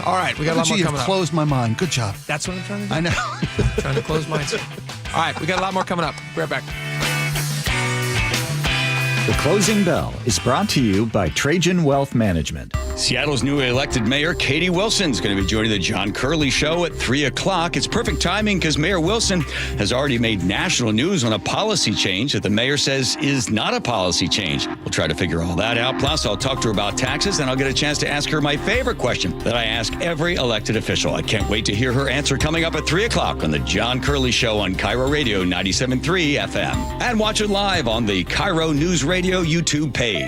All right, we got a lot more You've coming up. closed my mind. Good job. That's what I'm trying to do. I know. Trying to close minds. All right, we got a lot more coming up. Be right back. The Closing Bell is brought to you by Trajan Wealth Management. Seattle's newly elected mayor, Katie Wilson, is going to be joining the John Curley Show at 3 o'clock. It's perfect timing because Mayor Wilson has already made national news on a policy change that the mayor says is not a policy change. We'll try to figure all that out. Plus, I'll talk to her about taxes, and I'll get a chance to ask her my favorite question that I ask every elected official. I can't wait to hear her answer coming up at 3 o'clock on the John Curley Show on KIRO Radio 97.3 FM. And watch it live on the KIRO Newsradio YouTube page.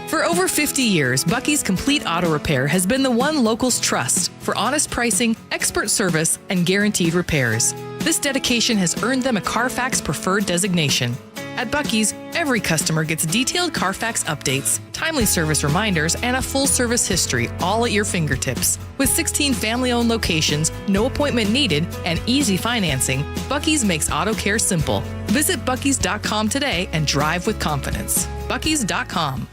For over 50 years, Bucky's Complete Auto Repair has been the one locals trust for honest pricing, expert service, and guaranteed repairs. This dedication has earned them a Carfax Preferred designation. At Bucky's, every customer gets detailed Carfax updates, timely service reminders, and a full service history, all at your fingertips. With 16 family-owned locations, no appointment needed, and easy financing, Bucky's makes auto care simple. Visit Bucky's.com today and drive with confidence. Bucky's.com.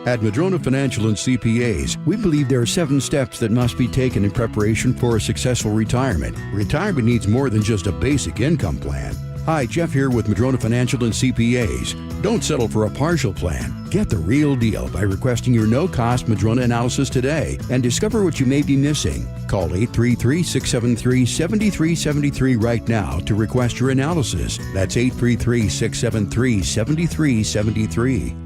At Madrona Financial and CPAs, we believe there are 7 steps that must be taken in preparation for a successful retirement. Retirement needs more than just a basic income plan. Hi, Jeff here with Madrona Financial and CPAs. Don't settle for a partial plan. Get the real deal by requesting your no-cost Madrona analysis today and discover what you may be missing. Call 833-673-7373 right now to request your analysis. That's 833-673-7373.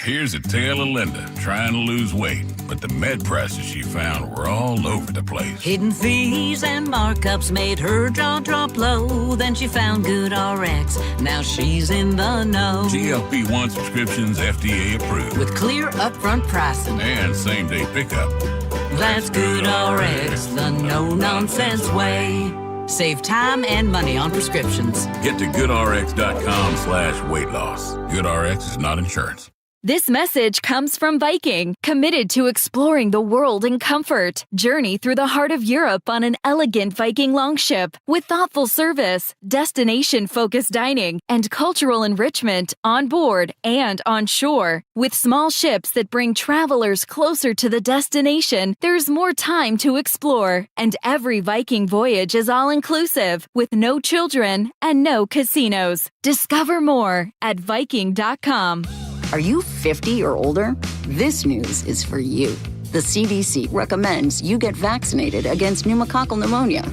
Here's a tale of Linda trying to lose weight, but the med prices she found were all over the place. Hidden fees and markups made her jaw drop low. Then she found GoodRx. Now she's in the know. GLP-1 subscriptions FDA approved. With clear upfront pricing. And same-day pickup. That's GoodRx, the no-nonsense way. Save time and money on prescriptions. Get to goodrx.com/weight loss. GoodRx is not insurance. This message comes from Viking, committed to exploring the world in comfort. Journey through the heart of Europe on an elegant Viking longship with thoughtful service, destination-focused dining, and cultural enrichment on board and on shore. With small ships that bring travelers closer to the destination, there's more time to explore. And every Viking voyage is all-inclusive, with no children and no casinos. Discover more at Viking.com. Are you 50 or older? This news is for you. The CDC recommends you get vaccinated against pneumococcal pneumonia.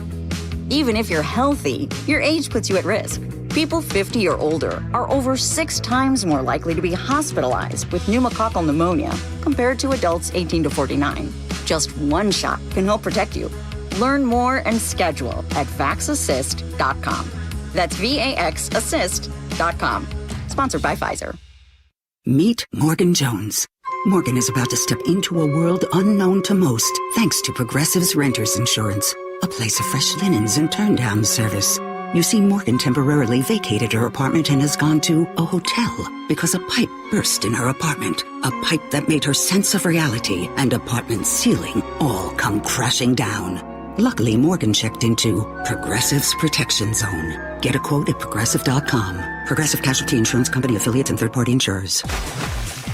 Even if you're healthy, your age puts you at risk. People 50 or older are over 6 times more likely to be hospitalized with pneumococcal pneumonia compared to adults 18 to 49. Just one shot can help protect you. Learn more and schedule at vaxassist.com. That's VAXassist.com. Sponsored by Pfizer. Meet Morgan Jones. Morgan is about to step into a world unknown to most, thanks to Progressive's Renters Insurance, a place of fresh linens and turn-down service. You see, Morgan temporarily vacated her apartment and has gone to a hotel because a pipe burst in her apartment, a pipe that made her sense of reality and apartment ceiling all come crashing down. Luckily, Morgan checked into Progressive's Protection Zone. Get a quote at Progressive.com. Progressive Casualty Insurance Company, affiliates, and third-party insurers.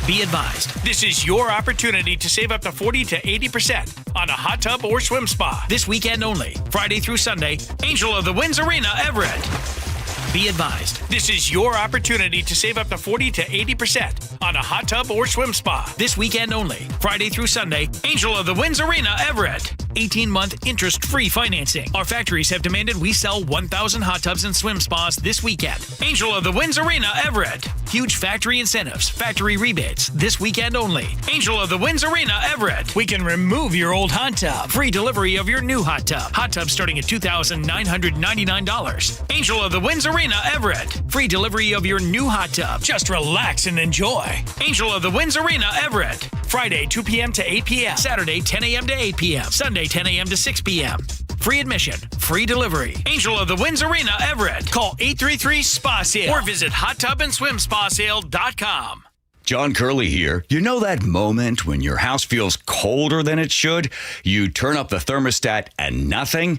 Be advised, this is your opportunity to save up to 40 to 80% on a hot tub or swim spa. This weekend only, Friday through Sunday, Angel of the Winds Arena, Everett. Be advised, this is your opportunity to save up to 40 to 80% on a hot tub or swim spa. This weekend only, Friday through Sunday, Angel of the Winds Arena, Everett. 18-month interest-free financing. Our factories have demanded we sell 1,000 hot tubs and swim spas this weekend. Angel of the Winds Arena, Everett. Huge factory incentives, factory rebates, this weekend only. Angel of the Winds Arena, Everett. We can remove your old hot tub. Free delivery of your new hot tub. Hot tub starting at $2,999. Angel of the Winds Arena, Everett. Free delivery of your new hot tub. Just relax and enjoy. Angel of the Winds Arena, Everett. Friday, 2 p.m. to 8 p.m. Saturday, 10 a.m. to 8 p.m. Sunday, 10 a.m. to 6 p.m. Free admission, free delivery. Angel of the Winds Arena, Everett. Call 833-SPA-SALE or visit hottubandSwimSpaSale.com. John Curley here. You know that moment when your house feels colder than it should? You turn up the thermostat and nothing?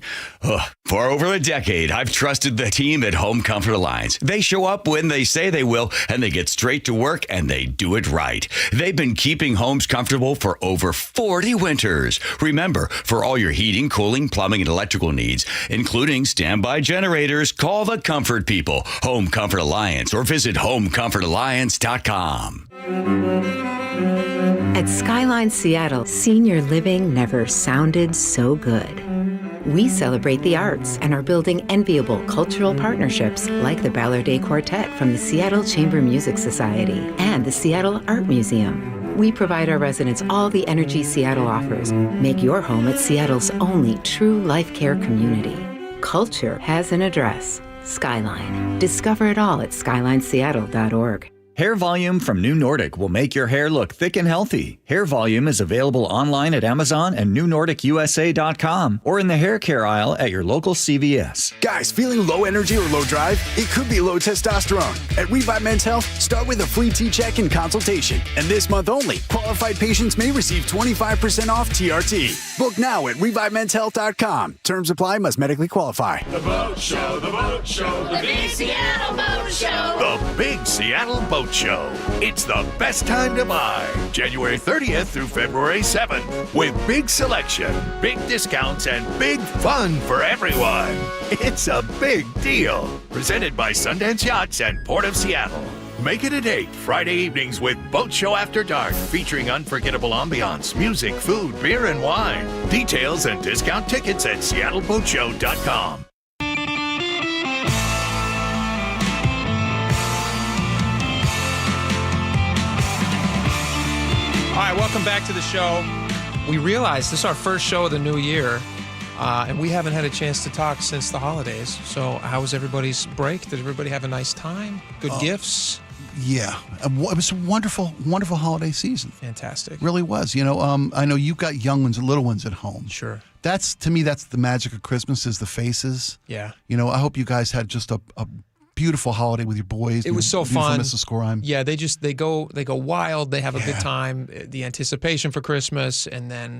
For over a decade, I've trusted the team at Home Comfort Alliance. They show up when they say they will, and they get straight to work, and they do it right. They've been keeping homes comfortable for over 40 winters. Remember, for all your heating, cooling, plumbing, and electrical needs, including standby generators, call the comfort people, Home Comfort Alliance, or visit homecomfortalliance.com. At Skyline Seattle, senior living never sounded so good. We celebrate the arts and are building enviable cultural partnerships like the Ballardet Quartet from the Seattle Chamber Music Society and the Seattle Art Museum. We provide our residents all the energy Seattle offers. Make your home at Seattle's only true life care community. Culture has an address. Skyline. Discover it all at skylineseattle.org. Hair Volume from New Nordic will make your hair look thick and healthy. Hair Volume is available online at Amazon and newnordicusa.com or in the hair care aisle at your local CVS. Guys, feeling low energy or low drive? It could be low testosterone. At Revive Men's Health, start with a free T-check and consultation. And this month only, qualified patients may receive 25% off TRT. Book now at revivemenshealth.com. Terms apply, must medically qualify. The Boat Show, the Boat Show, the Big Seattle Boat Show. The Big Seattle Boat Show. It's the best time to buy. January 30th through February 7th. With big selection, big discounts, and big fun for everyone. It's a big deal. Presented by Sundance Yachts and Port of Seattle. Make it a date Friday evenings with Boat Show After Dark, featuring unforgettable ambiance, music, food, beer, and wine. Details and discount tickets at seattleboatshow.com. All right, welcome back to the show. We realize this is our first show of the new year, and we haven't had a chance to talk since the holidays. So how was everybody's break? Did everybody have a nice time? Good gifts? Yeah. It was a wonderful, wonderful holiday season. Fantastic. Really was. You know, I know you've got young ones and little ones at home. Sure. That's, to me, that's the magic of Christmas is the faces. Yeah. You know, I hope you guys had just a beautiful holiday with your boys. It was so fun. Mrs. Skorheim. Yeah, they go wild. They have a good time. The anticipation for Christmas, and then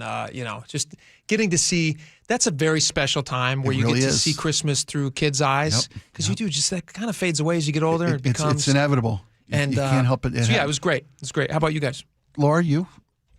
just getting to see. That's a very special time where you really get to is. see Christmas through kids' eyes, because you do just that kind of fades away as you get older. It becomes it's inevitable. And you can't help it. So yeah, it was great. It was great. How about you guys? Laura, you?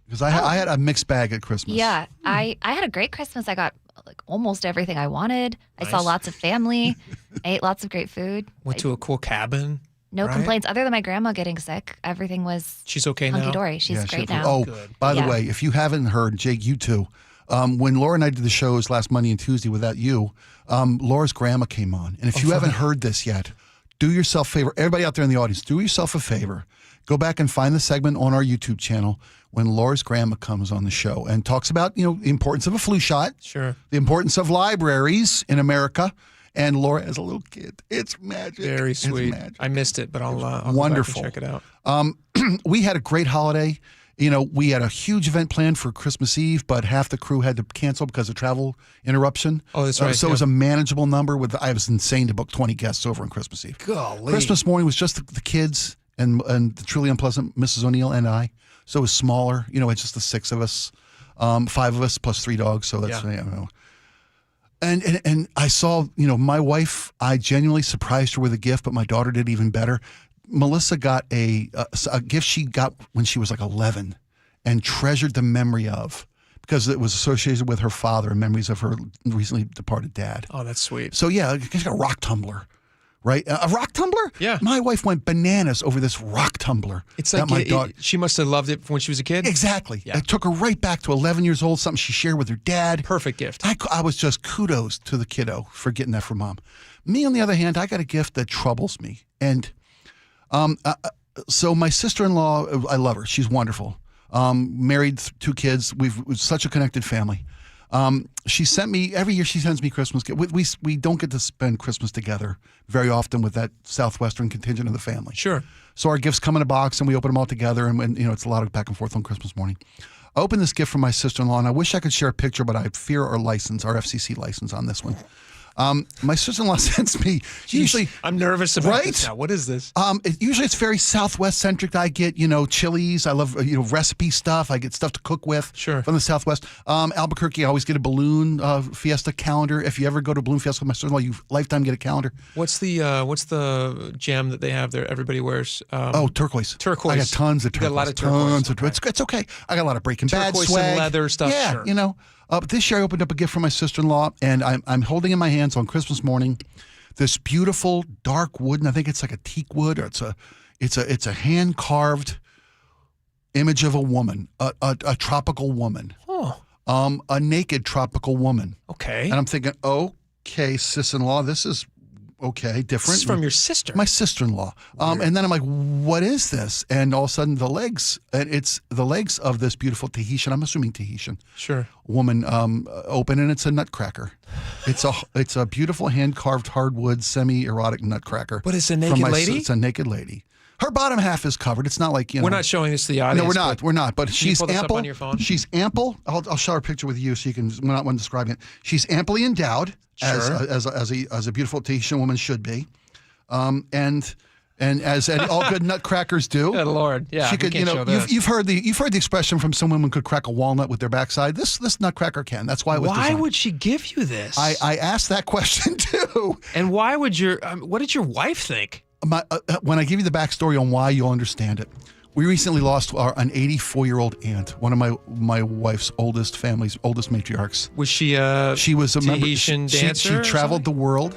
Because I had a mixed bag at Christmas. Yeah, I had a great Christmas. I got like almost everything I wanted. I saw lots of family. I ate lots of great food. Went to a cool cabin. No right? complaints other than my grandma getting sick. Everything was She's okay now? hunky-dory. She's great now. Oh, by the Yeah. way, if you haven't heard, Jake, you too, when Laura and I did the shows last Monday and Tuesday without you, Laura's grandma came on. And if you haven't heard this yet, do yourself a favor. Everybody out there in the audience, do yourself a favor. Go back and find the segment on our YouTube channel when Laura's grandma comes on the show and talks about, the importance of a flu shot. Sure. The importance of libraries in America. And Laura as a little kid. It's magic. Very It's sweet. magic. I missed it, but I'll wonderful. go back and check it out. We had a great holiday. We had a huge event planned for Christmas Eve, but half the crew had to cancel because of travel interruption. Oh, that's right. So it was a manageable number. I was insane to book 20 guests over on Christmas Eve. Golly. Christmas morning was just the kids and the truly unpleasant Mrs. O'Neill and I. So it was smaller. It's just the six of us, 5 of us plus 3 dogs. So that's And I saw, my wife, I genuinely surprised her with a gift, but my daughter did even better. Melissa got a gift she got when she was like 11 and treasured the memory of, because it was associated with her father and memories of her recently departed dad. Oh, that's sweet. So yeah, she got a rock tumbler, right? A rock tumbler? Yeah. My wife went bananas over this rock tumbler. It's like my daughter. she must have loved it when she was a kid. Exactly. Yeah. It took her right back to 11 years old, something she shared with her dad. Perfect gift. I was just kudos to the kiddo for getting that from mom. Me, on the other hand, I got a gift that troubles me. And so my sister-in-law, I love her. She's wonderful. Married, 2 kids. We're such a connected family. She sent me, every year she sends me Christmas gifts. We don't get to spend Christmas together very often with that Southwestern contingent of the family. Sure. So our gifts come in a box and we open them all together, and it's a lot of back and forth on Christmas morning. I opened this gift from my sister-in-law, and I wish I could share a picture, but I fear our FCC license on this one. My sister-in-law sends me usually. I'm nervous about right? this now. What is this? Usually it's very Southwest-centric. I get, chilies. I love, recipe stuff. I get stuff to cook with from the Southwest. Albuquerque, I always get a balloon fiesta calendar. If you ever go to Balloon Fiesta with my sister-in-law, you lifetime get a calendar. What's the gem that they have there? Everybody wears. Turquoise. Turquoise. I got tons of turquoise. You got a lot of turquoise. Tons of, it's okay. I got a lot of Breaking Bad Turquoise swag. and leather stuff. Yeah, sure. But this year I opened up a gift for my sister-in-law, and I'm holding in my hands on Christmas morning this beautiful dark wood, and I think it's like a teak wood, or it's a hand carved image of a woman, a tropical woman, a naked tropical woman. Okay, and I'm thinking, okay, sis-in-law, this is okay, different. This is from your sister. My sister-in-law. And then I'm like, what is this? And all of a sudden it's the legs of this beautiful Tahitian, I'm assuming Tahitian. Sure. Woman open, and it's a nutcracker. It's a beautiful hand-carved hardwood semi-erotic nutcracker. But it's a naked lady? It's a naked lady. Her bottom half is covered. It's not like, We're not showing this to the audience. No, we're not. But she's pull this ample. up on your phone? She's ample. I'll show her a picture with you so you can, when describing it. She's amply endowed, as a beautiful Tahitian woman should be, and as all good nutcrackers do. Good Lord, yeah. She could, you've heard the expression from some women could crack a walnut with their backside. This nutcracker can. That's why it was designed. Why would she give you this? I asked that question too. And why would what did your wife think? When I give you the backstory on why, you'll understand it. We recently lost an 84-year-old aunt, one of my wife's oldest matriarchs. Was she She was a Tahitian dancer? She traveled the world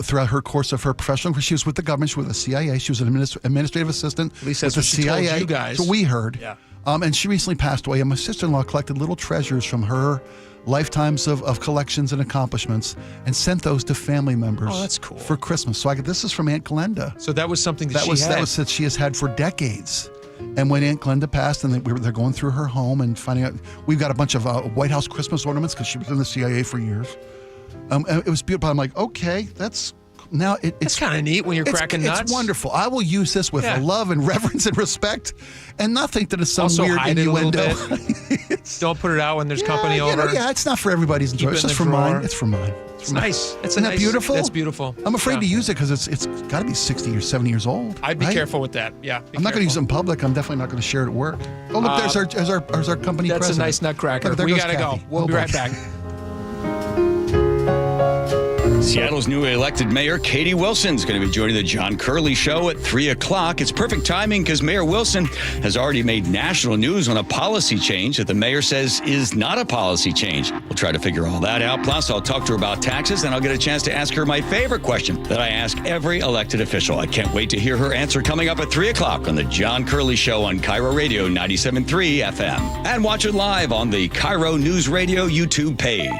throughout her course of her professional career. She was with the government. She was with the CIA. She was an administrative assistant At least with that's the what she CIA. told you guys. So we heard. Yeah. And she recently passed away. And my sister-in-law collected little treasures from her lifetimes of collections and accomplishments and sent those to family members. Oh, that's cool. For Christmas. So this is from Aunt Glenda. So that was something that she had. That was that she has had for decades. And when Aunt Glenda passed, and they're going through her home and finding out, we've got a bunch of White House Christmas ornaments because she was in the CIA for years. And it was beautiful. I'm like, okay, that's now it's kind of neat when you're cracking nuts. It's wonderful. I will use this with love and reverence and respect, and not think that it's some also weird hide innuendo. It a little bit. Don't put it out when there's company over. It's not for everybody's enjoyment. It's just for mine. It's for mine. It's nice. Isn't that beautiful? That's beautiful. I'm afraid to use it because it's got to be 60 or 70 years old. I'd be careful with that. Yeah. I'm not going to use it in public. I'm definitely not going to share it at work. Oh, look, there's our company that's president. That's a nice nutcracker. Look, We got to go. We'll be right back. Seattle's newly elected mayor, Katie Wilson, is going to be joining the John Curley Show at 3 o'clock. It's perfect timing because Mayor Wilson has already made national news on a policy change that the mayor says is not a policy change. We'll try to figure all that out. Plus, I'll talk to her about taxes, and I'll get a chance to ask her my favorite question that I ask every elected official. I can't wait to hear her answer coming up at 3 o'clock on the John Curley Show on KIRO Radio 97.3 FM. And watch it live on the KIRO Newsradio YouTube page.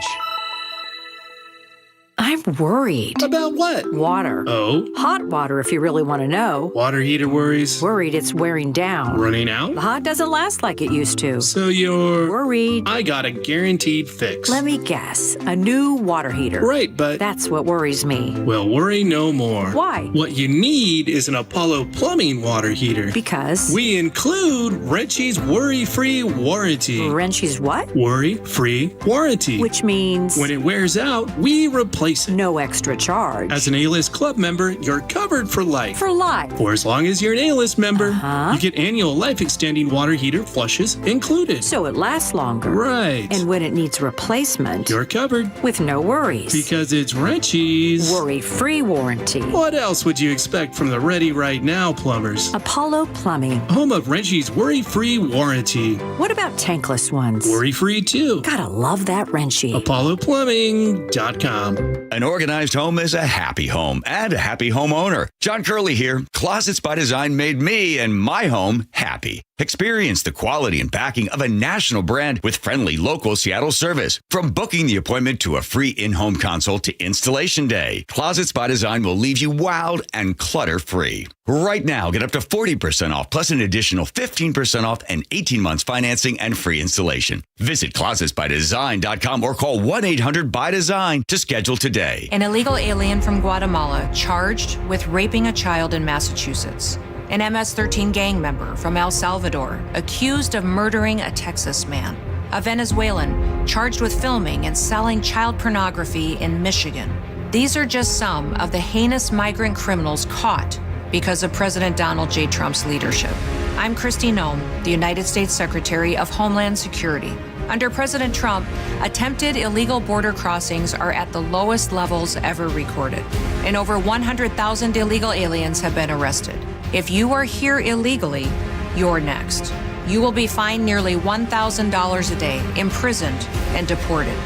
I'm worried. About what? Water. Oh? Hot water, if you really want to know. Water heater worries? Worried it's wearing down. Running out? The hot doesn't last like it used to. So you're... worried. I got a guaranteed fix. Let me guess. A new water heater. Right, but... that's what worries me. Well, worry no more. Why? What you need is an Apollo Plumbing water heater. Because? We include Wrenchie's worry-free warranty. Wrenchie's what? Worry-free warranty. Which means? When it wears out, we replace it. No extra charge. As an A-List Club member, you're covered for life. For life? For as long as you're an A-List member. You get annual life-extending water heater flushes included. So it lasts longer. Right. And when it needs replacement, you're covered. With no worries. Because it's Wrenchie's worry-free warranty. What else would you expect from the Ready Right Now plumbers? Apollo Plumbing. Home of Wrenchie's worry-free warranty. What about tankless ones? Worry-free too. Gotta love that Wrenchie. ApolloPlumbing.com. An organized home is a happy home and a happy homeowner. John Curley here. Closets by Design made me and my home happy. Experience the quality and backing of a national brand with friendly local Seattle service. From booking the appointment to a free in-home consult to installation day, Closets by Design will leave you wowed and clutter-free. Right now, get up to 40% off plus an additional 15% off and 18 months financing and free installation. Visit closetsbydesign.com or call 1-800-BY-DESIGN to schedule today. An illegal alien from Guatemala charged with raping a child in Massachusetts. An MS-13 gang member from El Salvador accused of murdering a Texas man. a Venezuelan charged with filming and selling child pornography in Michigan. These are just some of the heinous migrant criminals caught because of President Donald J. Trump's leadership. I'm Kristi Noem, the United States Secretary of Homeland Security. Under President Trump, attempted illegal border crossings are at the lowest levels ever recorded, and over 100,000 illegal aliens have been arrested. If you are here illegally, you're next. You will be fined nearly $1,000 a day, imprisoned, and deported.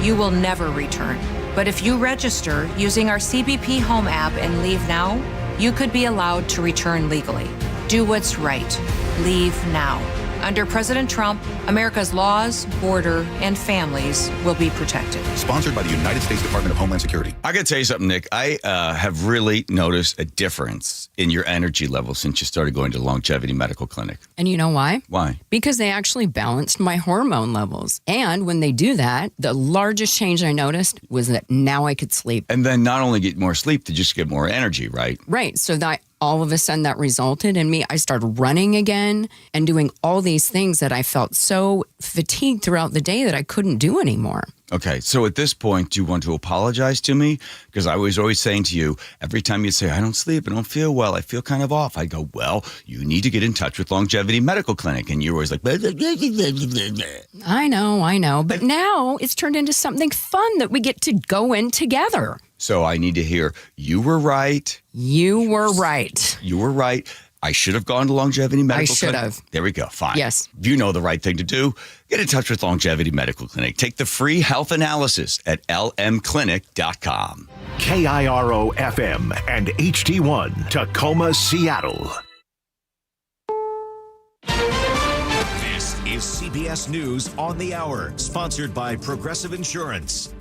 You will never return. But if you register using our CBP Home app and leave now, you could be allowed to return legally. Do what's right. Leave now. Under President Trump, America's laws, border, and families will be protected. Sponsored by the United States Department of Homeland Security. I got to tell you something, Nick. I have really noticed a difference in your energy level since you started going to the Longevity Medical Clinic. And you know why? Why? Because they actually balanced my hormone levels. And when they do that, the largest change I noticed was that now I could sleep. And then not only get more sleep, to just get more energy, right? Right. So that all of a sudden that resulted in me, I started running again and doing all these things that I felt so fatigued throughout the day that I couldn't do anymore. Okay, so at this point, do you want to apologize to me? Because I was always saying to you, every time you say, I don't sleep, I don't feel well, I feel kind of off, I go, well, you need to get in touch with Longevity Medical Clinic. And you're always like, blah, blah, blah, blah, blah, blah. I know. But now it's turned into something fun that we get to go in together. So I need to hear, you were right. You were right. You were right. I should have gone to Longevity Medical Clinic. I should have. There we go. Fine. Yes. You know the right thing to do. Get in touch with Longevity Medical Clinic. Take the free health analysis at lmclinic.com. KIRO FM and HD1 Tacoma, Seattle. This is CBS News on the Hour, sponsored by Progressive Insurance.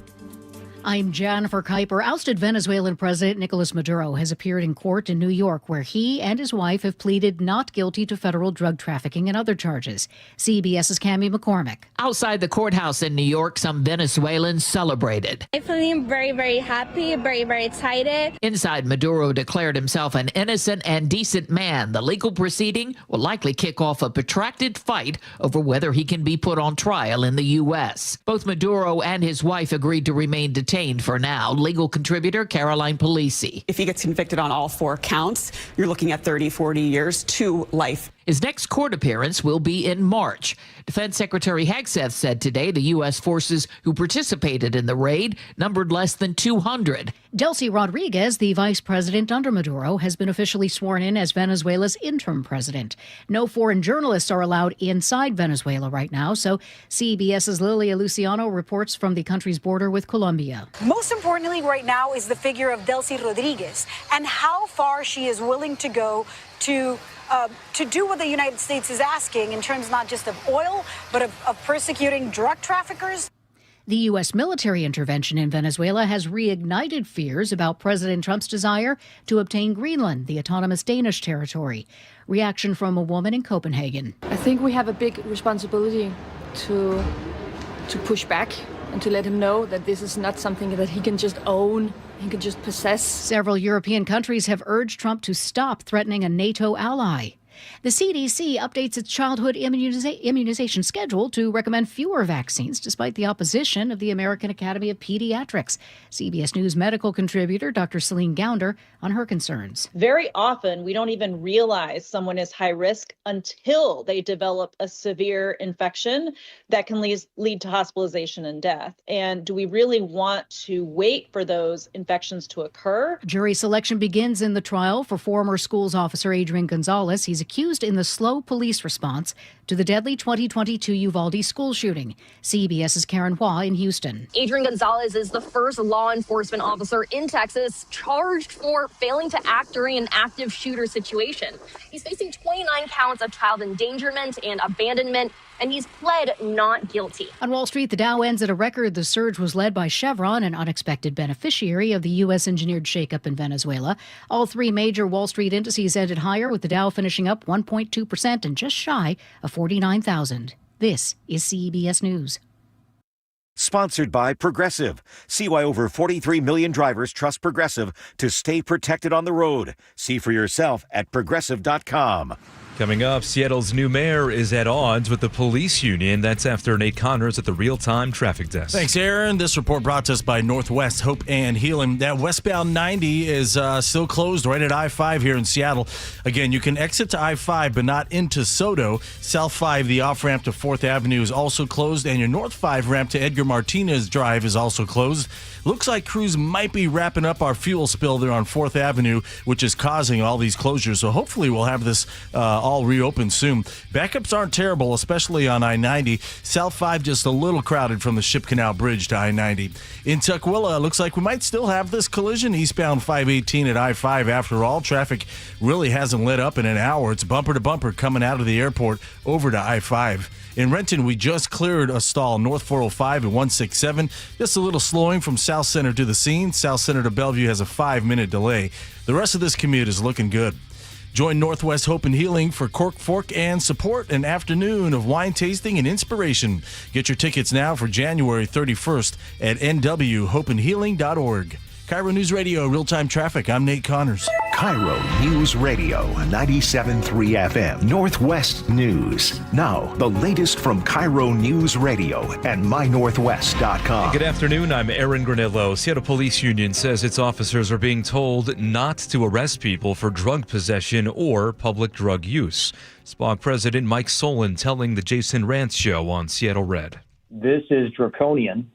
I'm Jennifer Kuiper. Ousted Venezuelan President Nicolas Maduro has appeared in court in New York, where he and his wife have pleaded not guilty to federal drug trafficking and other charges. CBS's Cammie McCormick. Outside the courthouse in New York, some Venezuelans celebrated. I'm feeling very, very happy, very, very excited. Inside, Maduro declared himself an innocent and decent man. The legal proceeding will likely kick off a protracted fight over whether he can be put on trial in the U.S. Both Maduro and his wife agreed to remain detained for now. Legal contributor Caroline Polisi. If he gets convicted on all 4 counts, you're looking at 30, 40 years to life. His next court appearance will be in March. Defense Secretary Hegseth said today the U.S. forces who participated in the raid numbered less than 200. Delcy Rodriguez, the vice president under Maduro, has been officially sworn in as Venezuela's interim president. No foreign journalists are allowed inside Venezuela right now, so CBS's Lilia Luciano reports from the country's border with Colombia. Most importantly right now is the figure of Delcy Rodriguez and how far she is willing to go to do what the United States is asking in terms not just of oil, but of persecuting drug traffickers. The U.S. military intervention in Venezuela has reignited fears about President Trump's desire to obtain Greenland, the autonomous Danish territory. Reaction from a woman in Copenhagen. I think we have a big responsibility to push back and to let him know that this is not something that he can just own. He could just possess. Several European countries have urged Trump to stop threatening a NATO ally. The CDC updates its childhood immunization schedule to recommend fewer vaccines, despite the opposition of the American Academy of Pediatrics. CBS News medical contributor Dr. Celine Gounder on her concerns. Very often, we don't even realize someone is high risk until they develop a severe infection that can lead to hospitalization and death. And do we really want to wait for those infections to occur? Jury selection begins in the trial for former schools officer Adrian Gonzalez. He's accused in the slow police response to the deadly 2022 Uvalde school shooting. CBS's Karen Hua in Houston. Adrian Gonzalez is the first law enforcement officer in Texas charged for failing to act during an active shooter situation. He's facing 29 counts of child endangerment and abandonment, and he's pled not guilty. On Wall Street, the Dow ends at a record. The surge was led by Chevron, an unexpected beneficiary of the U.S.-engineered shakeup in Venezuela. All 3 major Wall Street indices ended higher, with the Dow finishing up 1.2% and just shy of 49,000. This is CBS News. Sponsored by Progressive. See why over 43 million drivers trust Progressive to stay protected on the road. See for yourself at Progressive.com. Coming up, Seattle's new mayor is at odds with the police union. That's after Nate Connors at the real-time traffic desk. Thanks, Aaron. This report brought to us by Northwest Hope and Healing. That westbound 90 is still closed right at I-5 here in Seattle. Again, you can exit to I-5, but not into Soto. South 5, the off-ramp to 4th Avenue is also closed, and your North 5 ramp to Edgar Martinez Drive is also closed. Looks like crews might be wrapping up our fuel spill there on 4th Avenue, which is causing all these closures. So hopefully we'll have this all reopened soon. Backups aren't terrible, especially on I-90. South 5 just a little crowded from the Ship Canal Bridge to I-90. In Tukwila, looks like we might still have this collision eastbound 518 at I-5. After all, traffic really hasn't let up in an hour. It's bumper to bumper coming out of the airport over to I-5. In Renton, we just cleared a stall north 405 at 167. Just a little slowing from South Center to the scene. South Center to Bellevue has a 5-minute delay. The rest of this commute is looking good. Join Northwest Hope and Healing for Cork, Fork, and Support, an afternoon of wine tasting and inspiration. Get your tickets now for January 31st at nwhopeandhealing.org. KIRO News Radio, real-time traffic. I'm Nate Connors. KIRO News Radio, 97.3 FM, Northwest News. Now, the latest from KIRO News Radio and mynorthwest.com. Good afternoon, I'm Aaron Granillo. Seattle Police Union says its officers are being told not to arrest people for drug possession or public drug use. SPOG President Mike Solon telling the Jason Rantz Show on Seattle Red. This is draconian,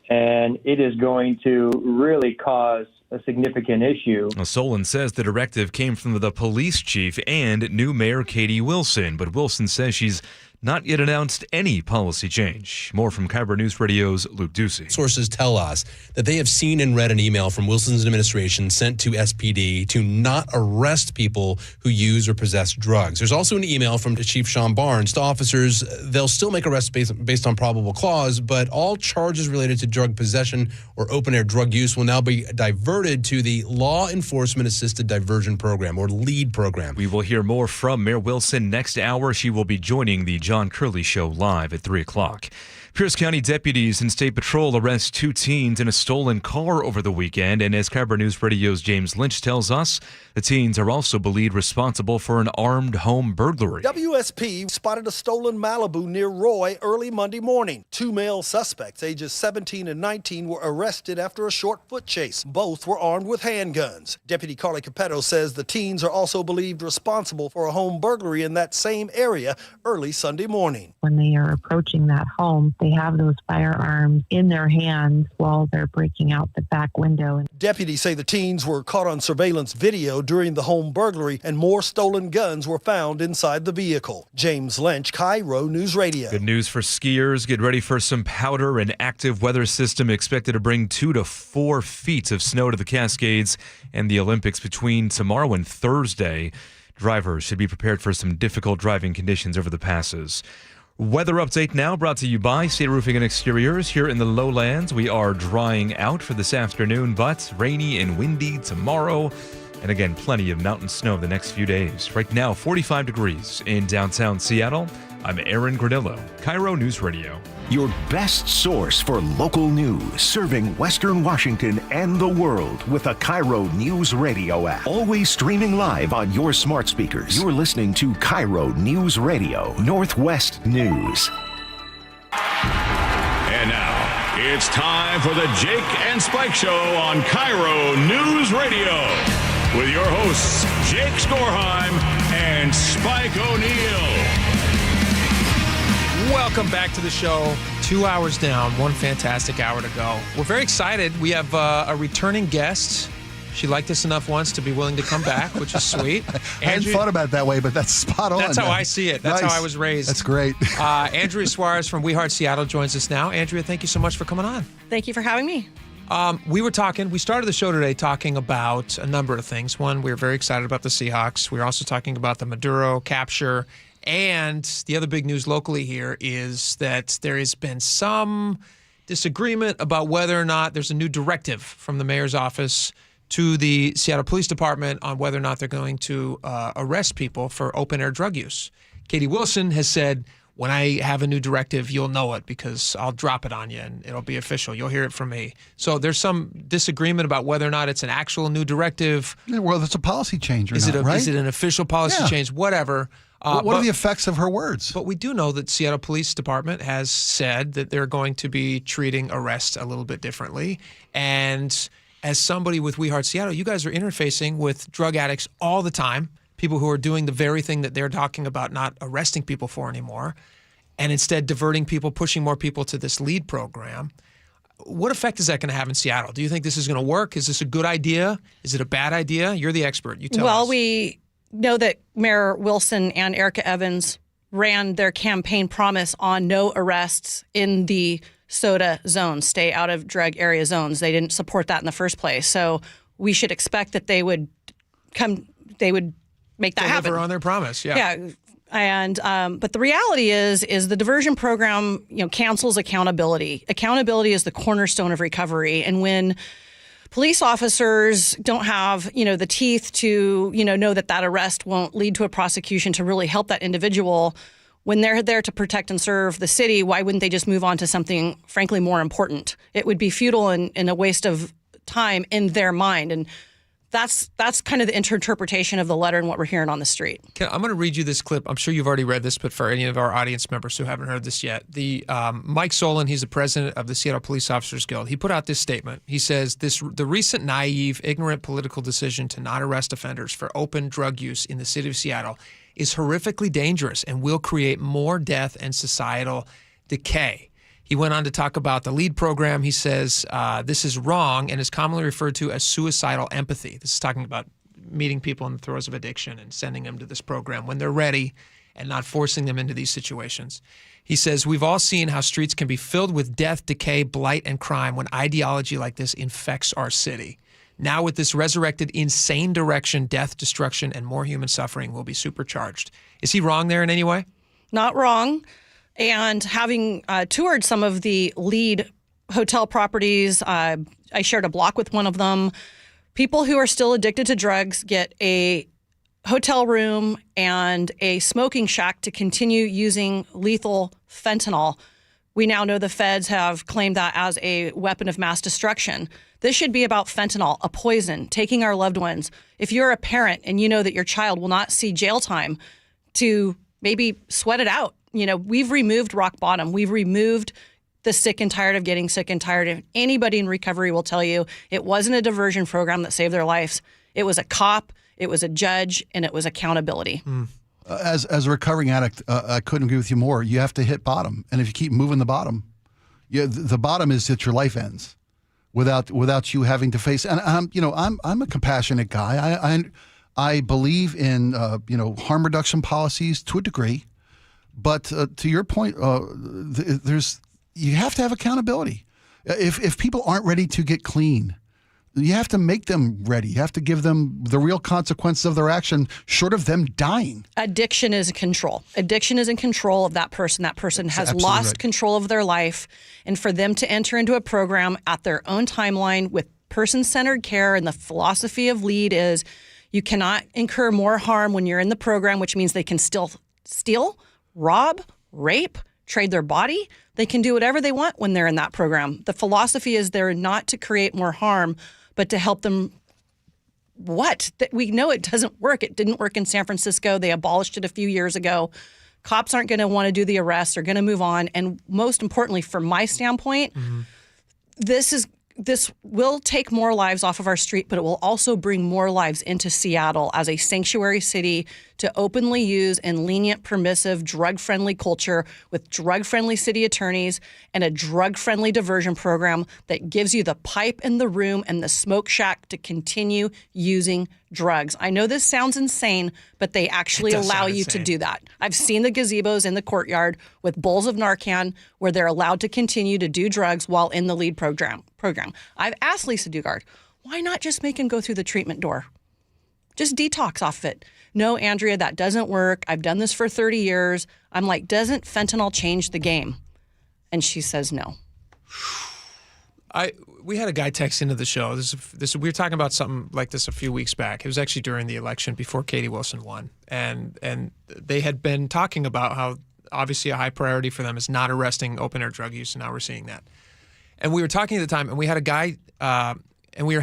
and it is going to really cause a significant issue. Solon says the directive came from the police chief and new Mayor Katie Wilson, but Wilson says she's not yet announced any policy change. More from KIRO News Radio's Luke Ducey. Sources tell us that they have seen and read an email from Wilson's administration sent to SPD to not arrest people who use or possess drugs. There's also an email from Chief Sean Barnes to officers. They'll still make arrests based on probable cause, but all charges related to drug possession or open-air drug use will now be diverted to the Law Enforcement Assisted Diversion Program, or LEAD program. We will hear more from Mayor Wilson next hour. She will be joining the John Curley Show live at 3 o'clock. Pierce County deputies and State Patrol arrest 2 teens in a stolen car over the weekend, and as KIRO News Radio's James Lynch tells us, the teens are also believed responsible for an armed home burglary. WSP spotted a stolen Malibu near Roy early Monday morning. 2 male suspects, ages 17 and 19, were arrested after a short foot chase. Both were armed with handguns. Deputy Carly Capetto says the teens are also believed responsible for a home burglary in that same area early Sunday morning. When they are approaching that home, they have those firearms in their hands while they're breaking out the back window. Deputies say the teens were caught on surveillance video during the home burglary, and more stolen guns were found inside the vehicle. James Lynch, KIRO News Radio. Good news for skiers. Get ready for some powder. An active weather system expected to bring 2 to 4 feet of snow to the Cascades and the Olympics between tomorrow and Thursday. Drivers should be prepared for some difficult driving conditions over the passes. Weather update now brought to you by State Roofing and Exteriors. Here in the lowlands, we are drying out for this afternoon, but rainy and windy tomorrow. And again, plenty of mountain snow the next few days. Right now, 45 degrees in downtown Seattle. I'm Aaron Granillo, KIRO News Radio. Your best source for local news, serving Western Washington and the world with a KIRO News Radio app. Always streaming live on your smart speakers. You're listening to KIRO News Radio, Northwest News. And now, it's time for the Jake and Spike Show on KIRO News Radio. With your hosts, Jake Skorheim and Spike O'Neill. Welcome back to the show. 2 hours down, one fantastic hour to go. We're very excited. We have a returning guest. She liked us enough once to be willing to come back, which is sweet. I hadn't thought about it that way, but that's spot on. That's how I see it. That's nice. how I was raised. That's great. Andrea Suarez from We Heart Seattle joins us now. Andrea, thank you so much for coming on. Thank you for having me. We started the show today talking about a number of things. One, we were very excited about the Seahawks. We were also talking about the Maduro capture. And the other big news locally here is that there has been some disagreement about whether or not there's a new directive from the mayor's office to the Seattle Police Department on whether or not they're going to arrest people for open-air drug use. Katie Wilson has said, when I have a new directive, you'll know it because I'll drop it on you and it'll be official. You'll hear it from me. So there's some disagreement about whether or not it's an actual new directive. Yeah, well, it's a policy change or Is not, right? Is it an official policy change? Whatever. What are the effects of her words? But we do know that Seattle Police Department has said that they're going to be treating arrests a little bit differently. And as somebody with We Heart Seattle, you guys are interfacing with drug addicts all the time, people who are doing the very thing that they're talking about not arresting people for anymore, and instead diverting people, pushing more people to this LEAD program. What effect is that going to have in Seattle? Do you think this is going to work? Is this a good idea? Is it a bad idea? You're the expert. You tell us. Well, we know that Mayor Wilson and Erica Evans ran their campaign promise on no arrests in the SODA zones, stay out of drug area zones. They didn't support that in the first place. So we should expect that they would make that happen. Deliver on their promise. Yeah. And but the reality is the diversion program, cancels accountability. Accountability is the cornerstone of recovery. And when police officers don't have, the teeth to, know that arrest won't lead to a prosecution to really help that individual, when they're there to protect and serve the city, why wouldn't they just move on to something, frankly, more important? It would be futile and a waste of time in their mind. And that's kind of the interpretation of the letter and what we're hearing on the street. I'm going to read you this clip. I'm sure you've already read this, but for any of our audience members who haven't heard this yet, Mike Solon, he's the president of the Seattle Police Officers Guild. He put out this statement. He says, the recent naive, ignorant political decision to not arrest offenders for open drug use in the city of Seattle is horrifically dangerous and will create more death and societal decay. He went on to talk about the LEAD program. He says this is wrong and is commonly referred to as suicidal empathy. This is talking about meeting people in the throes of addiction and sending them to this program when they're ready and not forcing them into these situations. He says, we've all seen how streets can be filled with death, decay, blight, and crime when ideology like this infects our city. Now with this resurrected insane direction, death, destruction, and more human suffering will be supercharged. Is he wrong there in any way? Not wrong. And having toured some of the LEAD hotel properties, I shared a block with one of them. People who are still addicted to drugs get a hotel room and a smoking shack to continue using lethal fentanyl. We now know the feds have claimed that as a weapon of mass destruction. This should be about fentanyl, a poison, taking our loved ones. If you're a parent and you know that your child will not see jail time, to maybe sweat it out. We've removed rock bottom. We've removed the sick and tired of getting sick and tired. And anybody in recovery will tell you it wasn't a diversion program that saved their lives. It was a cop, it was a judge, and it was accountability. As a recovering addict, I couldn't agree with you more. You have to hit bottom. And if you keep moving the bottom, the bottom is that your life ends without you having to face. And I'm a compassionate guy. I believe in harm reduction policies to a degree. But to your point, you have to have accountability. If people aren't ready to get clean, you have to make them ready. You have to give them the real consequences of their action, short of them dying. Addiction is control. Addiction is in control of that person. That person has absolutely lost right. control of their life. And for them to enter into a program at their own timeline with person-centered care, and the philosophy of LEAD is you cannot incur more harm when you're in the program, which means they can still steal, rob, rape, trade their body. They can do whatever they want when they're in that program. The philosophy is they're not to create more harm, but to help them. We know it doesn't work. It didn't work in San Francisco. They abolished it a few years ago. Cops aren't going to want to do the arrests. They're going to move on. And most importantly, from my standpoint, this will take more lives off of our street, but it will also bring more lives into Seattle as a sanctuary city to openly use and lenient, permissive, drug-friendly culture with drug-friendly city attorneys and a drug-friendly diversion program that gives you the pipe in the room and the smoke shack to continue using drugs. I know this sounds insane, but they actually allow you to do that. I've seen the gazebos in the courtyard with bowls of Narcan where they're allowed to continue to do drugs while in the LEAD program. I've asked Lisa Dugard, why not just make him go through the treatment door? Just detox off of it. No, Andrea, that doesn't work. I've done this for 30 years. I'm like, doesn't fentanyl change the game? And she says no. We had a guy text into the show. We were talking about something like this a few weeks back. It was actually during the election before Katie Wilson won. And they had been talking about how obviously a high priority for them is not arresting open-air drug use, and now we're seeing that. And we were talking at the time, and we had a guy, and we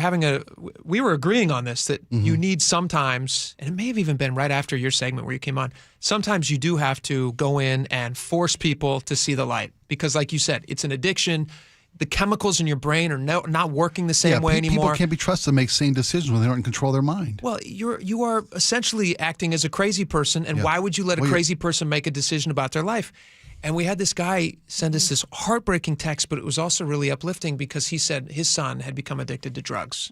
were agreeing on this, that you need sometimes, and it may have even been right after your segment where you came on, sometimes you do have to go in and force people to see the light. Because like you said, it's an addiction. The chemicals in your brain are not working the same way anymore. People can't be trusted to make sane decisions when they don't control their mind. Well, you are essentially acting as a crazy person, and why would you let a crazy person make a decision about their life? And we had this guy send us this heartbreaking text, but it was also really uplifting because he said his son had become addicted to drugs.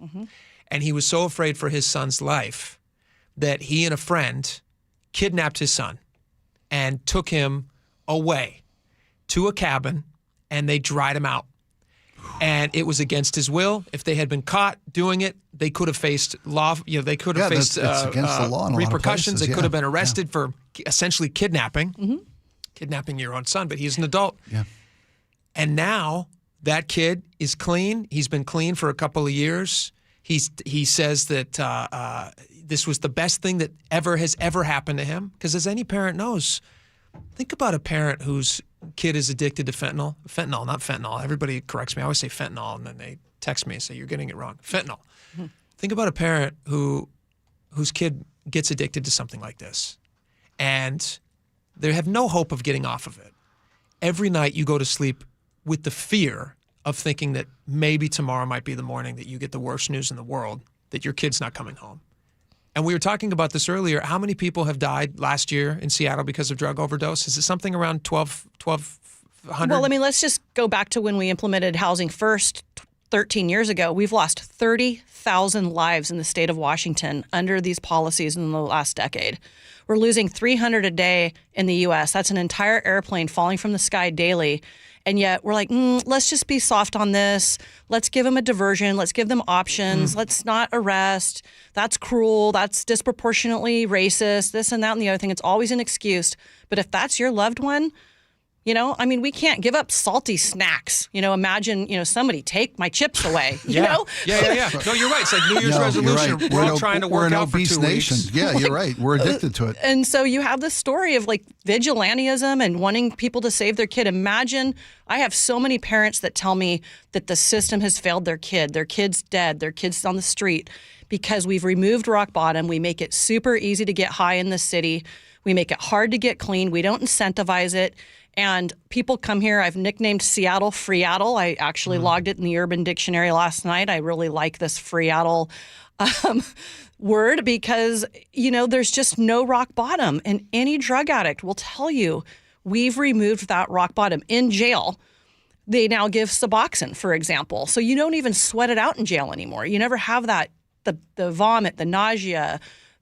And he was so afraid for his son's life that he and a friend kidnapped his son and took him away to a cabin, and they dried him out. And it was against his will. If they had been caught doing it, they could have faced law. They could have faced it's against the law in a lot of repercussions. places, They could have been arrested for essentially kidnapping, kidnapping your own son. But he's an adult. Yeah. And now that kid is clean. He's been clean for a couple of years. He says that this was the best thing that has ever happened to him. Because as any parent knows, think about a parent whose kid is addicted to fentanyl. Fentanyl, not fentanyl. Everybody corrects me. I always say fentanyl, and then they text me and say, you're getting it wrong. Fentanyl. Think about a parent whose kid gets addicted to something like this, and they have no hope of getting off of it. Every night you go to sleep with the fear of thinking that maybe tomorrow might be the morning that you get the worst news in the world, that your kid's not coming home. And we were talking about this earlier. How many people have died last year in Seattle because of drug overdose? Is it something around 1,200? Well, I mean, let's just go back to when we implemented Housing First 13 years ago. We've lost 30,000 lives in the state of Washington under these policies in the last decade. We're losing 300 a day in the U.S. That's an entire airplane falling from the sky daily. And yet we're like, let's just be soft on this. Let's give them a diversion. Let's give them options. Let's not arrest. That's cruel. That's disproportionately racist, this and that and the other thing. It's always an excuse. But if that's your loved one, I mean, we can't give up salty snacks. Imagine, somebody take my chips away. Yeah. No, you're right. It's like New Year's resolution. Right. We're all trying to work out for 2 weeks. We're an obese nation. Yeah, you're right. We're addicted to it. And so you have this story of like vigilantism and wanting people to save their kid. Imagine, I have so many parents that tell me that the system has failed their kid. Their kid's dead. Their kid's on the street because we've removed rock bottom. We make it super easy to get high in the city. We make it hard to get clean. We don't incentivize it. And people come here. I've nicknamed Seattle Freeattle. I actually logged it in the Urban Dictionary last night. I really like this Freeattle word because, there's just no rock bottom. And any drug addict will tell you we've removed that rock bottom. In jail, they now give Suboxone, for example. So you don't even sweat it out in jail anymore. You never have that, the vomit, the nausea,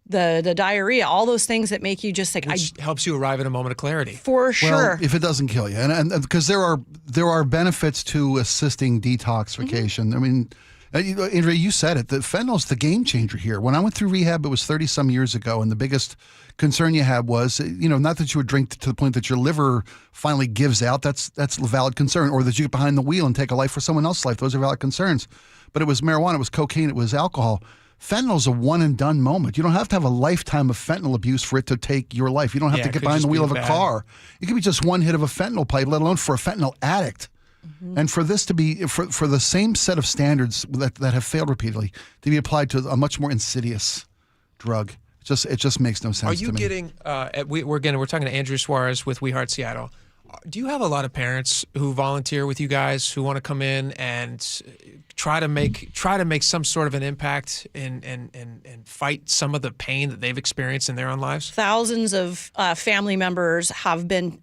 the diarrhea, all those things that make you just like, Which helps you arrive at a moment of clarity. For sure. Well, if it doesn't kill you. And because there are benefits to assisting detoxification. I mean, Andrea, you said it. The fentanyl's the game changer here. When I went through rehab, it was 30-some years ago, and the biggest concern you had was, not that you would drink to the point that your liver finally gives out. That's a valid concern. Or that you get behind the wheel and take a life for someone else's life. Those are valid concerns. But it was marijuana, it was cocaine, it was alcohol. Fentanyl's a one-and-done moment. You don't have to have a lifetime of fentanyl abuse for it to take your life. You don't have to get behind the wheel of a car. It could be just one hit of a fentanyl pipe, let alone for a fentanyl addict. And for this to be, for the same set of standards that have failed repeatedly, to be applied to a much more insidious drug, it just makes no sense to me. Are you getting, we're talking to Andrew Suarez with We Heart Seattle. Do you have a lot of parents who volunteer with you guys who want to come in and try to make some sort of an impact and fight some of the pain that they've experienced in their own lives? Thousands of family members have been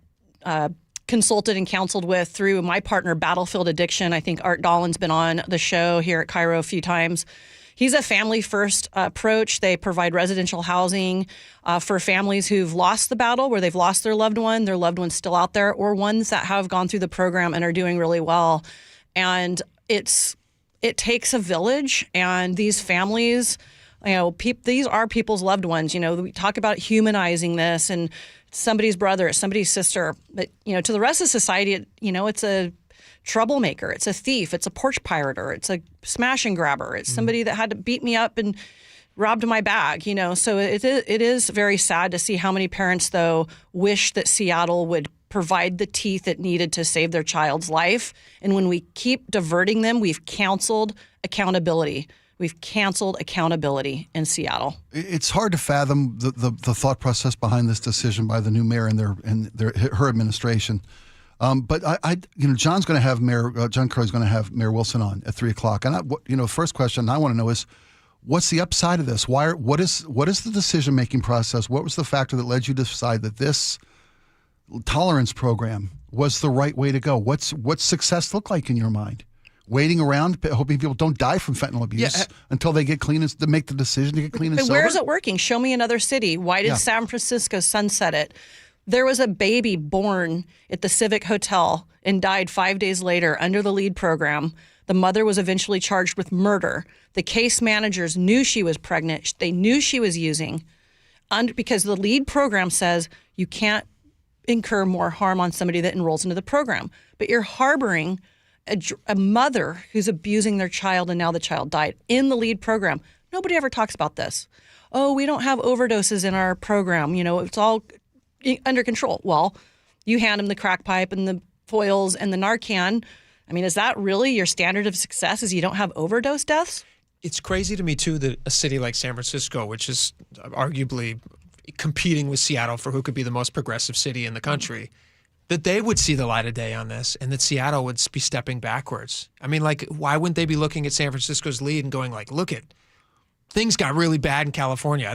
consulted and counseled with through my partner, Battlefield Addiction. I think Art Dahlin's been on the show here at KIRO a few times. He's a family-first approach. They provide residential housing for families who've lost the battle, where they've lost their loved one's still out there, or ones that have gone through the program and are doing really well. And it takes a village, and these families, these are people's loved ones. We talk about humanizing this, and it's somebody's brother, it's somebody's sister. But, to the rest of society, it's a troublemaker, it's a thief, it's a porch pirater, it's a smash and grabber, it's somebody that had to beat me up and robbed my bag, So it is very sad to see how many parents, though, wish that Seattle would provide the teeth it needed to save their child's life. And when we keep diverting them, we've canceled accountability. We've canceled accountability in Seattle. It's hard to fathom the thought process behind this decision by the new mayor and her administration. But John's going to have John Curry's going to have Mayor Wilson on at 3:00. And first question I want to know is, what's the upside of this? What is the decision making process? What was the factor that led you to decide that this tolerance program was the right way to go? What's success look like in your mind? Waiting around, hoping people don't die from fentanyl abuse until they get clean and to make the decision to get clean and sober? Where is it working? Show me another city. Why did San Francisco sunset it? There was a baby born at the Civic Hotel and died 5 days later under the LEAD program. The mother was eventually charged with murder. The case managers knew she was pregnant. They knew she was using, because the LEAD program says you can't incur more harm on somebody that enrolls into the program. But you're harboring a mother who's abusing their child, and now the child died in the LEAD program. Nobody ever talks about this. Oh, we don't have overdoses in our program. It's all under control. Well, you hand them the crack pipe and the foils and the Narcan. I mean, is that really your standard of success, is you don't have overdose deaths? It's crazy to me, too, that a city like San Francisco, which is arguably competing with Seattle for who could be the most progressive city in the country, that they would see the light of day on this and that Seattle would be stepping backwards. I mean, why wouldn't they be looking at San Francisco's lead and going look at, things got really bad in California.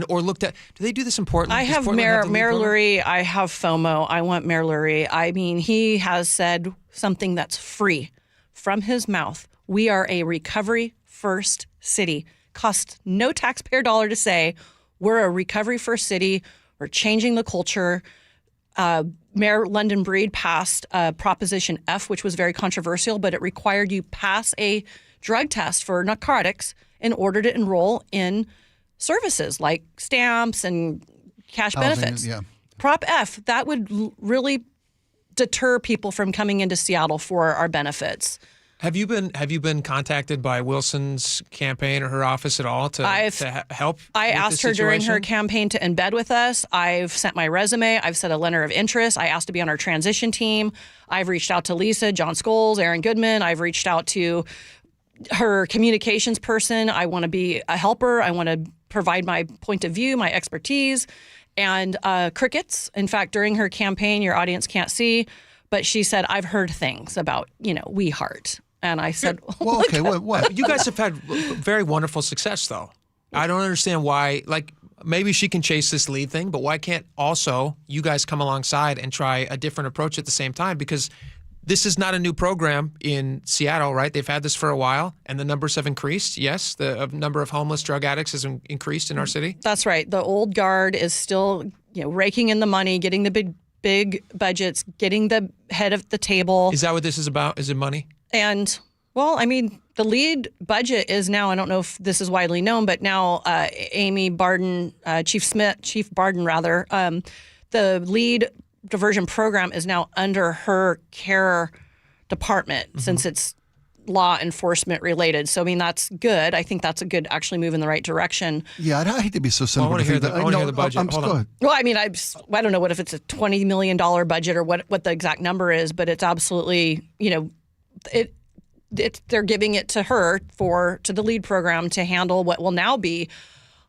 Or looked at, do they do this in Portland? I have Mayor Lurie. I have FOMO. I want Mayor Lurie. I mean, he has said something that's free from his mouth. We are a recovery first city. Costs no taxpayer dollar to say we're a recovery first city. We're changing the culture. Mayor London Breed passed Proposition F, which was very controversial, but it required you pass a drug test for narcotics in order to enroll in services like stamps and cash benefits. Yeah. Prop F, that would really deter people from coming into Seattle for our benefits. Have you been contacted by Wilson's campaign or her office at all to help? I asked her during her campaign to embed with us. I've sent my resume. I've sent a letter of interest. I asked to be on our transition team. I've reached out to Lisa, John Scholes, Aaron Goodman. I've reached out to her communications person. I want to be a helper. I want to provide my point of view, my expertise, and crickets. In fact, during her campaign, your audience can't see, but she said, I've heard things about, We Heart. And I said, well, okay, what? You guys have had very wonderful success, though. I don't understand why, maybe she can chase this lead thing, but why can't also you guys come alongside and try a different approach at the same time? Because this is not a new program in Seattle, right? They've had this for a while, and the numbers have increased. Yes, the number of homeless drug addicts has increased in our city. That's right. The old guard is still, raking in the money, getting the big budgets, getting the head of the table. Is that what this is about? Is it money? And, the LEAD budget is now, I don't know if this is widely known, but now Amy Barden, Chief Barden, the LEAD diversion program is now under her care department since it's law enforcement related. So, that's good. I think that's a good actually move in the right direction. Yeah, I hate to be so cynical. I want to hear the budget. Hold on. Well, I don't know if it's a $20 million budget or what the exact number is, but it's absolutely, they're giving it to her to the LEAD program to handle what will now be.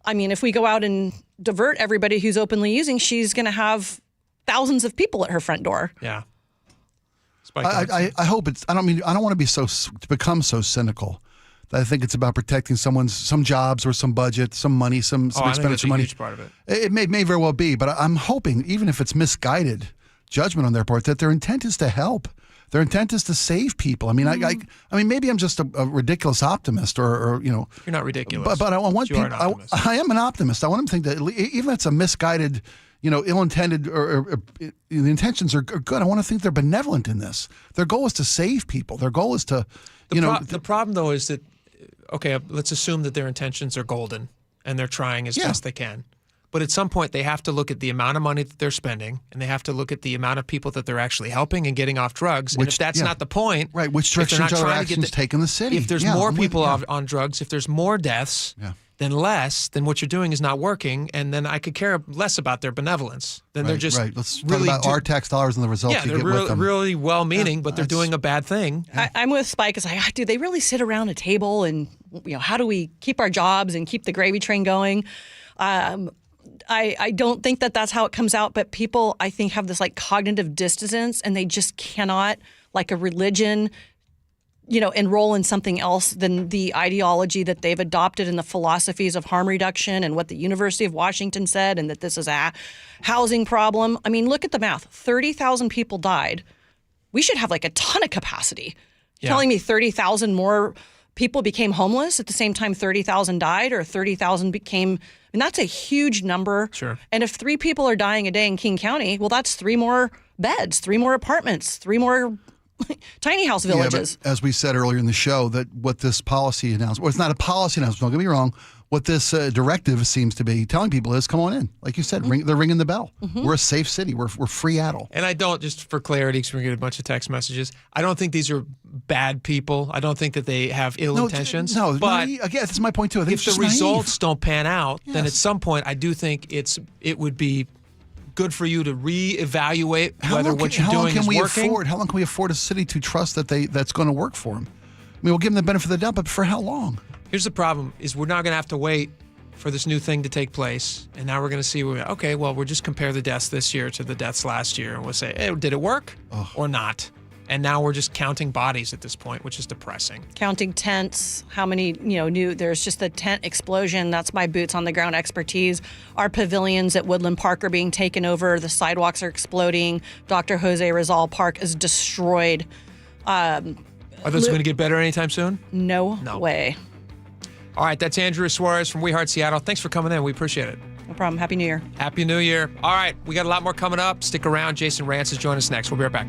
If we go out and divert everybody who's openly using, she's going to have thousands of people at her front door. Yeah. I hope it's. I don't want to become so cynical that I think it's about protecting some jobs or some budget, some money, some expenditure money. Huge part of it. It may very well be, but I'm hoping, even if it's misguided judgment on their part, that their intent is to help. Their intent is to save people. Maybe I'm just a ridiculous optimist, or You're not ridiculous. But I want people. I am an optimist. I want them to think that even if it's a misguided, ill-intended, or the intentions are good. I want to think they're benevolent in this. Their goal is to save people. Their goal is to, The problem, though, is that, okay, let's assume that their intentions are golden and they're trying as best they can. But at some point, they have to look at the amount of money that they're spending, and they have to look at the amount of people that they're actually helping and getting off drugs. And if that's not the point, right? Which direction are actions take in the city? If there's more people on drugs, if there's more deaths, then less, then what you're doing is not working, and then I could care less about their benevolence. Then they're just Let's really talk about our tax dollars and the results. Yeah, you they're get with them. really well-meaning, but they're doing a bad thing. I'm with Spike. It's like, do they really sit around a table and how do we keep our jobs and keep the gravy train going? I don't think that that's how it comes out, but people, I think, have this like cognitive dissonance, and they just cannot, like a religion, enroll in something else than the ideology that they've adopted and the philosophies of harm reduction and what the University of Washington said, and that this is a housing problem. I mean, look at the math. 30,000 people died. We should have like a ton of capacity. Yeah. Telling me 30,000 more people became homeless at the same time 30,000 died, or 30,000 became, and that's a huge number. Sure. And if 3 people are dying a day in King County, well, that's 3 more beds, 3 more apartments, 3 more tiny house villages. Yeah, but as we said earlier in the show, that what this policy announcement, well, it's not a policy announcement, don't get me wrong, what this directive seems to be telling people is, come on in. Like you said, they're ringing the bell. Mm-hmm. We're a safe city. We're Freatle. And I don't, just for clarity, because we get a bunch of text messages, I don't think these are bad people. I don't think that they have ill intentions. No, but again, that's my point too. I think if the results don't pan out, then at some point I do think it would be good for you to reevaluate whether what you're doing is working. How long can we afford a city to trust that that's going to work for them? I mean, we'll give them the benefit of the doubt, but for how long? Here's the problem: is we're not going to have to wait for this new thing to take place, and now we're going to see. Okay, well, we'll just compare the deaths this year to the deaths last year, and we'll say, hey, did it work or not? And now we're just counting bodies at this point, which is depressing. Counting tents, how many, there's just the tent explosion. That's my boots on the ground expertise. Our pavilions at Woodland Park are being taken over. The sidewalks are exploding. Dr. Jose Rizal Park is destroyed. Are those going to get better anytime soon? No way. All right, that's Andrea Suarez from We Heart Seattle. Thanks for coming in. We appreciate it. No problem. Happy New Year. Happy New Year. All right, we got a lot more coming up. Stick around. Jason Rance is joining us next. We'll be right back.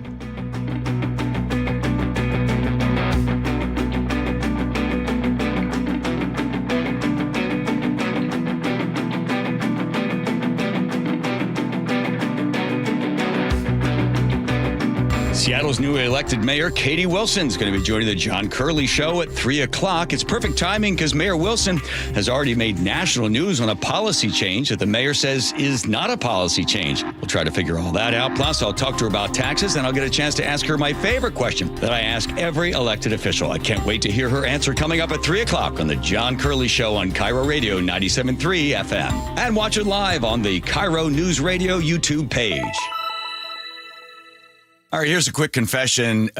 Seattle's newly elected mayor, Katie Wilson, is going to be joining the John Curley Show at 3 o'clock. It's perfect timing because Mayor Wilson has already made national news on a policy change that the mayor says is not a policy change. We'll try to figure all that out. Plus, I'll talk to her about taxes, and I'll get a chance to ask her my favorite question that I ask every elected official. I can't wait to hear her answer coming up at 3 o'clock on the John Curley Show on KIRO Radio 97.3 FM. And watch it live on the KIRO Newsradio YouTube page. All right, here's a quick confession.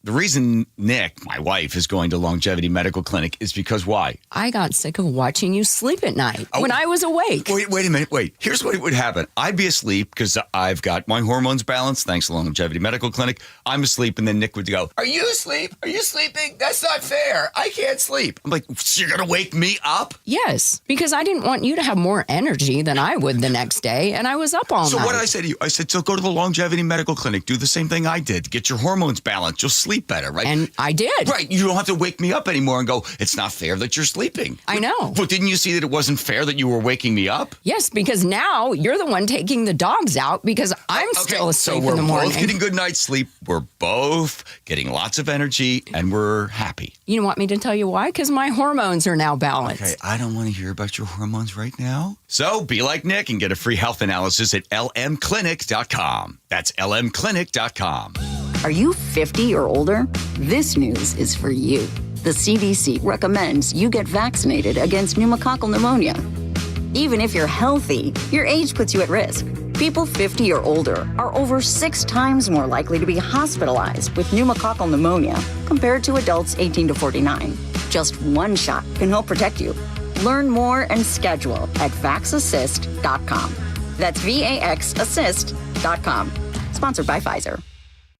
The reason Nick, my wife, is going to Longevity Medical Clinic is because why? I got sick of watching you sleep at night when I was awake. Wait a minute. Wait. Here's what would happen. I'd be asleep because I've got my hormones balanced thanks to Longevity Medical Clinic. I'm asleep, and then Nick would go, "Are you asleep? Are you sleeping? That's not fair. I can't sleep." I'm like, "So you're going to wake me up?" Yes, because I didn't want you to have more energy than I would the next day, and I was up all night. So what did I say to you? I said, so go to the Longevity Medical Clinic. Do the same thing I did. Get your hormones balanced. You'll sleep better, right? And I did. Right. You don't have to wake me up anymore and go, it's not fair that you're sleeping. I know. But didn't you see that it wasn't fair that you were waking me up? Yes, because now you're the one taking the dogs out because I'm still asleep in the morning. So we're both getting good night's sleep. We're both getting lots of energy, and we're happy. You want me to tell you why? Because my hormones are now balanced. Okay, I don't want to hear about your hormones right now. So be like Nick and get a free health analysis at lmclinic.com. That's lmclinic.com. Are you 50 or older? This news is for you. The CDC recommends you get vaccinated against pneumococcal pneumonia. Even if you're healthy, your age puts you at risk. People 50 or older are over 6 times more likely to be hospitalized with pneumococcal pneumonia compared to adults 18 to 49. Just one shot can help protect you. Learn more and schedule at vaxassist.com. That's VAXassist.com. Sponsored by Pfizer.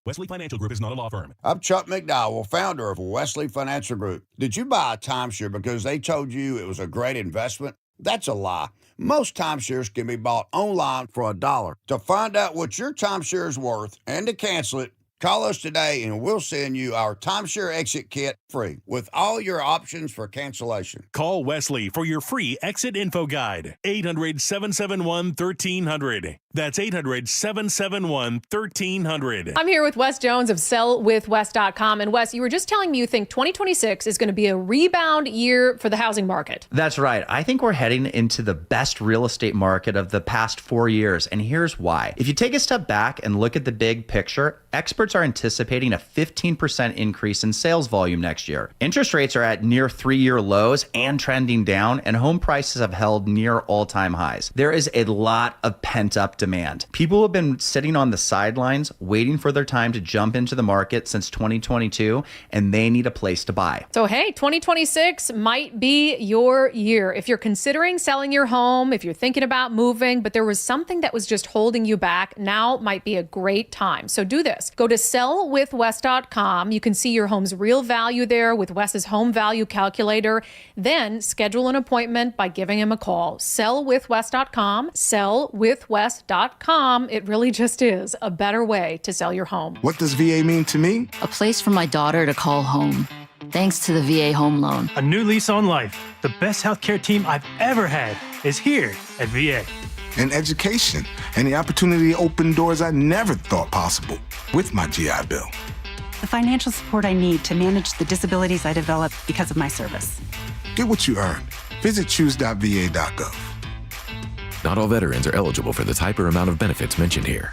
Wesley Financial Group is not a law firm. I'm Chuck McDowell, founder of Wesley Financial Group. Did you buy a timeshare because they told you it was a great investment? That's a lie. Most timeshares can be bought online for $1. To find out what your timeshare is worth and to cancel it, Call us today and we'll send you our timeshare exit kit free with all your options for cancellation. Call Wesley for your free exit info guide. 800-771-1300. That's 800-771-1300. I'm here with Wes Jones of sellwithwes.com. And Wes, you were just telling me you think 2026 is going to be a rebound year for the housing market. That's right. I think we're heading into the best real estate market of the past 4 years. And here's why. If you take a step back and look at the big picture, experts are anticipating a 15% increase in sales volume next year. Interest rates are at near 3-year lows and trending down, and home prices have held near all-time highs. There is a lot of pent-up demand. People have been sitting on the sidelines waiting for their time to jump into the market since 2022, and they need a place to buy. So, hey, 2026 might be your year. If you're considering selling your home, if you're thinking about moving, but there was something that was just holding you back, now might be a great time. So do this. Go to sellwithwes.com. You can see your home's real value there with Wes's home value calculator. Then schedule an appointment by giving him a call. Sellwithwes.com. Sellwithwes.com. It really just is a better way to sell your home. What does VA mean to me? A place for my daughter to call home. Thanks to the VA Home Loan. A new lease on life. The best healthcare team I've ever had is here at VA. And education, and the opportunity to open doors I never thought possible with my GI Bill. The financial support I need to manage the disabilities I developed because of my service. Get what you earned. Visit choose.va.gov. Not all veterans are eligible for the type or amount of benefits mentioned here.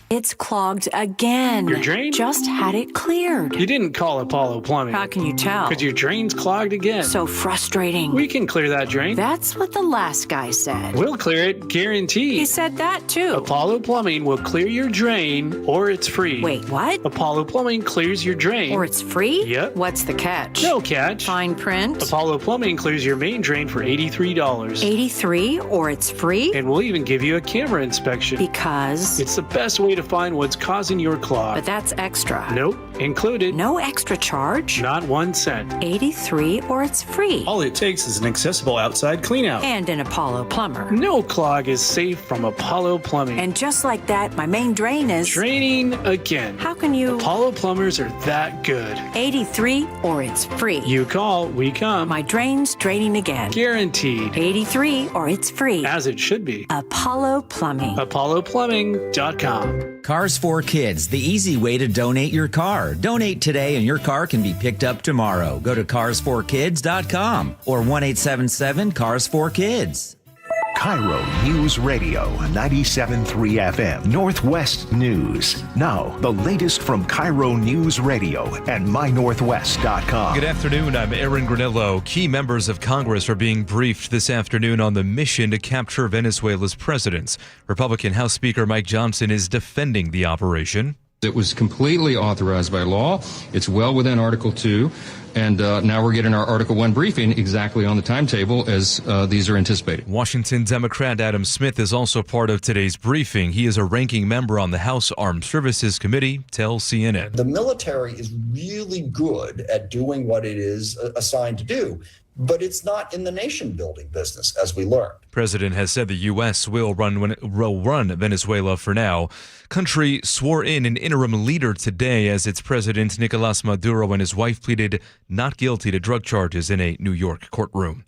It's clogged again. Your drain? Just had it cleared. You didn't call Apollo Plumbing. How can you tell? Because your drain's clogged again. So frustrating. We can clear that drain. That's what the last guy said. We'll clear it, guaranteed. He said that too. Apollo Plumbing will clear your drain, or it's free. Wait, what? Apollo Plumbing clears your drain. Or it's free? Yep. What's the catch? No catch. Fine print? Apollo Plumbing clears your main drain for $83. $83, or it's free? And we'll even give you a camera inspection. Because? It's the best way to find what's causing your clog. But that's extra. Nope, included. No extra charge? Not 1 cent. $83, or it's free. All it takes is an accessible outside cleanout. And an Apollo plumber. No clog is safe from Apollo Plumbing. And just like that, my main drain is... draining again. How can you... Apollo plumbers are that good. 83, or it's free. You call, we come. My drain's draining again. Guaranteed. 83, or it's free. As it should be. Apollo Plumbing. ApolloPlumbing.com. Cars for Kids, the easy way to donate your car. Donate today and your car can be picked up tomorrow. Go to carsforkids.com or 1-877-CARS4KIDS. KIRO News Radio 97.3 FM Northwest News. Now, the latest from KIRO News Radio and mynorthwest.com. Good afternoon. I'm Aaron Granillo. Key members of Congress are being briefed this afternoon on the mission to capture Venezuela's president. Republican House Speaker Mike Johnson is defending the operation. It was completely authorized by law. It's well within Article 2. And now we're getting our Article 1 briefing exactly on the timetable as these are anticipated. Washington Democrat Adam Smith is also part of today's briefing. He is a ranking member on the House Armed Services Committee, tells CNN. The military is really good at doing what it is assigned to do, but it's not in the nation-building business, as we learned. President has said the U.S. will run Venezuela for now. Country swore in an interim leader today as its president, Nicolas Maduro, and his wife pleaded not guilty to drug charges in a New York courtroom.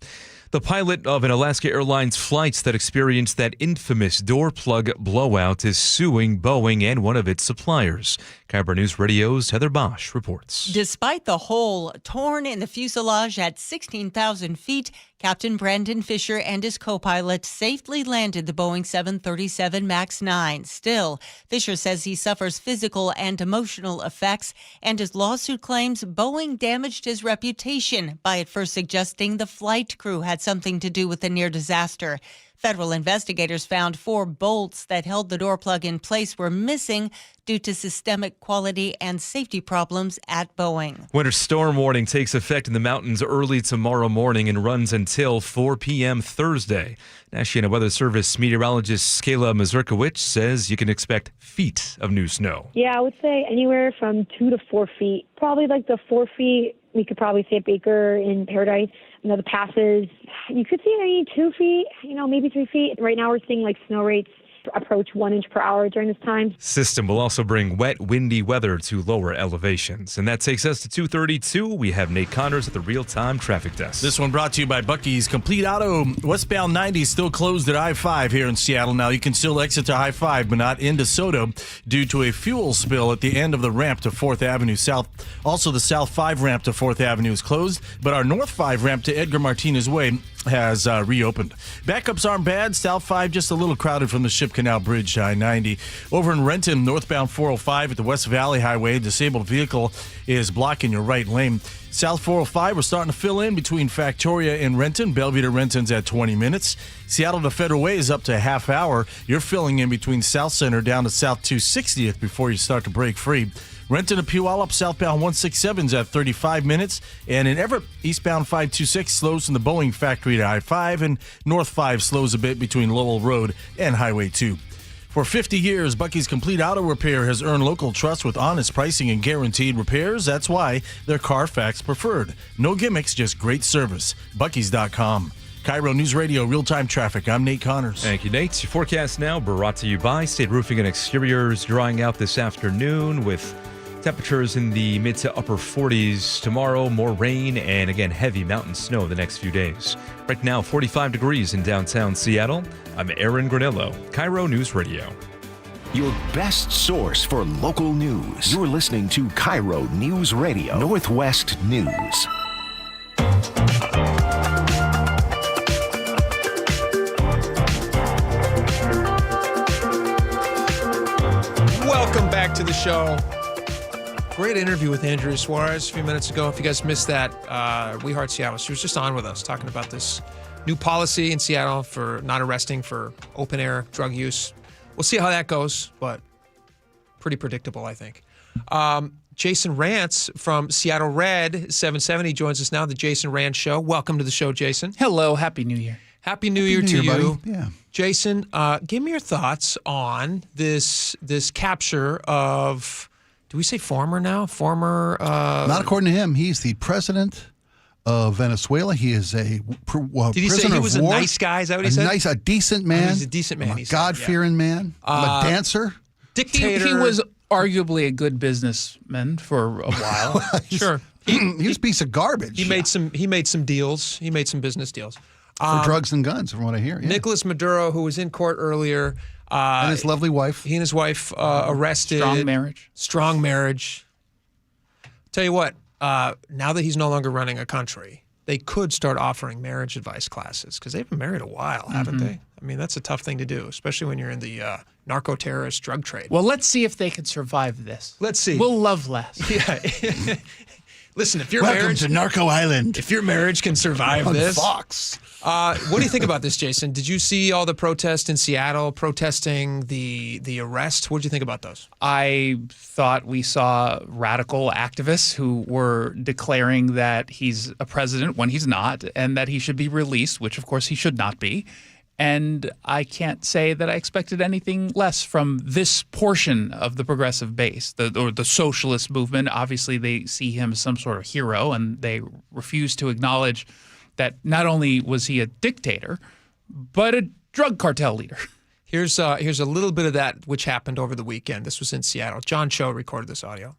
The pilot of an Alaska Airlines flight that experienced that infamous door plug blowout is suing Boeing and one of its suppliers. KIRO News Radio's Heather Bosch reports. Despite the hole torn in the fuselage at 16,000 feet, Captain Brandon Fisher and his co-pilot safely landed the Boeing 737 MAX 9. Still, Fisher says he suffers physical and emotional effects, and his lawsuit claims Boeing damaged his reputation by at first suggesting the flight crew had something to do with the near disaster. Federal investigators found 4 bolts that held the door plug in place were missing due to systemic quality and safety problems at Boeing. Winter storm warning takes effect in the mountains early tomorrow morning and runs until 4 p.m. Thursday. National Weather Service meteorologist Skala Mazurkiewicz says you can expect feet of new snow. Yeah, I would say anywhere from 2 to 4 feet. Probably like the 4 feet, we could probably say at Baker in Paradise. You know, the passes, you could see maybe 2 feet, maybe 3 feet. Right now we're seeing like snow rates approach 1 inch per hour during this time. System will also bring wet, windy weather to lower elevations. And that takes us to 2:32. We have Nate Connors at the real-time traffic desk. This one brought to you by Bucky's Complete Auto. Westbound 90 still closed at I-5 here in Seattle. Now you can still exit to I-5, but not into SoDo due to a fuel spill at the end of the ramp to 4th Avenue South. Also, the South 5 ramp to 4th Avenue is closed, but our North 5 ramp to Edgar Martinez Way has reopened. Backups aren't bad. South 5 just a little crowded from the Ship Canal Bridge to I-90. Over in Renton, northbound 405 at the West Valley Highway, a disabled vehicle is blocking your right lane. South 405, we're starting to fill in between Factoria and Renton. Bellevue to Renton's at 20 minutes. Seattle to Federal Way is up to a half hour. You're filling in between South Center down to South 260th before you start to break free. Renton to Puyallup, southbound 167's at 35 minutes. And in Everett, eastbound 526 slows from the Boeing factory to I-5, and North 5 slows a bit between Lowell Road and Highway 2. For 50 years, Bucky's Complete Auto Repair has earned local trust with honest pricing and guaranteed repairs. That's why they're Carfax preferred. No gimmicks, just great service. Bucky's.com. KIRO News Radio, real-time traffic. I'm Nate Connors. Thank you, Nate. Your forecast now brought to you by State Roofing and Exteriors, drying out this afternoon with temperatures in the mid to upper 40s tomorrow, more rain, and again, heavy mountain snow the next few days. Right now, 45 degrees in downtown Seattle. I'm Aaron Granillo, KIRO News Radio. Your best source for local news. You're listening to KIRO News Radio, Northwest News. Welcome back to the show. Great interview with Andrea Suarez a few minutes ago. If you guys missed that, We Heart Seattle. She was just on with us talking about this new policy in Seattle for not arresting for open-air drug use. We'll see how that goes, but pretty predictable, I think. Jason Rantz from Seattle Red 770 joins us now, the Jason Rantz Show. Welcome to the show, Jason. Hello. Happy New Year. Happy New Year to you. Buddy. Yeah. Jason, give me your thoughts on this capture of, do we say former now? Former... Not according to him. He's the president of Venezuela. He is a Did he say he was a nice guy? Is that what he said? A decent man. He's a decent man. A God-fearing man. I'm a dancer. Dictator. He was arguably a good businessman for a while. Sure. He was a piece of garbage. He made some deals. He made some business deals. For drugs and guns, from what I hear. Yeah. Nicolas Maduro, who was in court earlier. And his lovely wife. He and his wife arrested. Strong marriage. Tell you what, now that he's no longer running a country, they could start offering marriage advice classes because they've been married a while, haven't they? I mean, that's a tough thing to do, especially when you're in the narco-terrorist drug trade. Well, let's see if they can survive this. Let's see. We'll love less. Yeah. Listen, if your Welcome marriage to Narco Island. If your marriage can survive this, Fox. What do you think about this, Jason? Did you see all the protests in Seattle protesting the arrest? What did you think about those? I thought we saw radical activists who were declaring that he's a president when he's not, and that he should be released, which of course he should not be. And I can't say that I expected anything less from this portion of the progressive base, the socialist movement. Obviously, they see him as some sort of hero, and they refuse to acknowledge that not only was he a dictator, but a drug cartel leader. Here's a little bit of that which happened over the weekend. This was in Seattle. John Cho recorded this audio.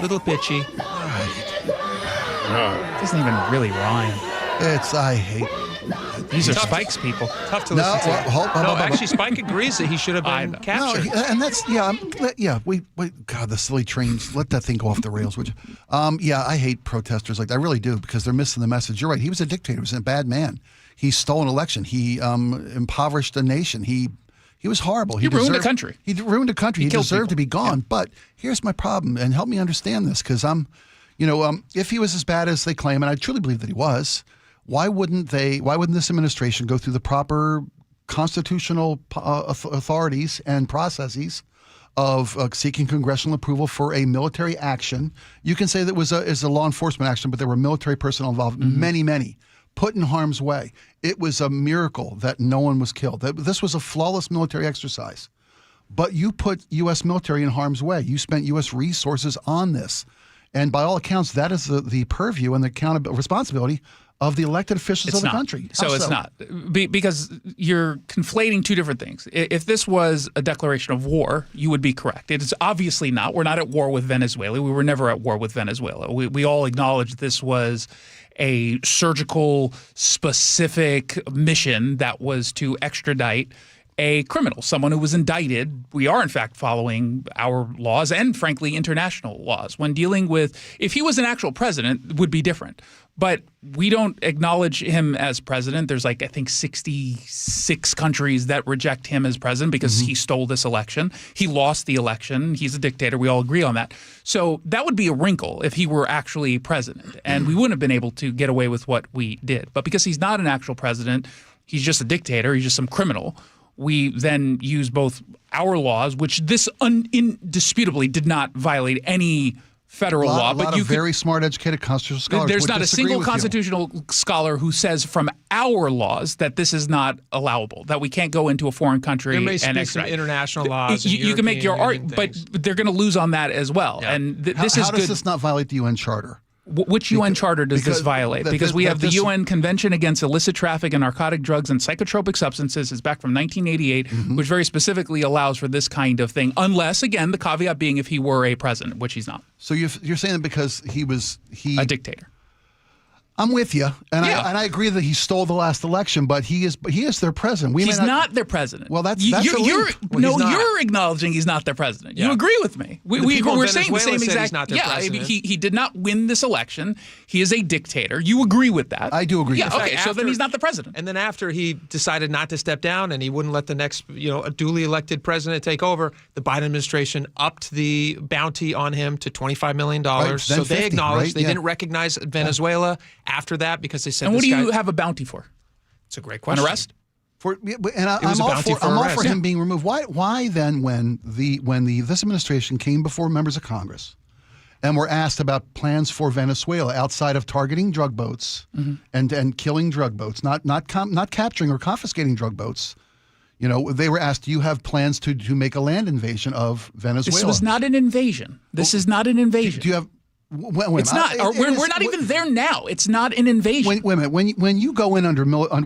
Little bitchy. Doesn't even really rhyme. I hate. These are Spike's people. Tough to listen to. Actually, Spike agrees that he should have been captured. No, and that's we God, the silly trains. Let that thing go off the rails, would you? I hate protesters like that. I really do, because they're missing the message. You're right. He was a dictator. He was a bad man. He stole an election. He impoverished a nation. He was horrible. He ruined a country. He ruined a country. He deserved to be gone. Yeah. But here's my problem, and help me understand this, because if he was as bad as they claim, and I truly believe that he was, why wouldn't this administration go through the proper constitutional authorities and processes of seeking congressional approval for a military action? You can say that was a law enforcement action, but there were military personnel involved, many, put in harm's way. It was a miracle that no one was killed. This was a flawless military exercise. But you put U.S. military in harm's way. You spent U.S. resources on this. And by all accounts, that is the purview and the responsibility of the elected officials of the country. So it's not. Because you're conflating two different things. If this was a declaration of war, you would be correct. It is obviously not. We're not at war with Venezuela. We were never at war with Venezuela. We all acknowledge this was a surgical, specific mission that was to extradite a criminal, someone who was indicted. We are, in fact, following our laws and, frankly, international laws. When dealing with, if he was an actual president, it would be different. But we don't acknowledge him as president. There's I think 66 countries that reject him as president because he stole this election. He lost the election. He's a dictator. We all agree on that. So that would be a wrinkle if he were actually president. And we wouldn't have been able to get away with what we did. But because he's not an actual president, he's just a dictator, he's just some criminal, we then use both our laws, which this indisputably did not violate any federal law. But you very smart, educated constitutional scholars. There's not a single constitutional scholar who says from our laws that this is not allowable, that we can't go into a foreign country there may and be some international laws. You can make your argument, but they're going to lose on that as well. Yeah. And this is how does this not violate the UN Charter? Which UN charter does this violate? Because we have the UN Convention Against Illicit Traffic in Narcotic Drugs and Psychotropic Substances. It's back from 1988, which very specifically allows for this kind of thing, unless, again, the caveat being if he were a president, which he's not. So you're saying that because he a dictator. I'm with you, and I agree that he stole the last election, but he is their president. He's not their president. Well, that's you're acknowledging he's not their president. You agree with me. We're saying the same exact. He did not win this election. He is a dictator. You agree with that? I do agree. Yeah. Okay. So then he's not the president. And then after he decided not to step down and he wouldn't let the next a duly elected president take over, the Biden administration upped the bounty on him to $25 million. Right, so they 50, acknowledged right? they didn't recognize Venezuela. After that, because they said, and what do you have a bounty for? It's a great question. An arrest? I'm all for him being removed. Why then, when this administration came before members of Congress and were asked about plans for Venezuela outside of targeting drug boats and killing drug boats, not capturing or confiscating drug boats, they were asked, do you have plans to make a land invasion of Venezuela? This was not an invasion. This is not an invasion. Do you have? It's not. We're not even there now. It's not an invasion. Wait a minute. When you go in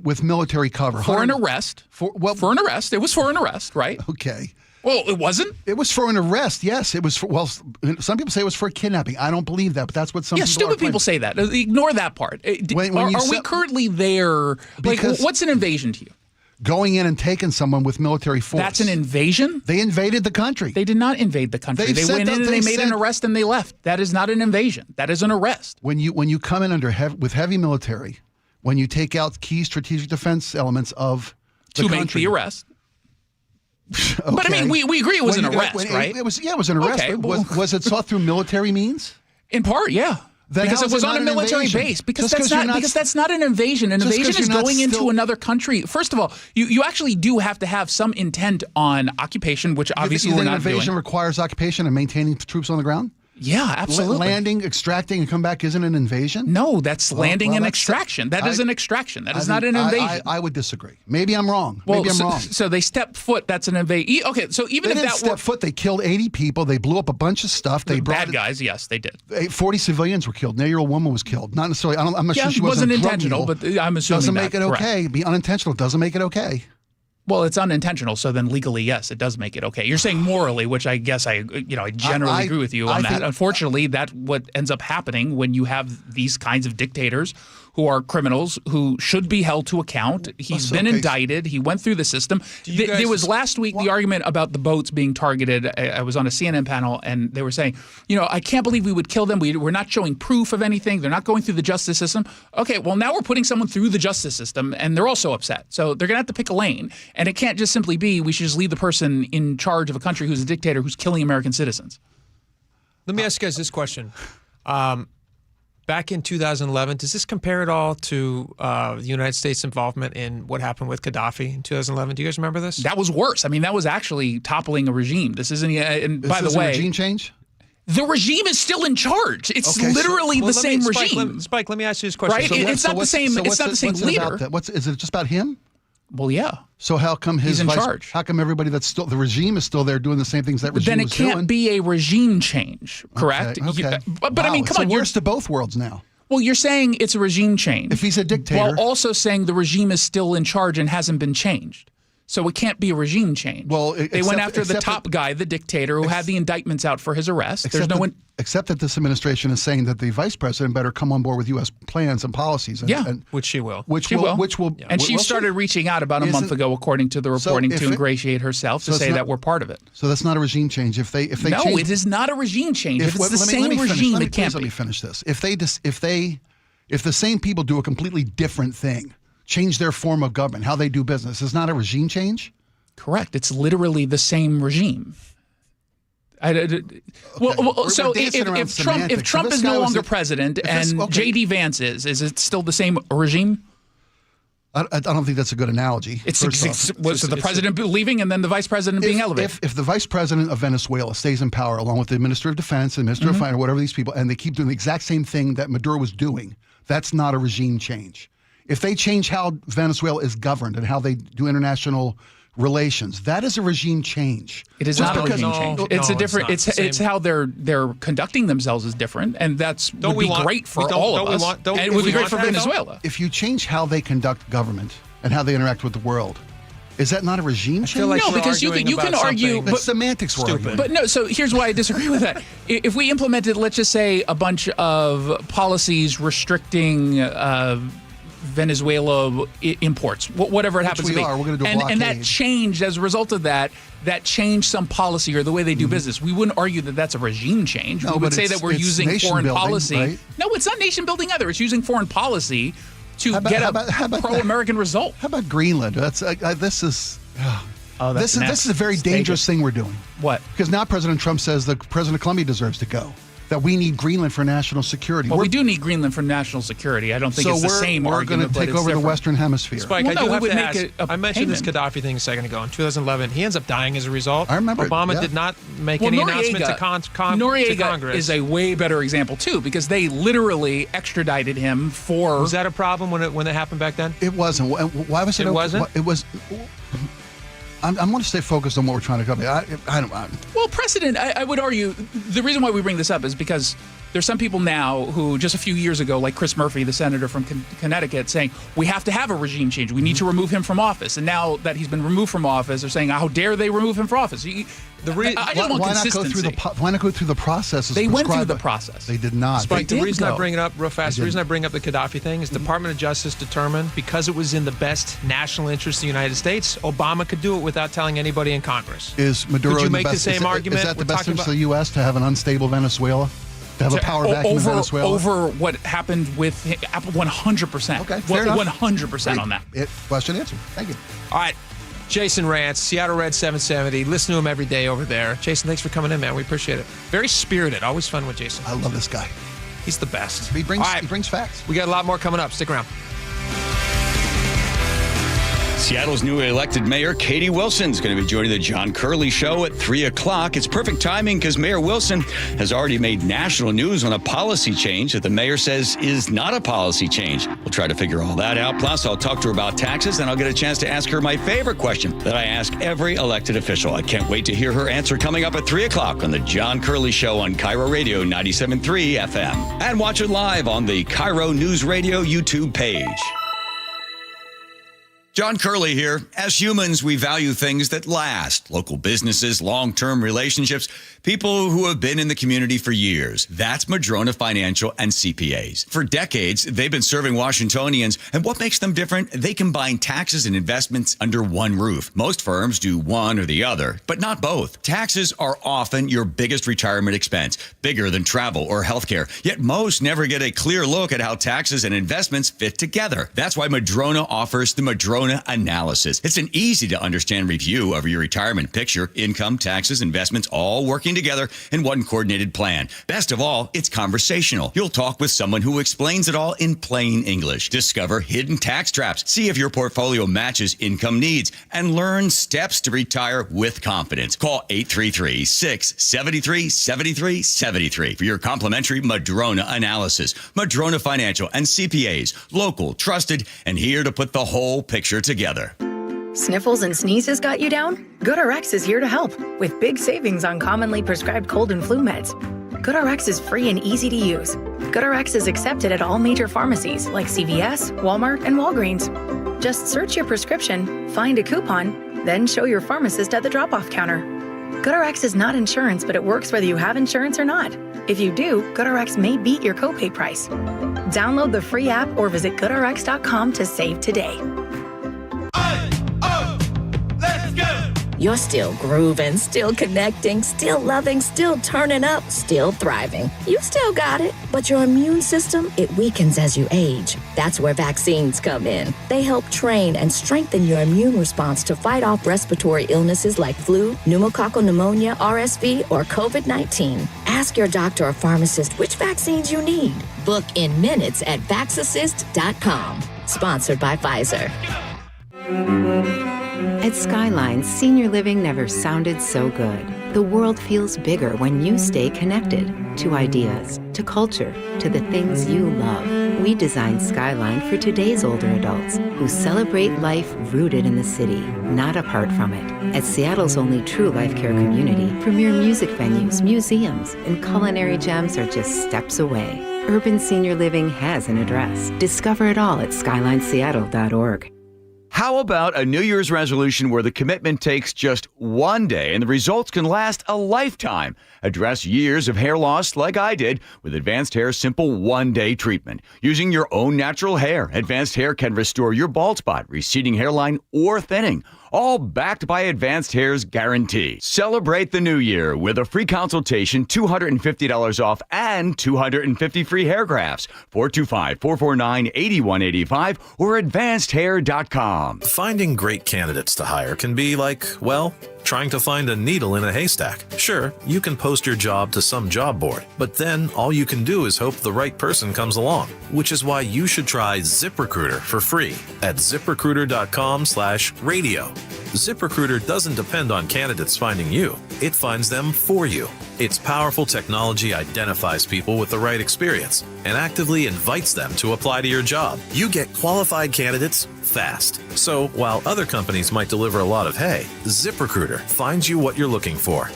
with military cover for an arrest, for an arrest, it was for an arrest, right? Okay. Well, it wasn't. It was for an arrest. Yes, it was for. Well, some people say it was for a kidnapping. I don't believe that, but that's what some. Yeah, stupid people say that. Ignore that part. Are we currently there? What's an invasion to you? Going in and taking someone with military force. That's an invasion? They invaded the country. They did not invade the country. They went in and they made an arrest and they left. That is not an invasion. That is an arrest. When you come in with heavy military, when you take out key strategic defense elements of the country. To make the arrest. Okay. But I mean, we agree it was an arrest, right? It was an arrest. Okay, was it sought through military means? In part, yeah. Because it was on a military base. Because that's not an invasion. An invasion is going into another country. First of all, you actually do have to have some intent on occupation, which obviously we're not doing. An invasion requires occupation and maintaining troops on the ground? Yeah, absolutely. Landing, extracting, and come back isn't an invasion? No, that's landing and extraction. That is an extraction. That is not an invasion. I would disagree. Maybe I'm wrong. Maybe I'm wrong. So they stepped foot. That's an invasion. Okay, so even if that were step foot, they killed 80 people. They blew up a bunch of stuff. They bad guys. Yes, they did. 40 civilians were killed. An 8-year-old woman was killed. Not necessarily. I'm not sure she wasn't intentional, but I'm assuming doesn't make it okay. Be unintentional doesn't make it okay. Well, it's unintentional, so then legally, yes, it does make it okay. You're saying morally, which I guess I generally agree with you on that. Unfortunately, that's what ends up happening when you have these kinds of dictators who are criminals who should be held to account. He's been indicted. He went through the system. There was last week the argument about the boats being targeted. I was on a CNN panel, and they were saying, I can't believe we would kill them. We're not showing proof of anything. They're not going through the justice system. Okay, well, now we're putting someone through the justice system, and they're also upset. So they're going to have to pick a lane. And it can't just simply be we should just leave the person in charge of a country who's a dictator who's killing American citizens. Let me ask you guys this question. Back in 2011, does this compare at all to the United States involvement in what happened with Gaddafi in 2011? Do you guys remember this? That was worse. I mean, that was actually toppling a regime. This isn't. And by the way, regime change. The regime is still in charge. It's literally the same regime. Spike, let me ask you this question. Right? It's not the same. It's not the same leader. Is it just about him? Well, yeah. So how come he's in charge? How come everybody that's still the regime is still there doing the same things that regime then it was can't doing? be a regime change, correct? Okay. But I mean, come on. It's worse to both worlds now. Well, you're saying it's a regime change. If he's a dictator. While also saying the regime is still in charge and hasn't been changed. So it can't be a regime change. Well, they went after the top guy, the dictator, who had the indictments out for his arrest. There's no one. Except that this administration is saying that the vice president better come on board with U.S. plans and policies. And, which she will. Which will. And she started reaching out about a month ago, according to the reporting, to ingratiate herself, to say that we're part of it. So that's not a regime change. If they no, change, it is not a regime change. If it's the same regime, it can't be. Let me finish this. If the same people do a completely different thing, change their form of government, how they do business, is not a regime change? Correct. It's literally the same regime. So if Trump is no longer president and J.D. Vance is it still the same regime? I don't think that's a good analogy. So the president leaving and then the vice president being elevated. If the vice president of Venezuela stays in power along with the minister of defense and minister of finance, whatever these people, and they keep doing the exact same thing that Maduro was doing, that's not a regime change. If they change how Venezuela is governed and how they do international relations, that is a regime change. It is not a regime change. It's a different. It's how they're conducting themselves is different, and would be great for all of us. And it would be great for Venezuela. If you change how they conduct government and how they interact with the world, is that not a regime change? No, because you can argue. But semantics were arguing. But no, so here's why I disagree with that. If we implemented, let's just say, a bunch of policies restricting Venezuela imports, whatever it happens to be. We're going to do a blockade. And that changed as a result of that changed some policy or the way they do business. We wouldn't argue that that's a regime change. We would say that we're using foreign policy. Right? No, it's not nation building either. It's using foreign policy to get a pro-American result. How about Greenland? This is a very dangerous thing we're doing. What? Because now President Trump says the president of Colombia deserves to go. That we need Greenland for national security. Well, we do need Greenland for national security. I don't think it's the same argument. So we're going to take over the Western Hemisphere. Spike, I do have to ask. I mentioned this Gaddafi thing a second ago. In 2011, he ends up dying as a result. I remember. Obama did not make any announcement to Congress. Is a way better example too, because they literally extradited him for. Was that a problem when it happened back then? It wasn't. Why was it? It wasn't. It was. I want to stay focused on what we're trying to cover. Well, precedent, I would argue, the reason why we bring this up is because there's some people now who just a few years ago, like Chris Murphy, the senator from Connecticut, saying we have to have a regime change. We need to remove him from office. And now that he's been removed from office, they're saying, how dare they remove him from office? Why not go through the process? They went through the process. They did not. Spike, the reason I bring it up real fast, the reason I bring up the Gaddafi thing is Department of Justice determined because it was in the best national interest of the United States, Obama could do it without telling anybody in Congress. Is Maduro Could you the make best, the same argument? Is that the best interest of the U.S. to have an unstable Venezuela? To have a power vacuum in Venezuela? Over what happened with Apple, 100%. Okay, fair enough. 100% on that. Question answered. Thank you. All right. Jason Rance, Seattle Red 770. Listen to him every day over there. Jason, thanks for coming in, man. We appreciate it. Very spirited. Always fun with Jason. I love this guy. He's the best. He brings facts. We got a lot more coming up. Stick around. Seattle's newly elected mayor, Katie Wilson, is going to be joining the John Curley Show at 3 o'clock. It's perfect timing because Mayor Wilson has already made national news on a policy change that the mayor says is not a policy change. We'll try to figure all that out. Plus, I'll talk to her about taxes, and I'll get a chance to ask her my favorite question that I ask every elected official. I can't wait to hear her answer coming up at 3 o'clock on the John Curley Show on KIRO Radio 97.3 FM. And watch it live on the KIRO Newsradio YouTube page. John Curley here. As humans, we value things that last. Local businesses, long-term relationships, people who have been in the community for years. That's Madrona Financial and CPAs. For decades, they've been serving Washingtonians, and what makes them different? They combine taxes and investments under one roof. Most firms do one or the other, but not both. Taxes are often your biggest retirement expense, bigger than travel or healthcare. Yet most never get a clear look at how taxes and investments fit together. That's why Madrona offers the Madrona Analysis. It's an easy-to-understand review of your retirement picture, income, taxes, investments, all working together in one coordinated plan. Best of all, it's conversational. You'll talk with someone who explains it all in plain English. Discover hidden tax traps, see if your portfolio matches income needs, and learn steps to retire with confidence. Call 833-673-7373 for your complimentary Madrona Analysis. Madrona Financial and CPAs, local, trusted, and here to put the whole picture together. Sniffles and sneezes got you down? GoodRx is here to help with big savings on commonly prescribed cold and flu meds. GoodRx is free and easy to use. GoodRx is accepted at all major pharmacies like CVS, Walmart, and Walgreens. Just search your prescription, find a coupon, then show your pharmacist at the drop-off counter. GoodRx is not insurance, but it works whether you have insurance or not. If you do, GoodRx may beat your copay price. Download the free app or visit GoodRx.com to save today. You're still grooving, still connecting, still loving, still turning up, still thriving. You still got it, but your immune system, it weakens as you age. That's where vaccines come in. They help train and strengthen your immune response to fight off respiratory illnesses like flu, pneumococcal pneumonia, RSV, or COVID-19. Ask your doctor or pharmacist which vaccines you need. Book in minutes at vaxassist.com. Sponsored by Pfizer. At Skyline, senior living never sounded so good. The world feels bigger when you stay connected to ideas, to culture, to the things you love. We designed Skyline for today's older adults who celebrate life rooted in the city, not apart from it. At Seattle's only true life care community, premier music venues, museums, and culinary gems are just steps away. Urban senior living has an address. Discover it all at SkylineSeattle.org. How about a New Year's resolution where the commitment takes just one day and the results can last a lifetime? Address years of hair loss like I did with Advanced Hair's simple one-day treatment. Using your own natural hair, Advanced Hair can restore your bald spot, receding hairline, or thinning. All backed by Advanced Hair's guarantee. Celebrate the new year with a free consultation, $250 off, and 250 free hair grafts. 425-449-8185 or advancedhair.com. Finding great candidates to hire can be like, well, trying to find a needle in a haystack. Sure, you can post your job to some job board, but then all you can do is hope the right person comes along, which is why you should try ZipRecruiter for free at ZipRecruiter.com/radio. ZipRecruiter doesn't depend on candidates finding you. It finds them for you. Its powerful technology identifies people with the right experience and actively invites them to apply to your job. You get qualified candidates fast. So while other companies might deliver a lot of hay, ZipRecruiter finds you what you're looking for.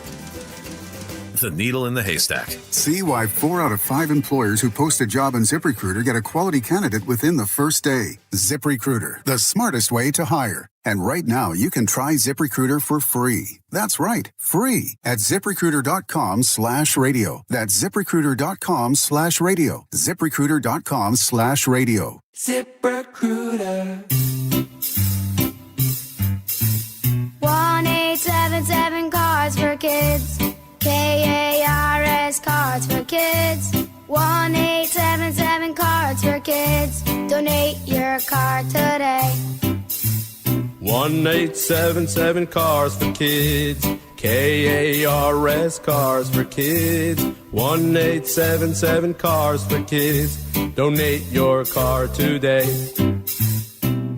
The needle in the haystack. See why 4 out of 5 employers who post a job on ZipRecruiter get a quality candidate within the first day. ZipRecruiter, the smartest way to hire. And right now, you can try ZipRecruiter for free. That's right, free at ZipRecruiter.com/radio. That's ZipRecruiter.com/radio. ZipRecruiter.com/radio. ZipRecruiter. 1-877 Cars for Kids. KARS Cards for Kids. 1-877 Cards for Kids. Donate your car today. 1-877 Cars for Kids. KARS Cars for Kids. 1-877 Cars for Kids. Donate your car today.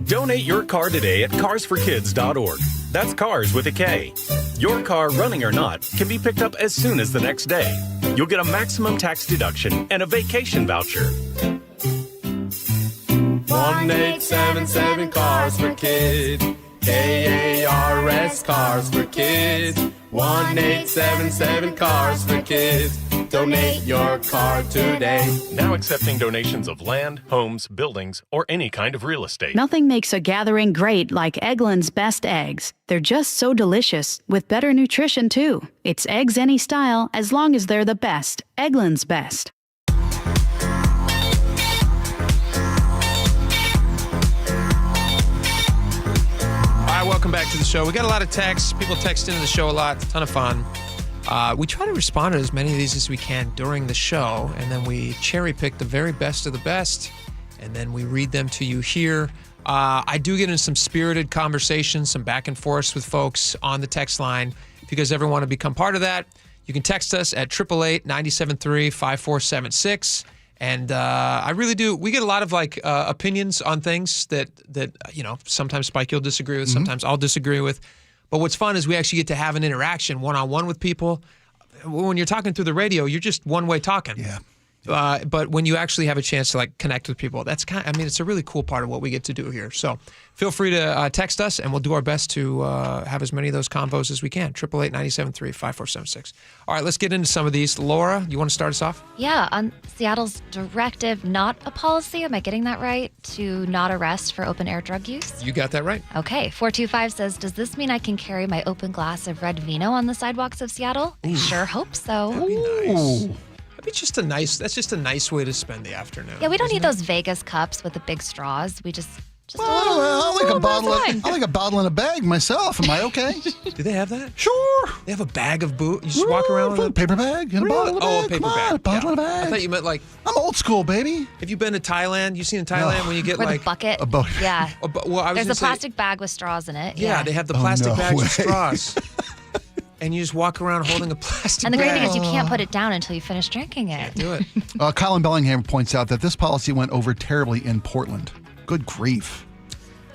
Donate your car today at carsforkids.org. That's cars with a K. Your car, running or not, can be picked up as soon as the next day. You'll get a maximum tax deduction and a vacation voucher. 1-877 Cars for Kids. KARS Cars for Kids. 1-877 Cars for Kids. Donate your car today. Now accepting donations of land, homes, buildings, or any kind of real estate. Nothing makes a gathering great like Eggland's Best Eggs. They're just so delicious, with better nutrition too. It's eggs any style, as long as they're the best. Eggland's Best. Welcome back to the show. We got a lot of texts. People text into the show a lot. It's a ton of fun. We try to respond to as many of these as we can during the show, and then we cherry pick the very best of the best, and then we read them to you here. I do get in some spirited conversations, some back and forth with folks on the text line. If you guys ever want to become part of that, you can text us at 888-973-5476. And I really do. We get a lot of opinions on things that sometimes Spike you'll disagree with, sometimes I'll disagree with. But what's fun is we actually get to have an interaction one-on-one with people. When you're talking through the radio, you're just one-way talking. Yeah. But when you actually have a chance to like connect with people, it's a really cool part of what we get to do here. So feel free to text us, and we'll do our best to have as many of those convos as we can. 888-973-5476. All right, let's get into some of these. Laura, you want to start us off? Yeah, on Seattle's directive, not a policy, am I getting that right, to not arrest for open-air drug use? You got that right. Okay, 425 says, does this mean I can carry my open glass of red vino on the sidewalks of Seattle? I sure hope so. That'd be nice. That's just a nice way to spend the afternoon. Yeah, we don't need those Vegas cups with the big straws. We just I like a bottle in a bag myself. Am I okay? Do they have that? Sure. They have a bag of booze. You just walk around with a paper bag and a bottle of bag. A paper Come bag. on, a bottle in a bag. I thought you meant like. I'm old school, baby. Have you been to Thailand? You seen in Thailand when you get or like the bucket? A bucket. Yeah. There's a say, plastic bag with straws in it. Yeah, they have the plastic bags with straws. And you just walk around holding a plastic bag. And the great thing is you can't put it down until you finish drinking it. Do it. Colin Bellingham points out that this policy went over terribly in Portland. Good grief.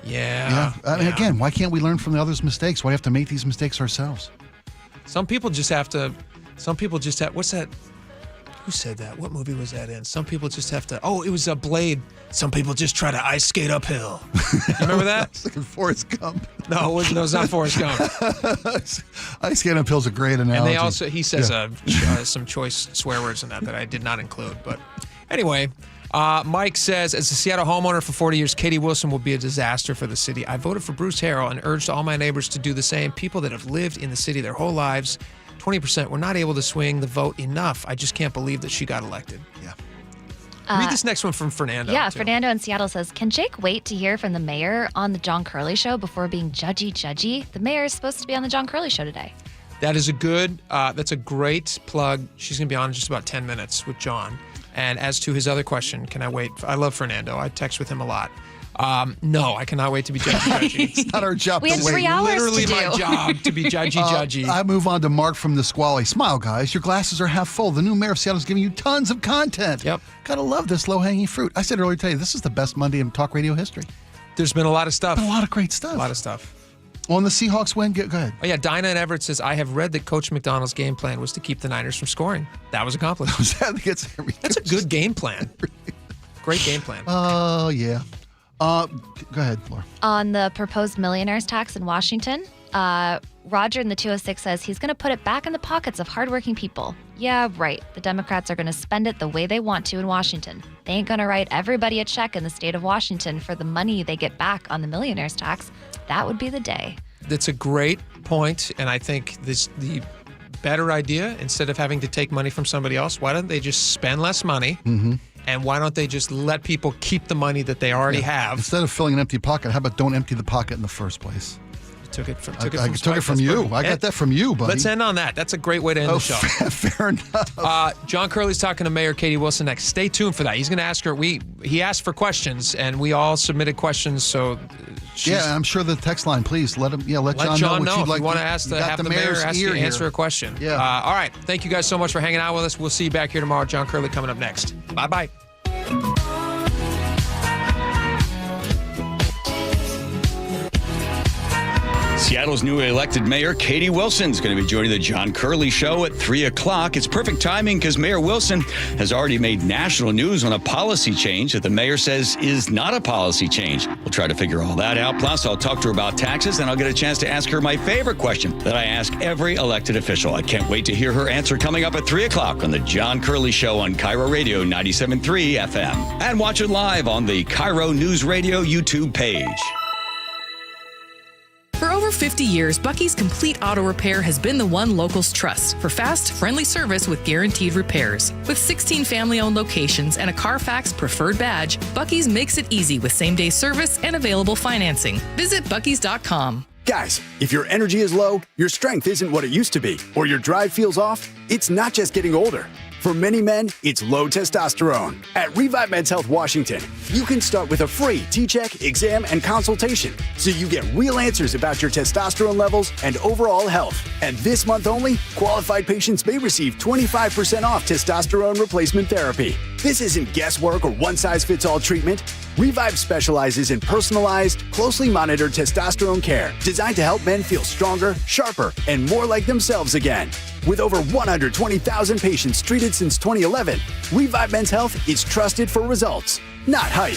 Yeah. I mean, again, why can't we learn from the others' mistakes? Why do we have to make these mistakes ourselves? Some people just have. What's that? Who said that? What movie was that in? Some people just have to. Oh, it was a Blade. Some people just try to ice skate uphill. You remember that? It's like Forrest Gump. No, it's not Forrest Gump. Ice skating uphill's a great analogy. And he says some choice swear words in that I did not include. But anyway, Mike says, as a Seattle homeowner for 40 years, Katie Wilson will be a disaster for the city. I voted for Bruce Harrell and urged all my neighbors to do the same. People that have lived in the city their whole lives, 20% were not able to swing the vote enough. I just can't believe that she got elected. Yeah. Read this next one from Fernando. Yeah, too. Fernando in Seattle says, can Jake wait to hear from the mayor on the John Curley show before being judgy? The mayor is supposed to be on the John Curley show today. That's a great plug. She's going to be on in just about 10 minutes with John. And as to his other question, can I wait? I love Fernando. I text with him a lot. No, I cannot wait to be judgy. It's not our job we to have wait. 3 hours Literally to do. my job to be judgy. I move on to Mark from the Squally. Smile, guys. Your glasses are half full. The new mayor of Seattle is giving you tons of content. Yep. Gotta love this low-hanging fruit. I said earlier today, this is the best Monday in talk radio history. There's been a lot of stuff. A lot of great stuff. A lot of stuff. On the Seahawks win, go ahead. Oh, yeah, Dinah and Everett says, I have read that Coach McDonald's game plan was to keep the Niners from scoring. That was accomplished. That's a good game plan. Great game plan. Oh, yeah. Go ahead, Laura. On the proposed millionaires tax in Washington, Roger in the 206 says he's going to put it back in the pockets of hardworking people. Yeah, right. The Democrats are going to spend it the way they want to in Washington. They ain't going to write everybody a check in the state of Washington for the money they get back on the millionaires tax. That would be the day. That's a great point, and I think the better idea, instead of having to take money from somebody else, why don't they just spend less money? Mm-hmm. And why don't they just let people keep the money that they already have? Instead of filling an empty pocket, how about don't empty the pocket in the first place? Took it from you. I got that from you, buddy. Let's end on that. That's a great way to end the show. Fair enough. John Curley's talking to Mayor Katie Wilson next. Stay tuned for that. He's going to ask her. He asked for questions, and we all submitted questions. So, I'm sure the text line. Please let him. Yeah, let John know if you want to ask have the mayor answer a question. Yeah. All right. Thank you guys so much for hanging out with us. We'll see you back here tomorrow. John Curley coming up next. Bye. Seattle's newly elected mayor, Katie Wilson, is going to be joining the John Curley Show at 3 o'clock. It's perfect timing because Mayor Wilson has already made national news on a policy change that the mayor says is not a policy change. We'll try to figure all that out. Plus, I'll talk to her about taxes, and I'll get a chance to ask her my favorite question that I ask every elected official. I can't wait to hear her answer coming up at 3 o'clock on the John Curley Show on KIRO Radio 97.3 FM. And watch it live on the KIRO Newsradio YouTube page. For over 50 years, Bucky's Complete Auto Repair has been the one locals trust for fast, friendly service with guaranteed repairs. With 16 family-owned locations and a Carfax preferred badge, Bucky's makes it easy with same-day service and available financing. Visit Bucky's.com. Guys, if your energy is low, your strength isn't what it used to be, or your drive feels off, it's not just getting older. For many men, it's low testosterone. At Revive Men's Health Washington, you can start with a free T-check, exam, and consultation so you get real answers about your testosterone levels and overall health. And this month only, qualified patients may receive 25% off testosterone replacement therapy. This isn't guesswork or one-size-fits-all treatment. Revive specializes in personalized, closely monitored testosterone care designed to help men feel stronger, sharper, and more like themselves again. With over 120,000 patients treated since 2011, Revive Men's Health is trusted for results, not hype.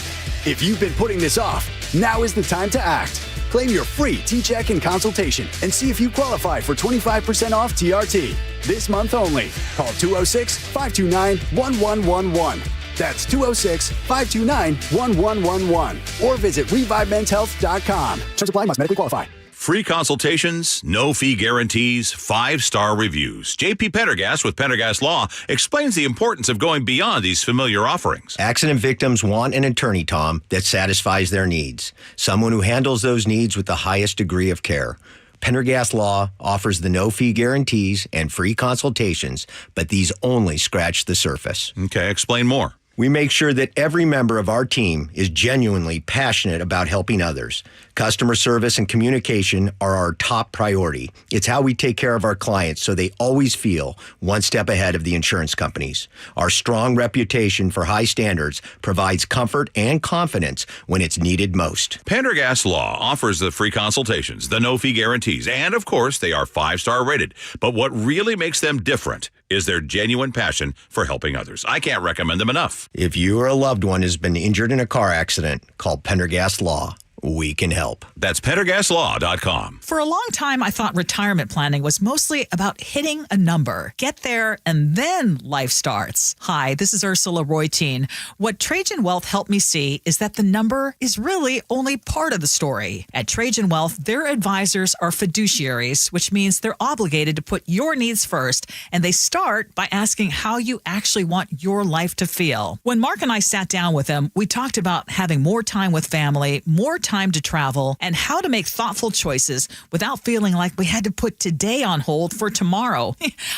If you've been putting this off, now is the time to act. Claim your free T-check and consultation and see if you qualify for 25% off TRT. This month only. Call 206-529-1111. That's 206-529-1111. Or visit ReviveMen'sHealth.com. Terms apply, must medically qualify. Free consultations, no fee guarantees, 5-star reviews. JP Pendergast with Pendergast Law explains the importance of going beyond these familiar offerings. Accident victims want an attorney, Tom, that satisfies their needs. Someone who handles those needs with the highest degree of care. Pendergast Law offers the no-fee guarantees and free consultations, but these only scratch the surface. Okay, explain more. We make sure that every member of our team is genuinely passionate about helping others. Customer service and communication are our top priority. It's how we take care of our clients so they always feel one step ahead of the insurance companies. Our strong reputation for high standards provides comfort and confidence when it's needed most. Pendergast Law offers the free consultations, the no-fee guarantees, and of course, they are 5-star rated. But what really makes them different is their genuine passion for helping others. I can't recommend them enough. If you or a loved one has been injured in a car accident, call Pendergast Law. We can help. That's PendergastLaw.com. For a long time, I thought retirement planning was mostly about hitting a number. Get there, and then life starts. Hi, this is Ursula Royteen. What Trajan Wealth helped me see is that the number is really only part of the story. At Trajan Wealth, their advisors are fiduciaries, which means they're obligated to put your needs first, and they start by asking how you actually want your life to feel. When Mark and I sat down with them, we talked about having more time with family, more time to travel, and how to make thoughtful choices without feeling like we had to put today on hold for tomorrow.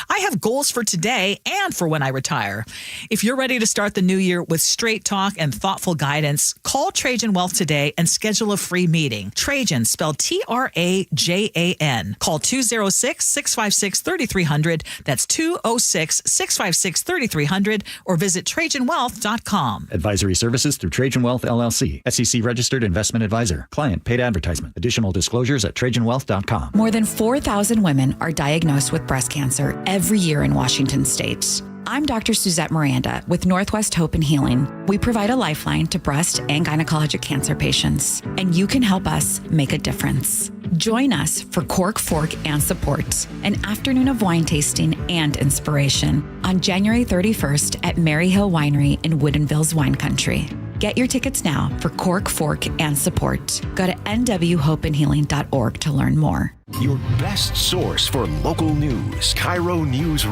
I have goals for today and for when I retire. If you're ready to start the new year with straight talk and thoughtful guidance, call Trajan Wealth today and schedule a free meeting. Trajan, spelled Trajan. Call 206-656-3300. That's 206-656-3300, or visit TrajanWealth.com. Advisory services through Trajan Wealth, LLC. SEC registered investment advisor. Client paid advertisement. Additional disclosures at TrajanWealth.com. More than 4,000 women are diagnosed with breast cancer every year in Washington state. I'm Dr. Suzette Miranda with Northwest Hope and Healing. We provide a lifeline to breast and gynecologic cancer patients, and you can help us make a difference. Join us for Cork, Fork, and Support, an afternoon of wine tasting and inspiration on January 31st at Mary Hill Winery in Woodinville's Wine Country. Get your tickets now for Cork, Fork, and Support. Go to nwhopeandhealing.org to learn more. Your best source for local news, KIRO News